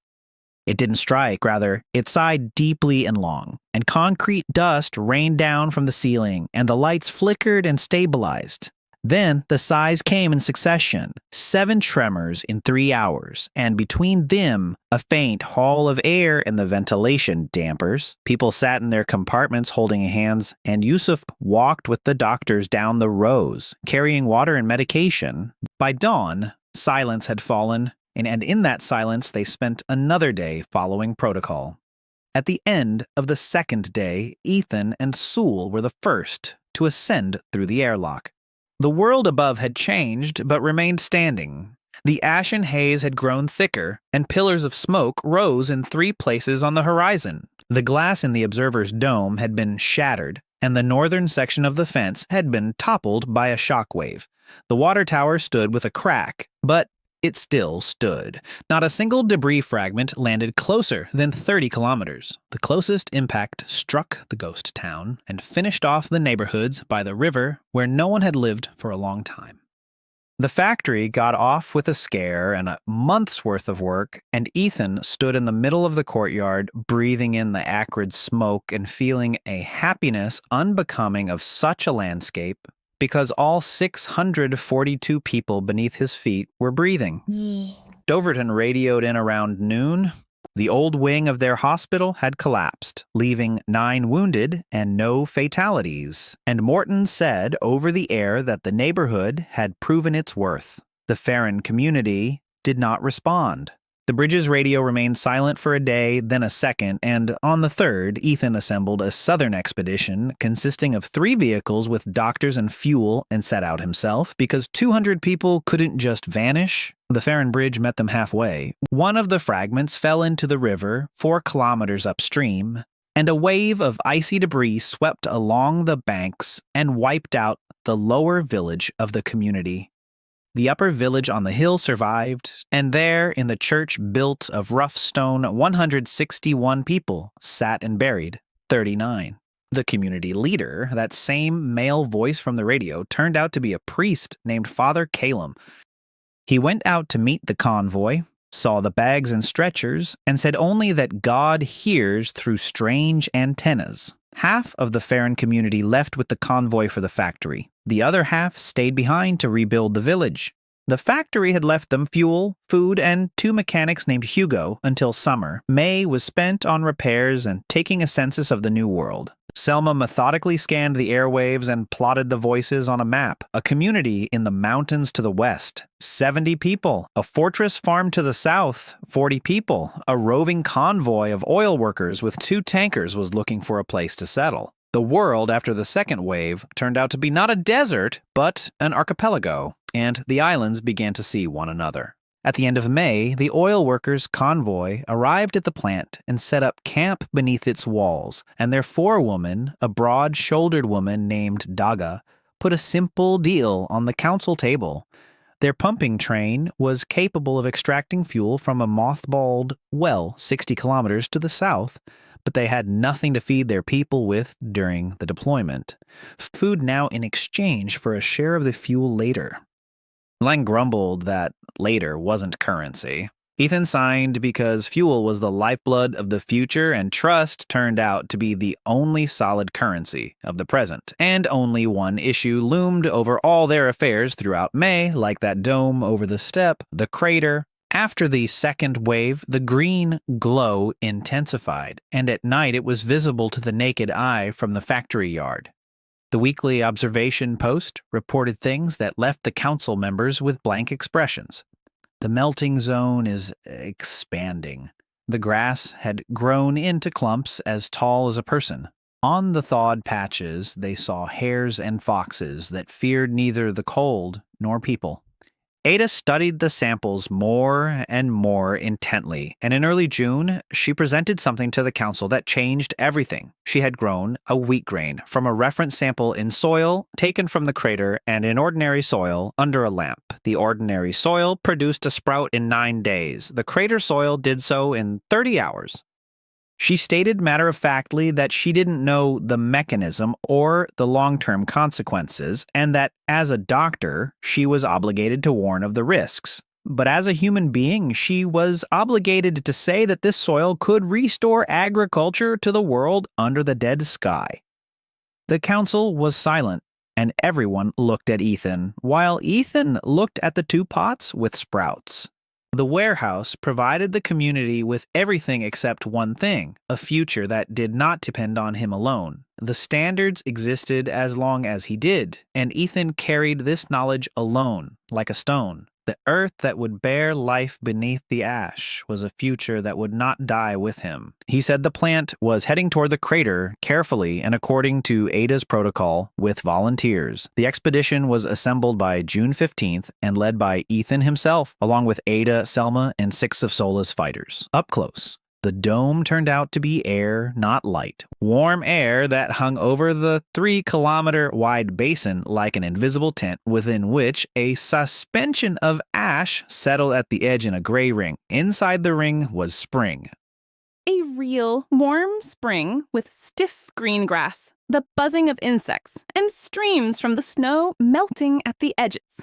It didn't strike, rather, it sighed deeply and long, and concrete dust rained down from the ceiling, and the lights flickered and stabilized. Then the sighs came in succession, 7 tremors in 3 hours, and between them, a faint haul of air and the ventilation dampers. People sat in their compartments holding hands, and Yusuf walked with the doctors down the rows, carrying water and medication. By dawn, Silence had fallen, and in that silence they spent another day following protocol. At the end of the second day, Ethan and Sewell were the first to ascend through the airlock. The world above had changed, but remained standing. The ashen haze had grown thicker, and pillars of smoke rose in 3 places on the horizon. The glass in the observer's dome had been shattered, and the northern section of the fence had been toppled by a shockwave. The water tower stood with a crack, but it still stood. Not a single debris fragment landed closer than 30 kilometers. The closest impact struck the ghost town and finished off the neighborhoods by the river where no one had lived for a long time. The factory got off with a scare and a month's worth of work, and Ethan stood in the middle of the courtyard, breathing in the acrid smoke and feeling a happiness unbecoming of such a landscape, because all 642 people beneath his feet were breathing. Doverton radioed in around noon. The old wing of their hospital had collapsed, leaving 9 wounded and no fatalities, and Morton said over the air that the neighborhood had proven its worth. The Farron community did not respond. The bridge's radio remained silent for a day, then a second, and on the third, Ethan assembled a southern expedition consisting of 3 vehicles with doctors and fuel and set out himself, because 200 people couldn't just vanish. The Farron Bridge met them halfway. One of the fragments fell into the river 4 kilometers upstream, and a wave of icy debris swept along the banks and wiped out the lower village of the community. The upper village on the hill survived, and there, in the church built of rough stone, 161 people sat and buried 39. The community leader, that same male voice from the radio, turned out to be a priest named Father Calum. He went out to meet the convoy, saw the bags and stretchers, and said only that God hears through strange antennas. Half of the Farron community left with the convoy for the factory. The other half stayed behind to rebuild the village. The factory had left them fuel, food, and 2 mechanics named Hugo until summer. May was spent on repairs and taking a census of the new world. Selma methodically scanned the airwaves and plotted the voices on a map. A community in the mountains to the west, 70 people. A fortress farm to the south, 40 people. A roving convoy of oil workers with 2 tankers was looking for a place to settle. The world, after the second wave, turned out to be not a desert, but an archipelago, and the islands began to see one another. At the end of May, the oil workers' convoy arrived at the plant and set up camp beneath its walls, and their forewoman, a broad-shouldered woman named Daga, put a simple deal on the council table. Their pumping train was capable of extracting fuel from a mothballed well 60 kilometers to the south, but they had nothing to feed their people with during the deployment. Food now in exchange for a share of the fuel later. Lang grumbled that later wasn't currency. Ethan signed because fuel was the lifeblood of the future, and trust turned out to be the only solid currency of the present. And only one issue loomed over all their affairs throughout May, like that dome over the steppe, the crater. After the second wave, the green glow intensified, and at night it was visible to the naked eye from the factory yard. The weekly observation post reported things that left the council members with blank expressions. The melting zone is expanding. The grass had grown into clumps as tall as a person. On the thawed patches, they saw hares and foxes that feared neither the cold nor people. Ada studied the samples more and more intently, and in early June, she presented something to the council that changed everything. She had grown a wheat grain from a reference sample in soil taken from the crater and in ordinary soil under a lamp. The ordinary soil produced a sprout in 9 days. The crater soil did so in 30 hours. She stated matter-of-factly that she didn't know the mechanism or the long-term consequences, and that as a doctor, she was obligated to warn of the risks. But as a human being, she was obligated to say that this soil could restore agriculture to the world under the dead sky. The council was silent, and everyone looked at Ethan, while Ethan looked at the 2 pots with sprouts. The warehouse provided the community with everything except one thing, a future that did not depend on him alone. The standards existed as long as he did, and Ethan carried this knowledge alone, like a stone. The earth that would bear life beneath the ash was a future that would not die with him. He said the plant was heading toward the crater carefully and according to Ada's protocol with volunteers. The expedition was assembled by June 15th and led by Ethan himself, along with Ada, Selma, and 6 of Sola's fighters. Up close, the dome turned out to be air, not light. Warm air that hung over the 3-kilometer-wide basin like an invisible tent within which a suspension of ash settled at the edge in a gray ring. Inside the ring was spring. A real, warm spring with stiff green grass, the buzzing of insects, and streams from the snow melting at the edges.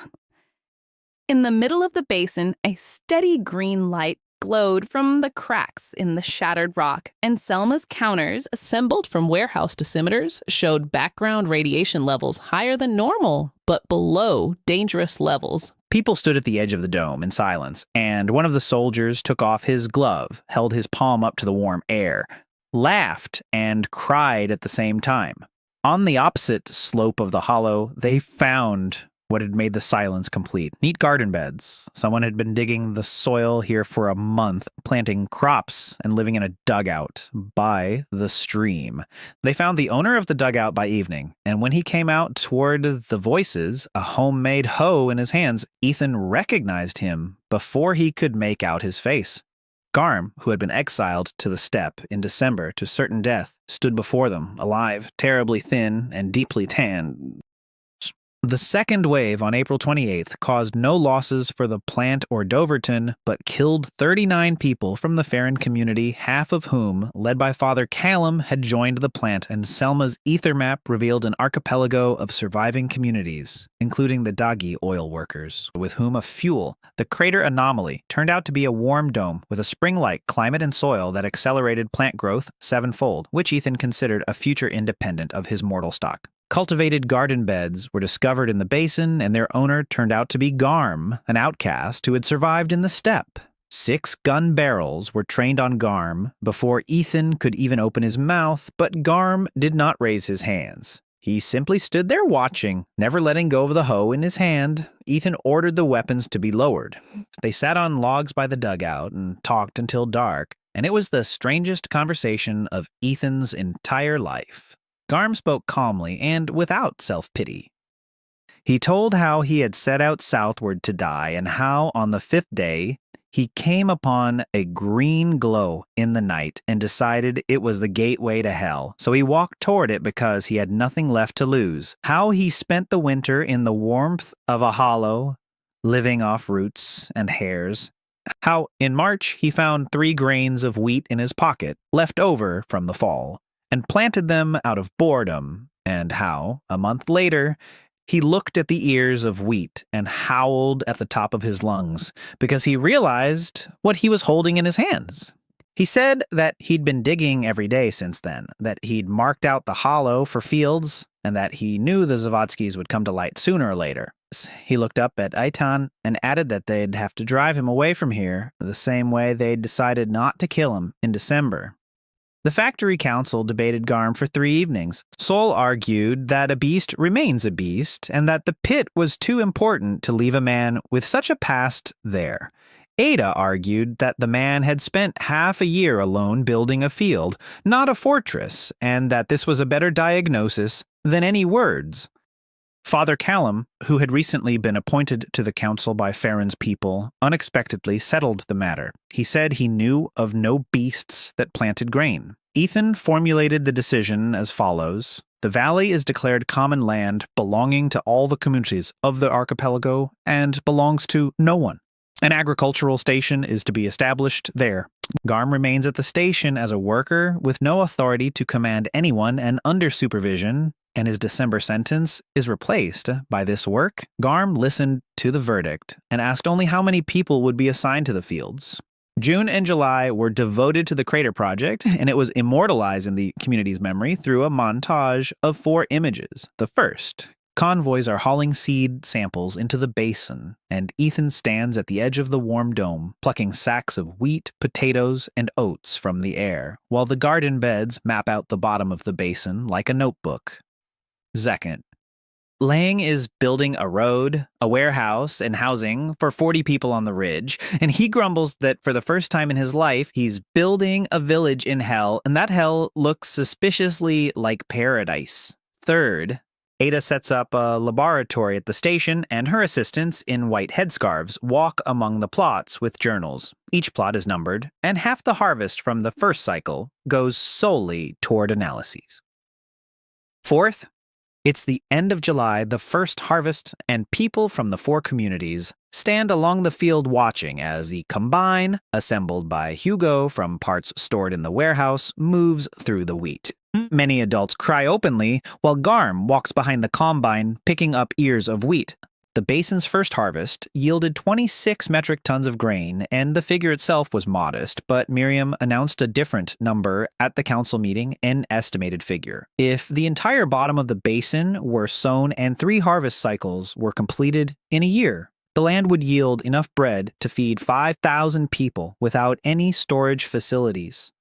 In the middle of the basin, a steady green light glowed from the cracks in the shattered rock, and Selma's counters, assembled from warehouse dosimeters, showed background radiation levels higher than normal, but below dangerous levels. People stood at the edge of the dome in silence, and one of the soldiers took off his glove, held his palm up to the warm air, laughed, and cried at the same time. On the opposite slope of the hollow, they found what had made the silence complete. Neat garden beds. Someone had been digging the soil here for a month, planting crops and living in a dugout by the stream. They found the owner of the dugout by evening, and when he came out toward the voices, a homemade hoe in his hands, Ethan recognized him before he could make out his face. Garm, who had been exiled to the steppe in December to certain death, stood before them, alive, terribly thin, and deeply tanned. The second wave on April 28th caused no losses for the plant or Doverton, but killed 39 people from the Farron community, half of whom, led by Father Callum, had joined the plant, and Selma's ether map revealed an archipelago of surviving communities, including the Dagi oil workers, with whom a fuel, the crater anomaly, turned out to be a warm dome with a spring-like climate and soil that accelerated plant growth 7-fold, which Ethan considered a future independent of his mortal stock. Cultivated garden beds were discovered in the basin, and their owner turned out to be Garm, an outcast who had survived in the steppe. 6 gun barrels were trained on Garm before Ethan could even open his mouth, but Garm did not raise his hands. He simply stood there watching, never letting go of the hoe in his hand. Ethan ordered the weapons to be lowered. They sat on logs by the dugout and talked until dark, and it was the strangest conversation of Ethan's entire life. Garm spoke calmly and without self-pity. He told how he had set out southward to die and how, on the 5th day, he came upon a green glow in the night and decided it was the gateway to hell, so he walked toward it because he had nothing left to lose. How he spent the winter in the warmth of a hollow, living off roots and hairs. How, in March, he found 3 grains of wheat in his pocket, left over from the fall, and planted them out of boredom, and how, a month later, he looked at the ears of wheat and howled at the top of his lungs because he realized what he was holding in his hands. He said that he'd been digging every day since then, that he'd marked out the hollow for fields, and that he knew the Zavodskis would come to light sooner or later. He looked up at Aitan and added that they'd have to drive him away from here the same way they'd decided not to kill him in December. The factory council debated Garm for 3 evenings. Sol argued that a beast remains a beast, and that the pit was too important to leave a man with such a past there. Ada argued that the man had spent half a year alone building a field, not a fortress, and that this was a better diagnosis than any words. Father Callum, who had recently been appointed to the council by Farron's people, unexpectedly settled the matter. He said he knew of no beasts that planted grain. Ethan formulated the decision as follows. The valley is declared common land belonging to all the communities of the archipelago and belongs to no one. An agricultural station is to be established there. Garm remains at the station as a worker with no authority to command anyone and under supervision, and his December sentence is replaced by this work. Garm listened to the verdict and asked only how many people would be assigned to the fields. June and July were devoted to the Crater Project, and it was immortalized in the community's memory through a montage of 4 images. The first, convoys are hauling seed samples into the basin, and Ethan stands at the edge of the warm dome, plucking sacks of wheat, potatoes, and oats from the air, while the garden beds map out the bottom of the basin like a notebook. Second, Lang is building a road, a warehouse, and housing for 40 people on the ridge, and he grumbles that for the first time in his life, he's building a village in hell, and that hell looks suspiciously like paradise. Third, Ada sets up a laboratory at the station, and her assistants, in white headscarves, walk among the plots with journals. Each plot is numbered, and half the harvest from the first cycle goes solely toward analyses. Fourth, it's the end of July, the first harvest, and people from the 4 communities stand along the field watching as the combine, assembled by Hugo from parts stored in the warehouse, moves through the wheat. Many adults cry openly, while Garm walks behind the combine, picking up ears of wheat. The basin's first harvest yielded 26 metric tons of grain, and the figure itself was modest, but Miriam announced a different number at the council meeting, an estimated figure. If the entire bottom of the basin were sown and 3 harvest cycles were completed in a year, the land would yield enough bread to feed 5,000 people without any storage facilities.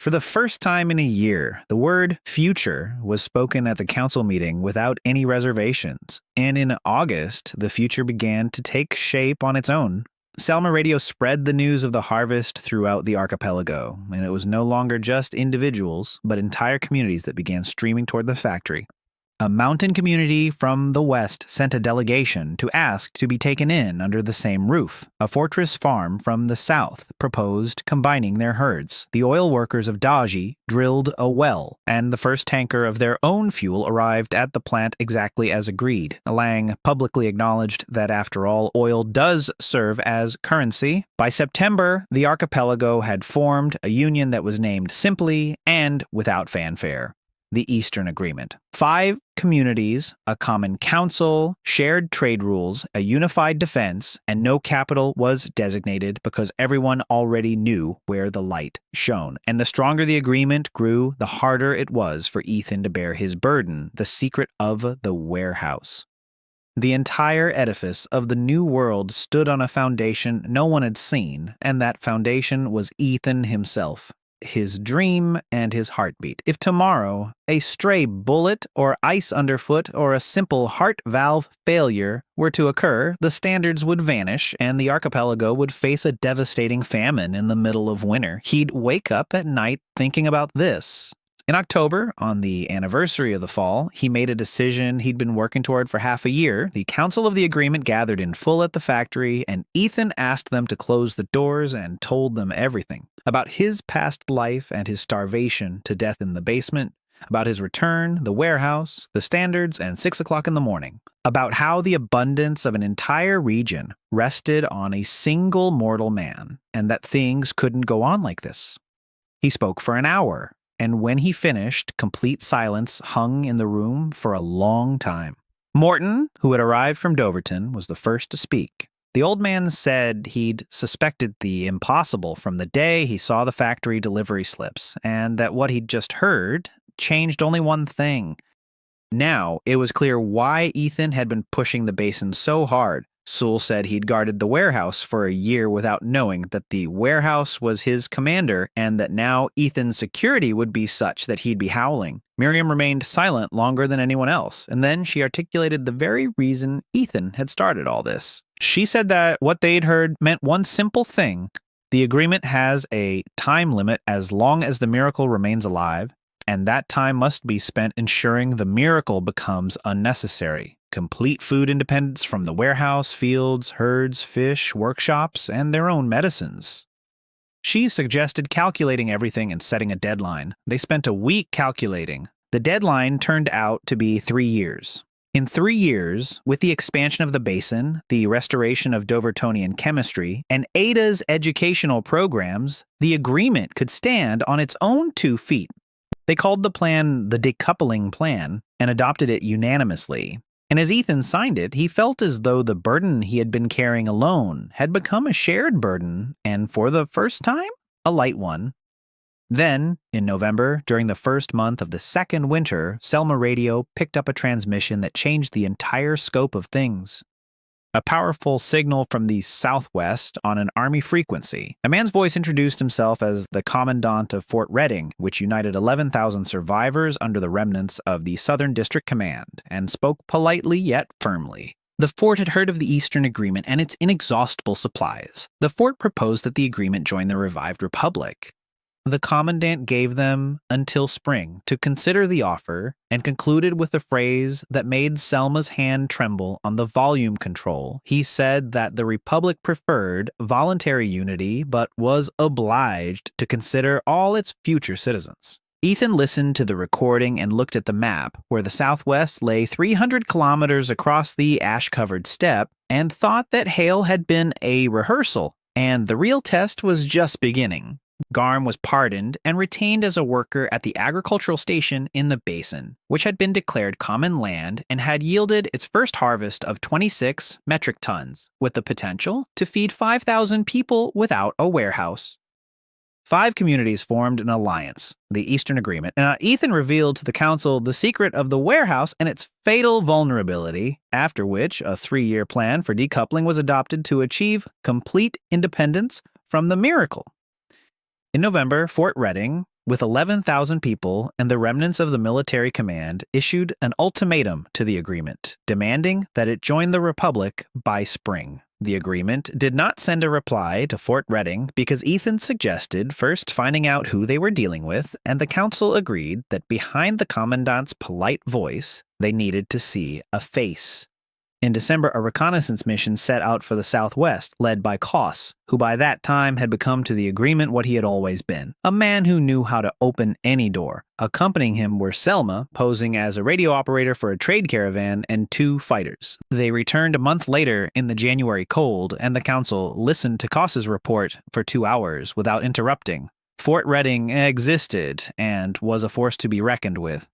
For the first time in a year, the word future was spoken at the council meeting without any reservations, and in August, the future began to take shape on its own. Selma Radio spread the news of the harvest throughout the archipelago, and it was no longer just individuals, but entire communities that began streaming toward the factory. A mountain community from the west sent a delegation to ask to be taken in under the same roof. A fortress farm from the south proposed combining their herds. The oil workers of Daji drilled a well, and the first tanker of their own fuel arrived at the plant exactly as agreed. Lang publicly acknowledged that after all, oil does serve as currency. By September, the archipelago had formed a union that was named simply and without fanfare: the Eastern Agreement. 5 communities, a common council, shared trade rules, a unified defense, and no capital was designated because everyone already knew where the light shone. And the stronger the agreement grew, the harder it was for Ethan to bear his burden, the secret of the warehouse. The entire edifice of the new world stood on a foundation no one had seen, and that foundation was Ethan himself, his dream and his heartbeat. If tomorrow a stray bullet or ice underfoot or a simple heart valve failure were to occur, the standards would vanish and the archipelago would face a devastating famine in the middle of winter. He'd wake up at night thinking about this. In October, on the anniversary of the fall, he made a decision he'd been working toward for half a year. The Council of the Agreement gathered in full at the factory, and Ethan asked them to close the doors and told them everything about his past life and his starvation to death in the basement, about his return, the warehouse, the standards, and 6 o'clock in the morning, about how the abundance of an entire region rested on a single mortal man, and that things couldn't go on like this. He spoke for an hour, and when he finished, complete silence hung in the room for a long time. Morton, who had arrived from Doverton, was the first to speak. The old man said he'd suspected the impossible from the day he saw the factory delivery slips, and that what he'd just heard changed only one thing. Now, it was clear why Ethan had been pushing the basin so hard. Sewell said he'd guarded the warehouse for a year without knowing that the warehouse was his commander and that now Ethan's security would be such that he'd be howling. Miriam remained silent longer than anyone else, and then she articulated the very reason Ethan had started all this. She said that what they'd heard meant one simple thing: the agreement has a time limit as long as the miracle remains alive, and that time must be spent ensuring the miracle becomes unnecessary. Complete food independence from the warehouse, fields, herds, fish, workshops, and their own medicines. She suggested calculating everything and setting a deadline. They spent a week calculating. The deadline turned out to be 3 years. In 3 years, with the expansion of the basin, the restoration of Dovertonian chemistry, and Ada's educational programs, the agreement could stand on its own 2 feet. They called the plan the decoupling plan and adopted it unanimously. And as Ethan signed it, he felt as though the burden he had been carrying alone had become a shared burden, and for the first time, a light one. Then, in November, during the first month of the second winter, Selma Radio picked up a transmission that changed the entire scope of things. a powerful signal from the southwest on an army frequency. A man's voice introduced himself as the commandant of Fort Reading, which united 11,000 survivors under the remnants of the Southern District Command, and spoke politely yet firmly. The fort had heard of the Eastern Agreement and its inexhaustible supplies. The fort proposed that the agreement join the revived republic. The commandant gave them until spring to consider the offer and concluded with a phrase that made Selma's hand tremble on the volume control. He said that the Republic preferred voluntary unity but was obliged to consider all its future citizens. Ethan listened to the recording and looked at the map, where the southwest lay 300 kilometers across the ash-covered steppe, and thought that hail had been a rehearsal, and the real test was just beginning. Garm was pardoned and retained as a worker at the agricultural station in the basin, which had been declared common land and had yielded its first harvest of 26 metric tons, with the potential to feed 5,000 people without a warehouse. 5 communities formed an alliance, the Eastern Agreement, and Ethan revealed to the council the secret of the warehouse and its fatal vulnerability, after which a 3-year plan for decoupling was adopted to achieve complete independence from the miracle. In November, Fort Reading, with 11,000 people and the remnants of the military command, issued an ultimatum to the agreement, demanding that it join the Republic by spring. The agreement did not send a reply to Fort Reading because Ethan suggested first finding out who they were dealing with, and the council agreed that behind the commandant's polite voice, they needed to see a face. In December, a reconnaissance mission set out for the southwest, led by Koss, who by that time had become to the agreement what he had always been, a man who knew how to open any door. Accompanying him were Selma, posing as a radio operator for a trade caravan, and 2 fighters. They returned a month later in the January cold, and the council listened to Koss's report for 2 hours without interrupting. Fort Reading existed and was a force to be reckoned with.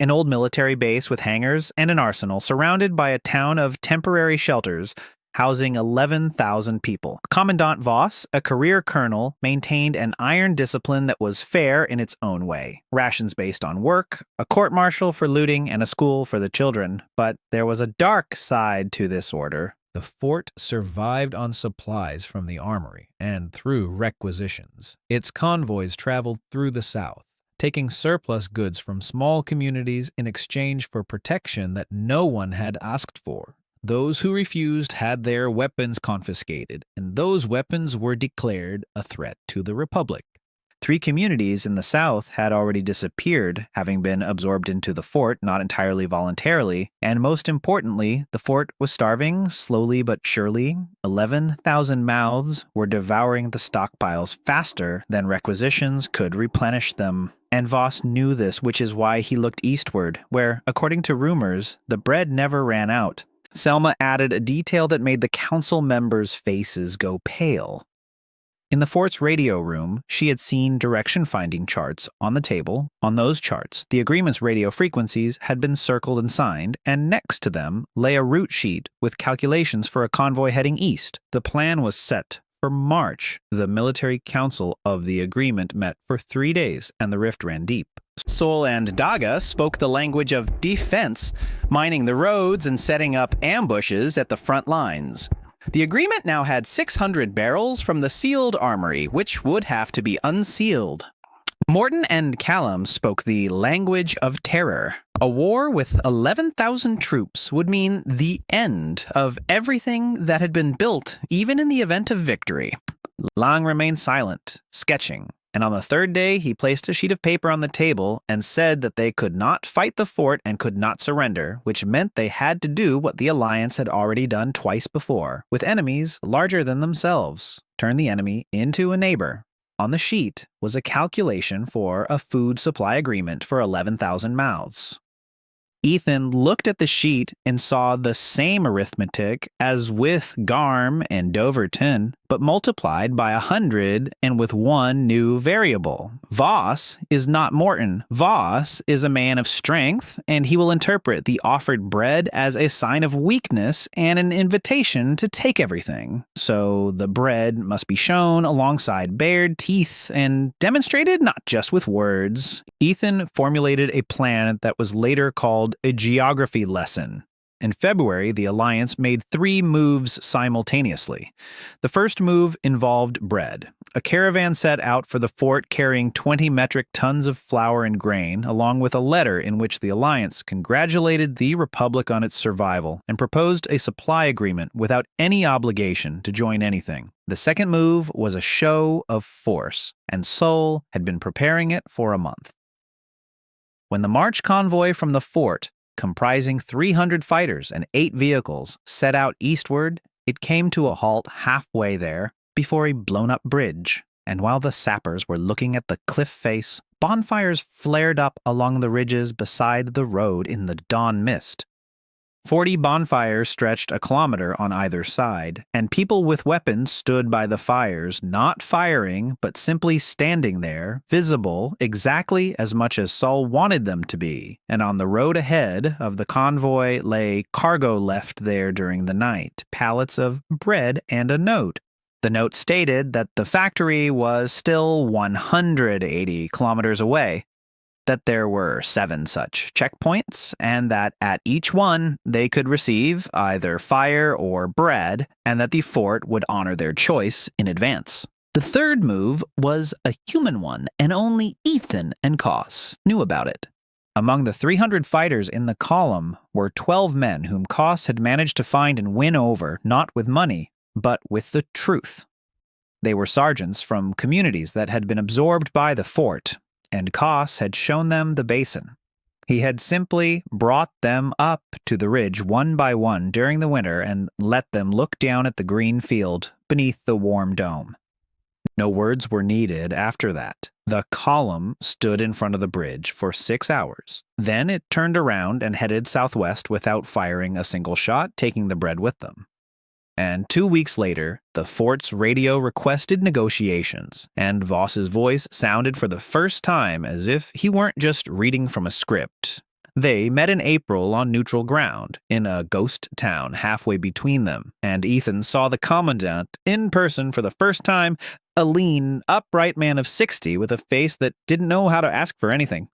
An old military base with hangars and an arsenal surrounded by a town of temporary shelters housing 11,000 people. Commandant Voss, a career colonel, maintained an iron discipline that was fair in its own way. Rations based on work, a court-martial for looting, and a school for the children. But there was a dark side to this order. The fort survived on supplies from the armory and through requisitions. Its convoys traveled through the south, taking surplus goods from small communities in exchange for protection that no one had asked for. Those who refused had their weapons confiscated, and those weapons were declared a threat to the Republic. 3 communities in the south had already disappeared, having been absorbed into the fort, not entirely voluntarily, and most importantly, the fort was starving slowly but surely. 11,000 mouths were devouring the stockpiles faster than requisitions could replenish them. And Voss knew this, which is why he looked eastward, where, according to rumors, the bread never ran out. Selma added a detail that made the council members' faces go pale. In the fort's radio room, she had seen direction-finding charts on the table. On those charts, the agreement's radio frequencies had been circled and signed, and next to them lay a route sheet with calculations for a convoy heading east. The plan was set for March. The military council of the agreement met for 3 days, and the rift ran deep. Sol and Daga spoke the language of defense, mining the roads and setting up ambushes at the front lines. The agreement now had 600 barrels from the sealed armory, which would have to be unsealed. Morton and Callum spoke the language of terror. A war with 11,000 troops would mean the end of everything that had been built, even in the event of victory. Lang remained silent, sketching, and on the 3rd day he placed a sheet of paper on the table and said that they could not fight the fort and could not surrender, which meant they had to do what the Alliance had already done twice before, with enemies larger than themselves: turn the enemy into a neighbor. On the sheet was a calculation for a food supply agreement for 11,000 mouths. Ethan looked at the sheet and saw the same arithmetic as with Garm and Doverton, but multiplied by 100 and with one new variable. Voss is not Morton. Voss is a man of strength, and he will interpret the offered bread as a sign of weakness and an invitation to take everything. So the bread must be shown alongside bared teeth and demonstrated not just with words. Ethan formulated a plan that was later called a geography lesson. In February, the Alliance made 3 moves simultaneously. The first move involved bread. A caravan set out for the fort carrying 20 metric tons of flour and grain, along with a letter in which the Alliance congratulated the Republic on its survival and proposed a supply agreement without any obligation to join anything. The second move was a show of force, and Seoul had been preparing it for a month. When the march convoy from the fort, comprising 300 fighters and 8 vehicles, set out eastward, it came to a halt halfway there before a blown-up bridge. And while the sappers were looking at the cliff face, bonfires flared up along the ridges beside the road in the dawn mist. 40 bonfires stretched a kilometer on either side, and people with weapons stood by the fires, not firing, but simply standing there, visible exactly as much as Saul wanted them to be. And on the road ahead of the convoy lay cargo left there during the night, pallets of bread and a note. The note stated that the factory was still 180 kilometers away, that there were 7 such checkpoints, and that at each one they could receive either fire or bread, and that the fort would honor their choice in advance. The third move was a human one, and only Ethan and Koss knew about it. Among the 300 fighters in the column were 12 men whom Koss had managed to find and win over, not with money, but with the truth. They were sergeants from communities that had been absorbed by the fort, and Koss had shown them the basin. He had simply brought them up to the ridge one by one during the winter and let them look down at the green field beneath the warm dome. No words were needed after that. The column stood in front of the bridge for 6 hours. Then it turned around and headed southwest without firing a single shot, taking the bread with them. And 2 weeks later, the fort's radio requested negotiations, and Voss's voice sounded for the first time as if he weren't just reading from a script. They met in April on neutral ground, in a ghost town halfway between them, and Ethan saw the commandant in person for the first time, a lean, upright man of 60 with a face that didn't know how to ask for anything.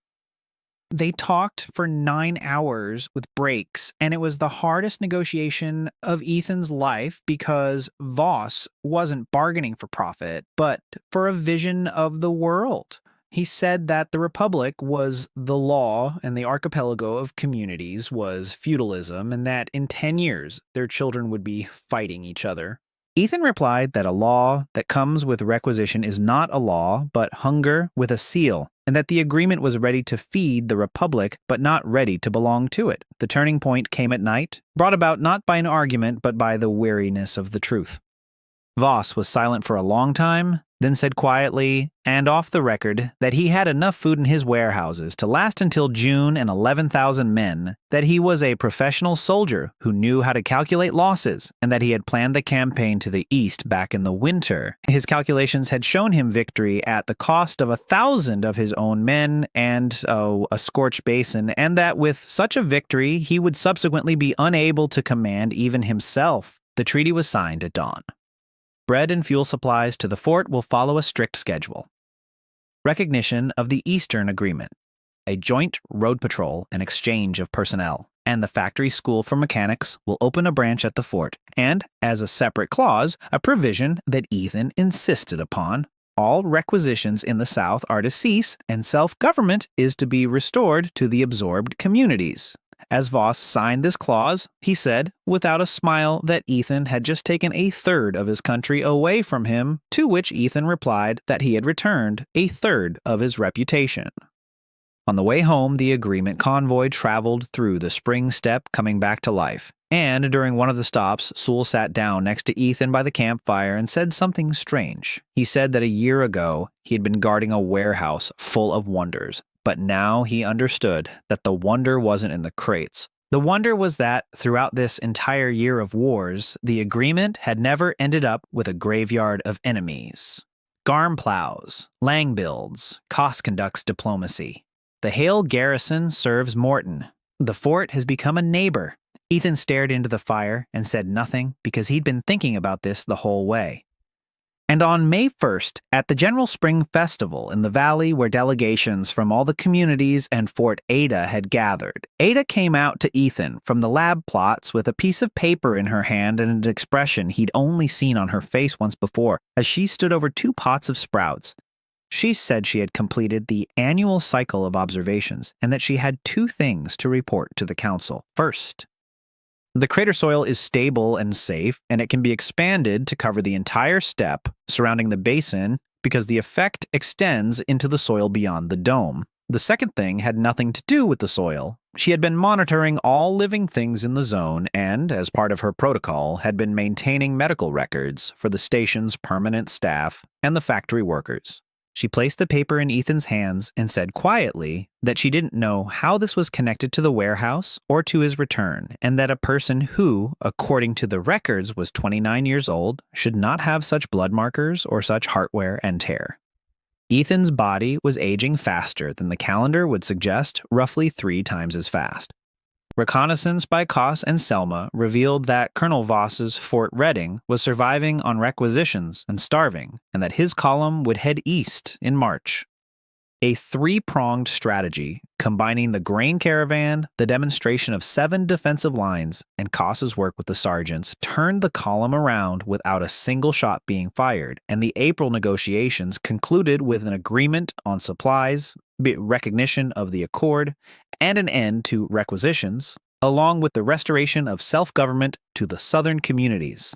They talked for 9 hours with breaks, and it was the hardest negotiation of Ethan's life because Voss wasn't bargaining for profit, but for a vision of the world. He said that the Republic was the law and the archipelago of communities was feudalism, and that in 10 years their children would be fighting each other. Ethan replied that a law that comes with requisition is not a law, but hunger with a seal, and that the agreement was ready to feed the Republic, but not ready to belong to it. The turning point came at night, brought about not by an argument, but by the weariness of the truth. Voss was silent for a long time, then said quietly, and off the record, that he had enough food in his warehouses to last until June and 11,000 men, that he was a professional soldier who knew how to calculate losses, and that he had planned the campaign to the east back in the winter. His calculations had shown him victory at the cost of 1,000 of his own men and, a scorched basin, and that with such a victory he would subsequently be unable to command even himself. The treaty was signed at dawn. Bread and fuel supplies to the fort will follow a strict schedule. Recognition of the Eastern Agreement, a joint road patrol and exchange of personnel, and the factory school for mechanics will open a branch at the fort, and, as a separate clause, a provision that Ethan insisted upon. All requisitions in the South are to cease, and self-government is to be restored to the absorbed communities. As Voss signed this clause, he said, without a smile, that Ethan had just taken 1/3 of his country away from him, to which Ethan replied that he had returned 1/3 of his reputation. On the way home, the agreement convoy traveled through the spring steppe coming back to life, and during one of the stops, Sewell sat down next to Ethan by the campfire and said something strange. He said that a year ago, he had been guarding a warehouse full of wonders, but now he understood that the wonder wasn't in the crates. The wonder was that, throughout this entire year of wars, the agreement had never ended up with a graveyard of enemies. Garm plows, Lang builds, Koss conducts diplomacy. The Hale garrison serves Morton. The fort has become a neighbor. Ethan stared into the fire and said nothing because he'd been thinking about this the whole way. And on May 1st, at the General Spring Festival in the valley where delegations from all the communities and Fort Ada had gathered, Ada came out to Ethan from the lab plots with a piece of paper in her hand and an expression he'd only seen on her face once before as she stood over 2 pots of sprouts. She said she had completed the annual cycle of observations and that she had 2 things to report to the council. First, the crater soil is stable and safe, and it can be expanded to cover the entire steppe surrounding the basin because the effect extends into the soil beyond the dome. The second thing had nothing to do with the soil. She had been monitoring all living things in the zone and, as part of her protocol, had been maintaining medical records for the station's permanent staff and the factory workers. She placed the paper in Ethan's hands and said quietly that she didn't know how this was connected to the warehouse or to his return, and that a person who, according to the records, was 29 years old should not have such blood markers or such heart wear and tear. Ethan's body was aging faster than the calendar would suggest, roughly 3 times as fast. Reconnaissance by Koss and Selma revealed that Colonel Voss's Fort Reading was surviving on requisitions and starving, and that his column would head east in March. A 3-pronged strategy, combining the grain caravan, the demonstration of 7 defensive lines, and Koss's work with the sergeants, turned the column around without a single shot being fired, and the April negotiations concluded with an agreement on supplies, recognition of the accord, and an end to requisitions, along with the restoration of self-government to the southern communities.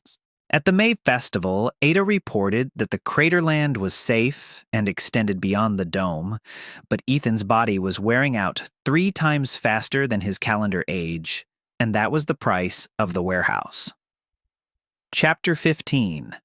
At the May Festival, Ada reported that the craterland was safe and extended beyond the dome, but Ethan's body was wearing out 3 times faster than his calendar age, and that was the price of the warehouse. Chapter 15.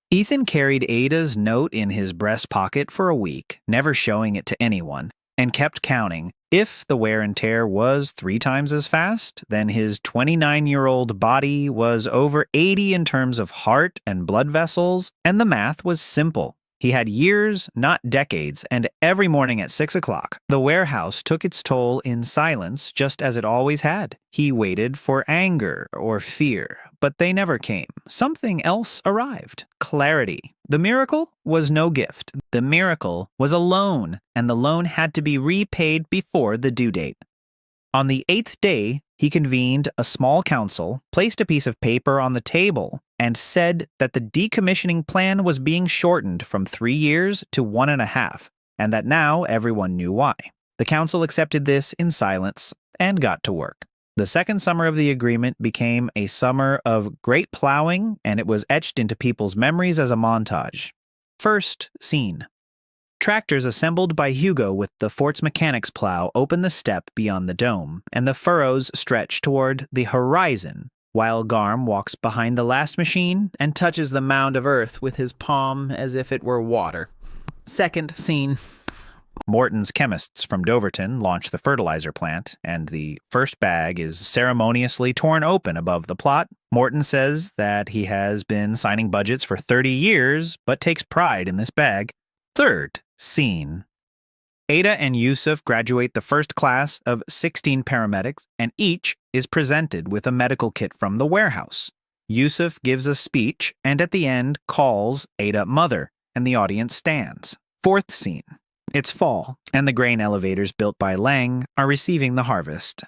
Ethan carried Ada's note in his breast pocket for a week, never showing it to anyone, and kept counting. If the wear and tear was 3 times as fast, then his 29-year-old body was over 80 in terms of heart and blood vessels, and the math was simple. He had years, not decades, and every morning at 6 o'clock, the warehouse took its toll in silence, just as it always had. He waited for anger or fear, but they never came. Something else arrived. Clarity. The miracle was no gift. The miracle was a loan, and the loan had to be repaid before the due date. On the 8th day, he convened a small council, placed a piece of paper on the table, and said that the decommissioning plan was being shortened from 3 years to 1.5, and that now everyone knew why. The council accepted this in silence and got to work. The second summer of the agreement became a summer of great plowing, and it was etched into people's memories as a montage. First scene. Tractors assembled by Hugo with the fort's mechanics plow open the steppe beyond the dome, and the furrows stretch toward the horizon, while Garm walks behind the last machine and touches the mound of earth with his palm as if it were water. Second scene. Morton's chemists from Doverton launch the fertilizer plant, and the first bag is ceremoniously torn open above the plot. Morton says that he has been signing budgets for 30 years, but takes pride in this bag. Third scene. Ada and Yusuf graduate the first class of 16 paramedics, and each is presented with a medical kit from the warehouse. Yusuf gives a speech, and at the end calls Ada mother, and the audience stands. Fourth scene. It's fall, and the grain elevators built by Lang are receiving the harvest.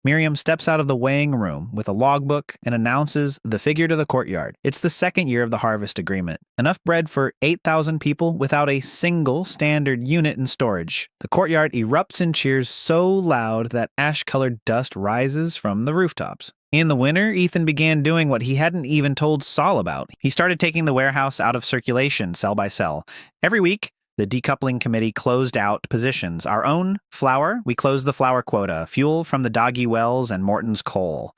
Miriam steps out of the weighing room with a logbook and announces the figure to the courtyard. It's the second year of the harvest agreement. Enough bread for 8,000 people without a single standard unit in storage. The courtyard erupts in cheers so loud that ash-colored dust rises from the rooftops. In the winter, Ethan began doing what he hadn't even told Saul about. He started taking the warehouse out of circulation, cell by cell. Every week, the decoupling committee closed out positions. Our own flour, we closed the flour quota, fuel from the Doggy Wells and Morton's coal.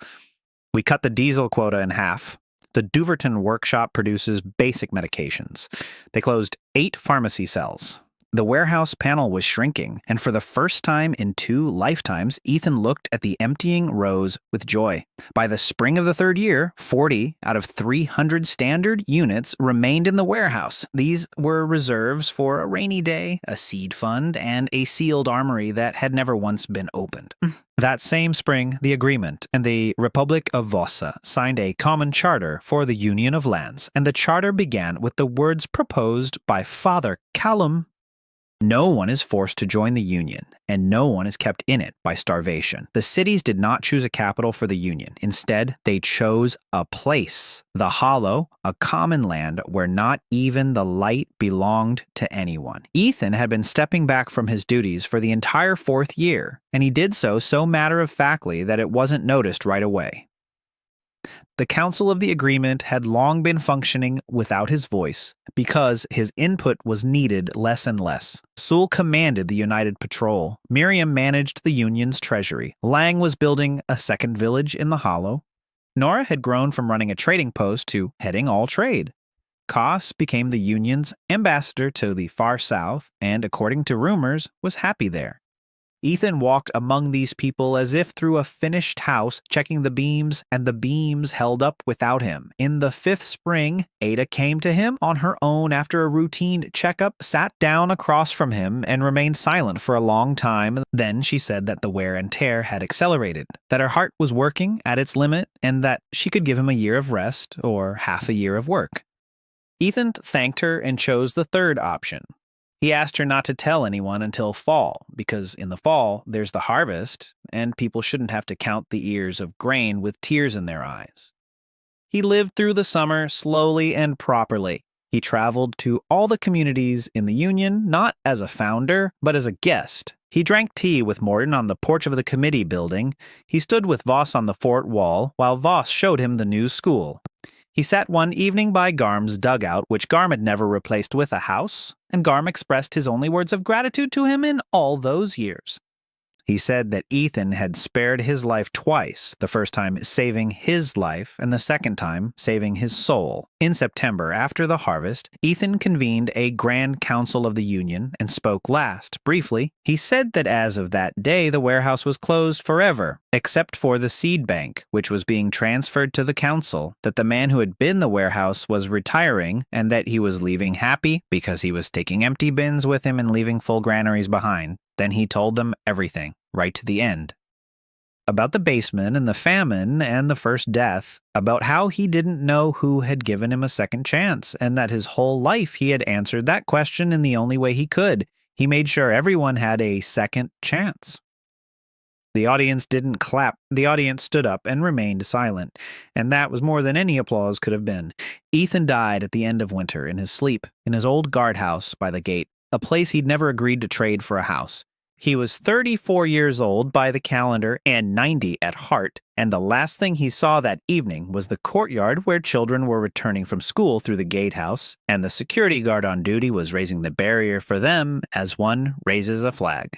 We cut the diesel quota in half. The Duverton workshop produces basic medications. They closed 8 pharmacy cells. The warehouse panel was shrinking, and for the first time in 2 lifetimes, Ethan looked at the emptying rows with joy. By the spring of the 3rd year, 40 out of 300 standard units remained in the warehouse. These were reserves for a rainy day, a seed fund, and a sealed armory that had never once been opened. That same spring, the agreement and the Republic of Vossa signed a common charter for the Union of Lands, and the charter began with the words proposed by Father Callum. No one is forced to join the Union, and no one is kept in it by starvation. The cities did not choose a capital for the Union. Instead, they chose a place, the Hollow, a common land where not even the light belonged to anyone. Ethan had been stepping back from his duties for the entire 4th year, and he did so matter-of-factly that it wasn't noticed right away. The Council of the Agreement had long been functioning without his voice because his input was needed less and less. Sul commanded the United Patrol. Miriam managed the Union's treasury. Lang was building a second village in the Hollow. Nora had grown from running a trading post to heading all trade. Koss became the Union's ambassador to the far south and, according to rumors, was happy there. Ethan walked among these people as if through a finished house, checking the beams, and the beams held up without him. In the 5th spring, Ada came to him on her own after a routine checkup, sat down across from him, and remained silent for a long time. Then she said that the wear and tear had accelerated, that her heart was working at its limit, and that she could give him a year of rest or half a year of work. Ethan thanked her and chose the 3rd option. He asked her not to tell anyone until fall, because in the fall, there's the harvest, and people shouldn't have to count the ears of grain with tears in their eyes. He lived through the summer slowly and properly. He traveled to all the communities in the Union, not as a founder, but as a guest. He drank tea with Morton on the porch of the committee building. He stood with Voss on the fort wall, while Voss showed him the new school. He sat one evening by Garm's dugout, which Garm had never replaced with a house, and Garm expressed his only words of gratitude to him in all those years. He said that Ethan had spared his life twice, the first time saving his life and the second time saving his soul. In September, after the harvest, Ethan convened a Grand Council of the Union and spoke last. Briefly, he said that as of that day, the warehouse was closed forever, except for the seed bank, which was being transferred to the council, that the man who had been the warehouse was retiring, and that he was leaving happy because he was taking empty bins with him and leaving full granaries behind. Then he told them everything, right to the end. About the basement and the famine and the first death, about how he didn't know who had given him a second chance, and that his whole life he had answered that question in the only way he could. He made sure everyone had a second chance. The audience didn't clap. The audience stood up and remained silent, and that was more than any applause could have been. Ethan died at the end of winter in his sleep, in his old guardhouse by the gate, a place he'd never agreed to trade for a house. He was 34 years old by the calendar and 90 at heart, and the last thing he saw that evening was the courtyard where children were returning from school through the gatehouse, and the security guard on duty was raising the barrier for them as one raises a flag.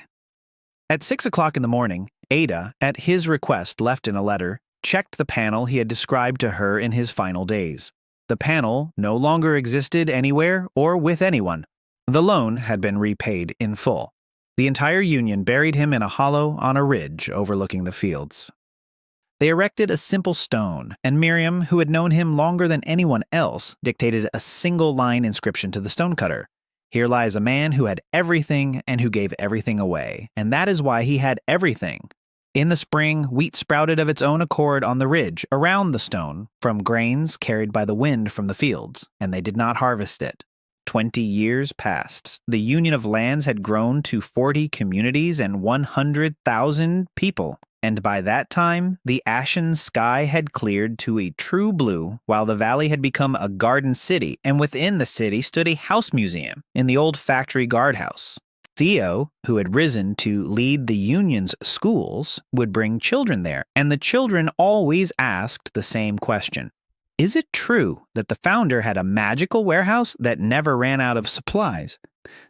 At 6 o'clock in the morning, Ada, at his request left in a letter, checked the panel he had described to her in his final days. The panel no longer existed anywhere or with anyone. The loan had been repaid in full. The entire Union buried him in a hollow on a ridge overlooking the fields. They erected a simple stone, and Miriam, who had known him longer than anyone else, dictated a single-line inscription to the stonecutter. Here lies a man who had everything and who gave everything away, and that is why he had everything. In the spring, wheat sprouted of its own accord on the ridge around the stone from grains carried by the wind from the fields, and they did not harvest it. 20 years passed. The Union of Lands had grown to 40 communities and 100,000 people, and by that time, the ashen sky had cleared to a true blue, while the valley had become a garden city, and within the city stood a house museum in the old factory guardhouse. Theo, who had risen to lead the Union's schools, would bring children there, and the children always asked the same question. Is it true that the founder had a magical warehouse that never ran out of supplies?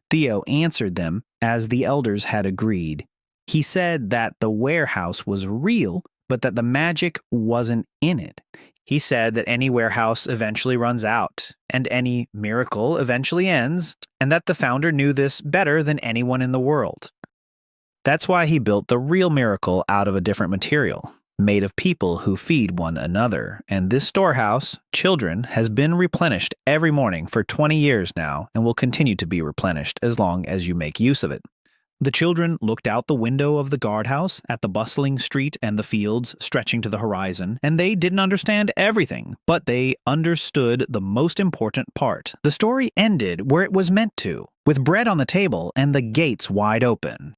Theo answered them as the elders had agreed. He said that the warehouse was real, but that the magic wasn't in it. He said that any warehouse eventually runs out, and any miracle eventually ends, and that the founder knew this better than anyone in the world. That's why he built the real miracle out of a different material, made of people who feed one another. And this storehouse, children, has been replenished every morning for 20 years now and will continue to be replenished as long as you make use of it. The children looked out the window of the guardhouse at the bustling street and the fields stretching to the horizon, and they didn't understand everything, but they understood the most important part. The story ended where it was meant to, with bread on the table and the gates wide open.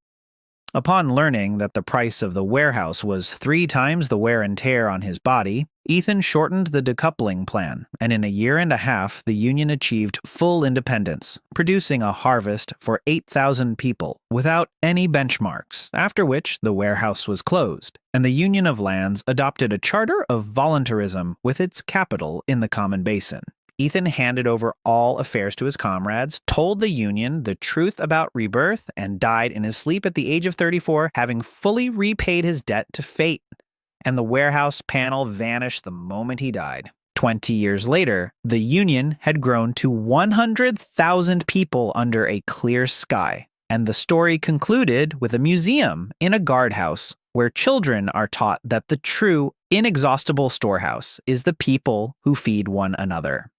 Upon learning that the price of the warehouse was 3 times the wear and tear on his body, Ethan shortened the decoupling plan, and in a year and a half the union achieved full independence, producing a harvest for 8,000 people without any benchmarks, after which the warehouse was closed, and the Union of Lands adopted a charter of voluntarism with its capital in the Common Basin. Ethan handed over all affairs to his comrades, told the Union the truth about rebirth, and died in his sleep at the age of 34, having fully repaid his debt to fate. And the warehouse panel vanished the moment he died. 20 years later, the Union had grown to 100,000 people under a clear sky, and the story concluded with a museum in a guardhouse where children are taught that the true, inexhaustible storehouse is the people who feed one another.